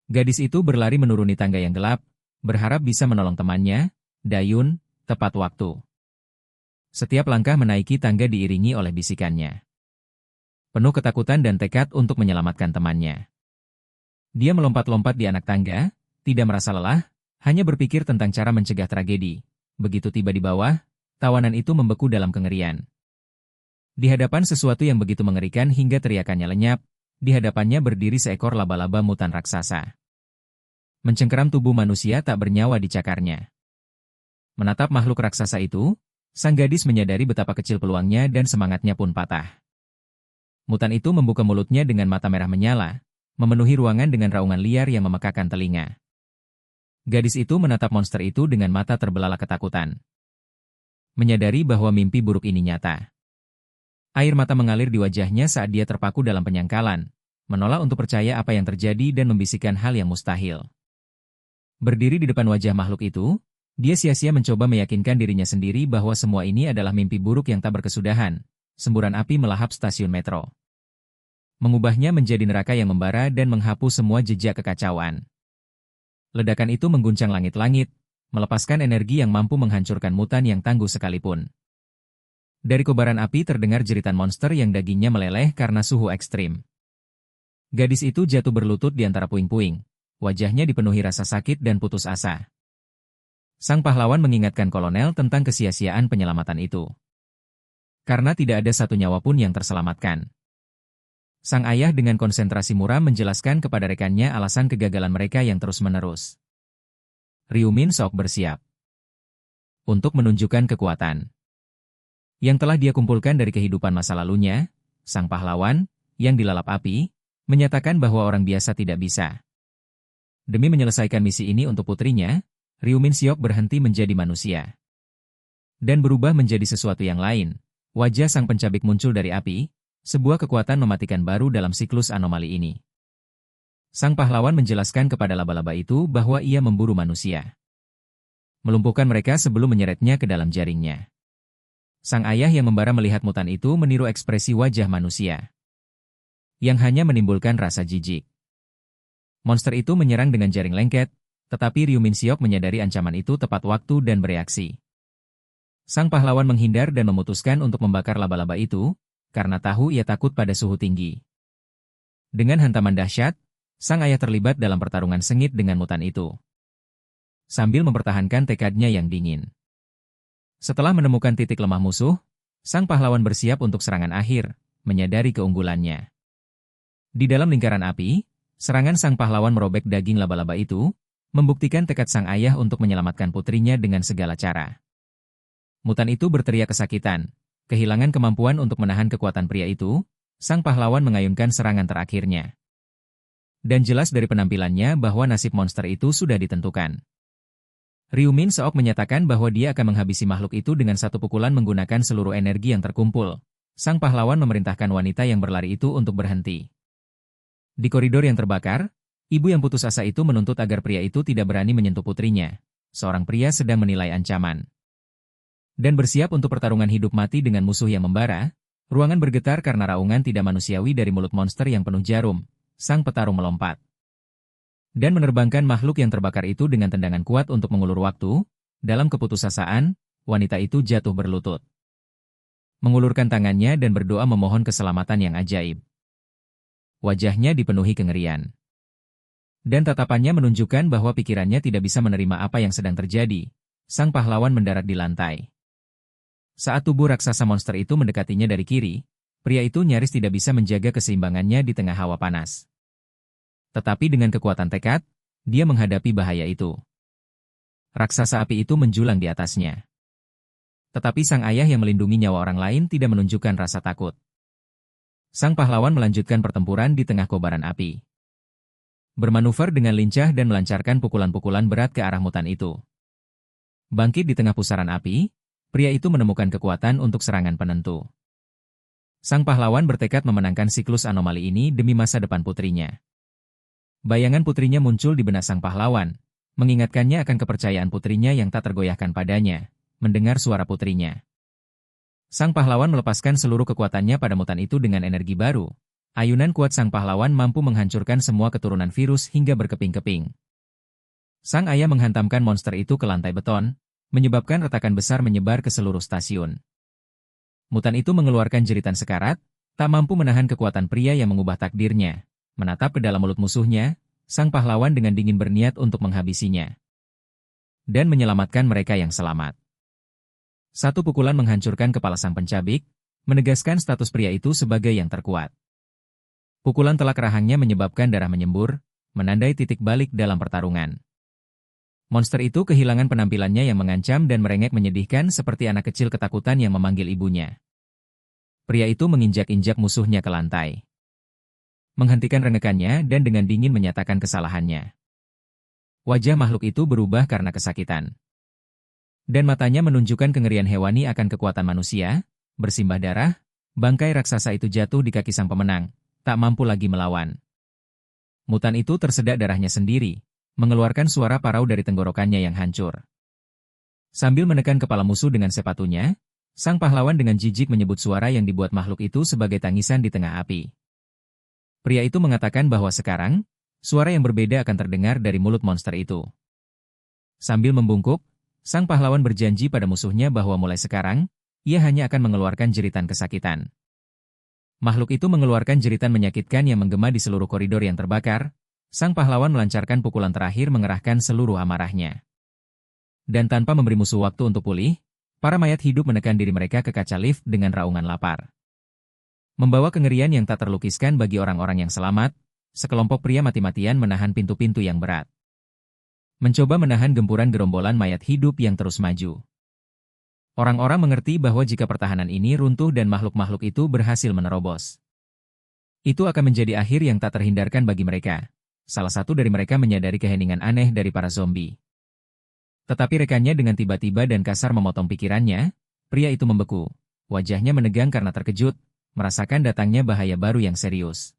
Gadis itu berlari menuruni tangga yang gelap, berharap bisa menolong temannya, Dayun, tepat waktu. Setiap langkah menaiki tangga diiringi oleh bisikannya. Penuh ketakutan dan tekad untuk menyelamatkan temannya. Dia melompat-lompat di anak tangga, tidak merasa lelah, hanya berpikir tentang cara mencegah tragedi. Begitu tiba di bawah, tawanan itu membeku dalam kengerian. Di hadapan sesuatu yang begitu mengerikan hingga teriakannya lenyap, di hadapannya berdiri seekor laba-laba mutan raksasa. Mencengkeram tubuh manusia tak bernyawa di cakarnya. Menatap makhluk raksasa itu, sang gadis menyadari betapa kecil peluangnya dan semangatnya pun patah. Mutan itu membuka mulutnya dengan mata merah menyala, memenuhi ruangan dengan raungan liar yang memekakan telinga. Gadis itu menatap monster itu dengan mata terbelalak ketakutan. Menyadari bahwa mimpi buruk ini nyata. Air mata mengalir di wajahnya saat dia terpaku dalam penyangkalan, menolak untuk percaya apa yang terjadi dan membisikkan hal yang mustahil. Berdiri di depan wajah makhluk itu, dia sia-sia mencoba meyakinkan dirinya sendiri bahwa semua ini adalah mimpi buruk yang tak berkesudahan. Semburan api melahap stasiun metro, mengubahnya menjadi neraka yang membara dan menghapus semua jejak kekacauan. Ledakan itu mengguncang langit-langit, melepaskan energi yang mampu menghancurkan mutan yang tangguh sekalipun. Dari kobaran api terdengar jeritan monster yang dagingnya meleleh karena suhu ekstrim. Gadis itu jatuh berlutut di antara puing-puing. Wajahnya dipenuhi rasa sakit dan putus asa. Sang pahlawan mengingatkan kolonel tentang kesia-siaan penyelamatan itu. Karena tidak ada satu nyawa pun yang terselamatkan. Sang ayah dengan konsentrasi muram menjelaskan kepada rekannya alasan kegagalan mereka yang terus-menerus. Ryu Min Sok bersiap untuk menunjukkan kekuatan yang telah dia kumpulkan dari kehidupan masa lalunya. Sang pahlawan, yang dilalap api, menyatakan bahwa orang biasa tidak bisa. Demi menyelesaikan misi ini untuk putrinya, Ryu Min Siok berhenti menjadi manusia dan berubah menjadi sesuatu yang lain. Wajah sang pencabik muncul dari api, sebuah kekuatan mematikan baru dalam siklus anomali ini. Sang pahlawan menjelaskan kepada laba-laba itu bahwa ia memburu manusia, melumpuhkan mereka sebelum menyeretnya ke dalam jaringnya. Sang ayah yang membara melihat mutan itu meniru ekspresi wajah manusia, yang hanya menimbulkan rasa jijik. Monster itu menyerang dengan jaring lengket, tetapi Ryu Min Siok menyadari ancaman itu tepat waktu dan bereaksi. Sang pahlawan menghindar dan memutuskan untuk membakar laba-laba itu, karena tahu ia takut pada suhu tinggi. Dengan hantaman dahsyat, sang ayah terlibat dalam pertarungan sengit dengan mutan itu, sambil mempertahankan tekadnya yang dingin. Setelah menemukan titik lemah musuh, sang pahlawan bersiap untuk serangan akhir, menyadari keunggulannya. Di dalam lingkaran api, serangan sang pahlawan merobek daging laba-laba itu, membuktikan tekad sang ayah untuk menyelamatkan putrinya dengan segala cara. Mutan itu berteriak kesakitan, kehilangan kemampuan untuk menahan kekuatan pria itu. Sang pahlawan mengayunkan serangan terakhirnya. Dan jelas dari penampilannya bahwa nasib monster itu sudah ditentukan. Ryu Min Seok menyatakan bahwa dia akan menghabisi makhluk itu dengan satu pukulan menggunakan seluruh energi yang terkumpul. Sang pahlawan memerintahkan wanita yang berlari itu untuk berhenti. Di koridor yang terbakar, ibu yang putus asa itu menuntut agar pria itu tidak berani menyentuh putrinya. Seorang pria sedang menilai ancaman dan bersiap untuk pertarungan hidup mati dengan musuh yang membara. Ruangan bergetar karena raungan tidak manusiawi dari mulut monster yang penuh jarum. Sang petarung melompat dan menerbangkan makhluk yang terbakar itu dengan tendangan kuat untuk mengulur waktu. Dalam keputusasaan, wanita itu jatuh berlutut, mengulurkan tangannya dan berdoa memohon keselamatan yang ajaib. Wajahnya dipenuhi kengerian, dan tatapannya menunjukkan bahwa pikirannya tidak bisa menerima apa yang sedang terjadi. Sang pahlawan mendarat di lantai. Saat tubuh raksasa monster itu mendekatinya dari kiri, pria itu nyaris tidak bisa menjaga keseimbangannya di tengah hawa panas. Tetapi dengan kekuatan tekad, dia menghadapi bahaya itu. Raksasa api itu menjulang di atasnya. Tetapi sang ayah yang melindungi nyawa orang lain tidak menunjukkan rasa takut. Sang pahlawan melanjutkan pertempuran di tengah kobaran api, bermanuver dengan lincah dan melancarkan pukulan-pukulan berat ke arah mutan itu. Bangkit di tengah pusaran api, pria itu menemukan kekuatan untuk serangan penentu. Sang pahlawan bertekad memenangkan siklus anomali ini demi masa depan putrinya. Bayangan putrinya muncul di benak sang pahlawan, mengingatkannya akan kepercayaan putrinya yang tak tergoyahkan padanya. Mendengar suara putrinya, sang pahlawan melepaskan seluruh kekuatannya pada mutan itu dengan energi baru. Ayunan kuat sang pahlawan mampu menghancurkan semua keturunan virus hingga berkeping-keping. Sang ayah menghantamkan monster itu ke lantai beton, menyebabkan retakan besar menyebar ke seluruh stasiun. Mutan itu mengeluarkan jeritan sekarat, tak mampu menahan kekuatan pria yang mengubah takdirnya. Menatap ke dalam mulut musuhnya, sang pahlawan dengan dingin berniat untuk menghabisinya dan menyelamatkan mereka yang selamat. Satu pukulan menghancurkan kepala sang pencabik, menegaskan status pria itu sebagai yang terkuat. Pukulan telak rahangnya menyebabkan darah menyembur, menandai titik balik dalam pertarungan. Monster itu kehilangan penampilannya yang mengancam dan merengek menyedihkan seperti anak kecil ketakutan yang memanggil ibunya. Pria itu menginjak-injak musuhnya ke lantai, menghentikan rengekannya dan dengan dingin menyatakan kesalahannya. Wajah makhluk itu berubah karena kesakitan, dan matanya menunjukkan kengerian hewani akan kekuatan manusia. Bersimbah darah, bangkai raksasa itu jatuh di kaki sang pemenang, tak mampu lagi melawan. Mutan itu tersedak darahnya sendiri, mengeluarkan suara parau dari tenggorokannya yang hancur. Sambil menekan kepala musuh dengan sepatunya, sang pahlawan dengan jijik menyebut suara yang dibuat makhluk itu sebagai tangisan di tengah api. Pria itu mengatakan bahwa sekarang, suara yang berbeda akan terdengar dari mulut monster itu. Sambil membungkuk, sang pahlawan berjanji pada musuhnya bahwa mulai sekarang, ia hanya akan mengeluarkan jeritan kesakitan. Makhluk itu mengeluarkan jeritan menyakitkan yang menggema di seluruh koridor yang terbakar. Sang pahlawan melancarkan pukulan terakhir mengerahkan seluruh amarahnya. Dan tanpa memberi musuh waktu untuk pulih, para mayat hidup menekan diri mereka ke kaca lift dengan raungan lapar. Membawa kengerian yang tak terlukiskan bagi orang-orang yang selamat, sekelompok pria mati-matian menahan pintu-pintu yang berat. Mencoba menahan gempuran gerombolan mayat hidup yang terus maju. Orang-orang mengerti bahwa jika pertahanan ini runtuh dan makhluk-makhluk itu berhasil menerobos, itu akan menjadi akhir yang tak terhindarkan bagi mereka. Salah satu dari mereka menyadari keheningan aneh dari para zombie. Tetapi rekannya dengan tiba-tiba dan kasar memotong pikirannya, pria itu membeku. Wajahnya menegang karena terkejut, merasakan datangnya bahaya baru yang serius.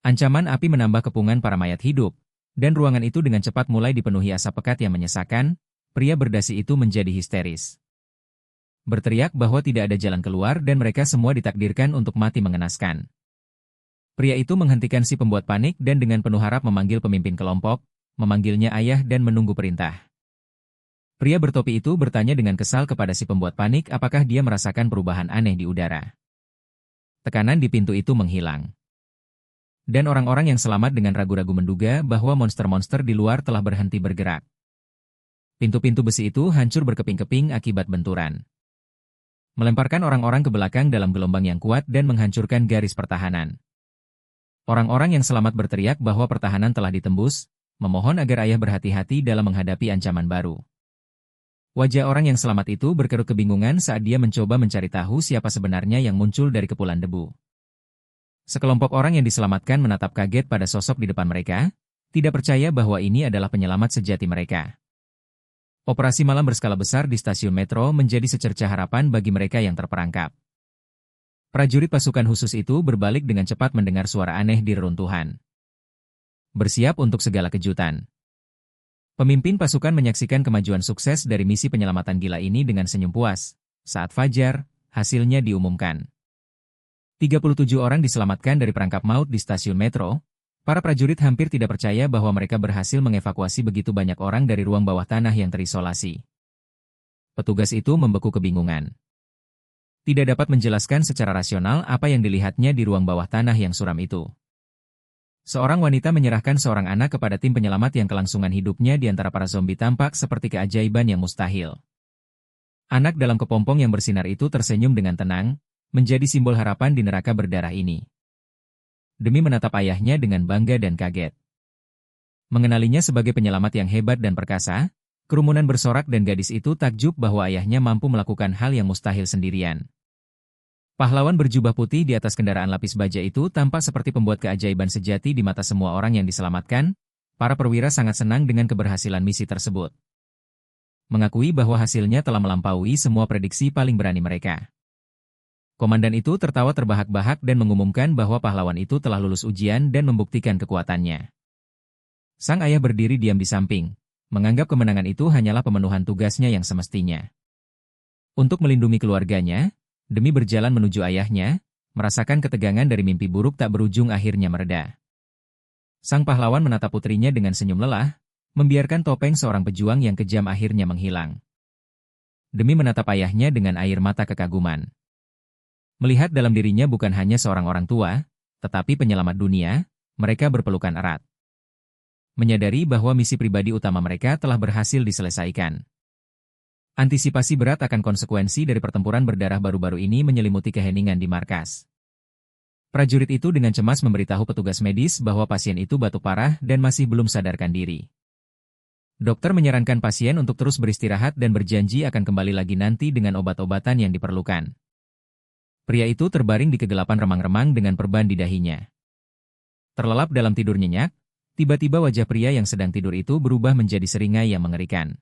Ancaman api menambah kepungan para mayat hidup, dan ruangan itu dengan cepat mulai dipenuhi asap pekat yang menyesakan. Pria berdasi itu menjadi histeris, berteriak bahwa tidak ada jalan keluar dan mereka semua ditakdirkan untuk mati mengenaskan. Pria itu menghentikan si pembuat panik dan dengan penuh harap memanggil pemimpin kelompok, memanggilnya ayah dan menunggu perintah. Pria bertopi itu bertanya dengan kesal kepada si pembuat panik apakah dia merasakan perubahan aneh di udara. Tekanan di pintu itu menghilang. Dan orang-orang yang selamat dengan ragu-ragu menduga bahwa monster-monster di luar telah berhenti bergerak. Pintu-pintu besi itu hancur berkeping-keping akibat benturan, melemparkan orang-orang ke belakang dalam gelombang yang kuat dan menghancurkan garis pertahanan. Orang-orang yang selamat berteriak bahwa pertahanan telah ditembus, memohon agar ayah berhati-hati dalam menghadapi ancaman baru. Wajah orang yang selamat itu berkerut kebingungan saat dia mencoba mencari tahu siapa sebenarnya yang muncul dari kepulan debu. Sekelompok orang yang diselamatkan menatap kaget pada sosok di depan mereka, tidak percaya bahwa ini adalah penyelamat sejati mereka. Operasi malam berskala besar di stasiun metro menjadi secercah harapan bagi mereka yang terperangkap. Prajurit pasukan khusus itu berbalik dengan cepat mendengar suara aneh di reruntuhan, bersiap untuk segala kejutan. Pemimpin pasukan menyaksikan kemajuan sukses dari misi penyelamatan gila ini dengan senyum puas. Saat fajar, hasilnya diumumkan. 37 orang diselamatkan dari perangkap maut di stasiun metro. Para prajurit hampir tidak percaya bahwa mereka berhasil mengevakuasi begitu banyak orang dari ruang bawah tanah yang terisolasi. Petugas itu membeku kebingungan. Tidak dapat menjelaskan secara rasional apa yang dilihatnya di ruang bawah tanah yang suram itu. Seorang wanita menyerahkan seorang anak kepada tim penyelamat yang kelangsungan hidupnya di antara para zombie tampak seperti keajaiban yang mustahil. Anak dalam kepompong yang bersinar itu tersenyum dengan tenang, menjadi simbol harapan di neraka berdarah ini. Demi menatap ayahnya dengan bangga dan kaget. Mengenalinya sebagai penyelamat yang hebat dan perkasa, kerumunan bersorak dan gadis itu takjub bahwa ayahnya mampu melakukan hal yang mustahil sendirian. Pahlawan berjubah putih di atas kendaraan lapis baja itu tampak seperti pembuat keajaiban sejati di mata semua orang yang diselamatkan. Para perwira sangat senang dengan keberhasilan misi tersebut, mengakui bahwa hasilnya telah melampaui semua prediksi paling berani mereka. Komandan itu tertawa terbahak-bahak dan mengumumkan bahwa pahlawan itu telah lulus ujian dan membuktikan kekuatannya. Sang ayah berdiri diam di samping, menganggap kemenangan itu hanyalah pemenuhan tugasnya yang semestinya. Untuk melindungi keluarganya, demi berjalan menuju ayahnya, merasakan ketegangan dari mimpi buruk tak berujung akhirnya mereda. Sang pahlawan menatap putrinya dengan senyum lelah, membiarkan topeng seorang pejuang yang kejam akhirnya menghilang. Demi menatap ayahnya dengan air mata kekaguman. Melihat dalam dirinya bukan hanya seorang orang tua, tetapi penyelamat dunia, mereka berpelukan erat. menyadari bahwa misi pribadi utama mereka telah berhasil diselesaikan. Antisipasi berat akan konsekuensi dari pertempuran berdarah baru-baru ini menyelimuti keheningan di markas. Prajurit itu dengan cemas memberitahu petugas medis bahwa pasien itu batuk parah dan masih belum sadarkan diri. Dokter menyarankan pasien untuk terus beristirahat dan berjanji akan kembali lagi nanti dengan obat-obatan yang diperlukan. Pria itu terbaring di kegelapan remang-remang dengan perban di dahinya. Terlelap dalam tidur nyenyak, tiba-tiba wajah pria yang sedang tidur itu berubah menjadi seringai yang mengerikan.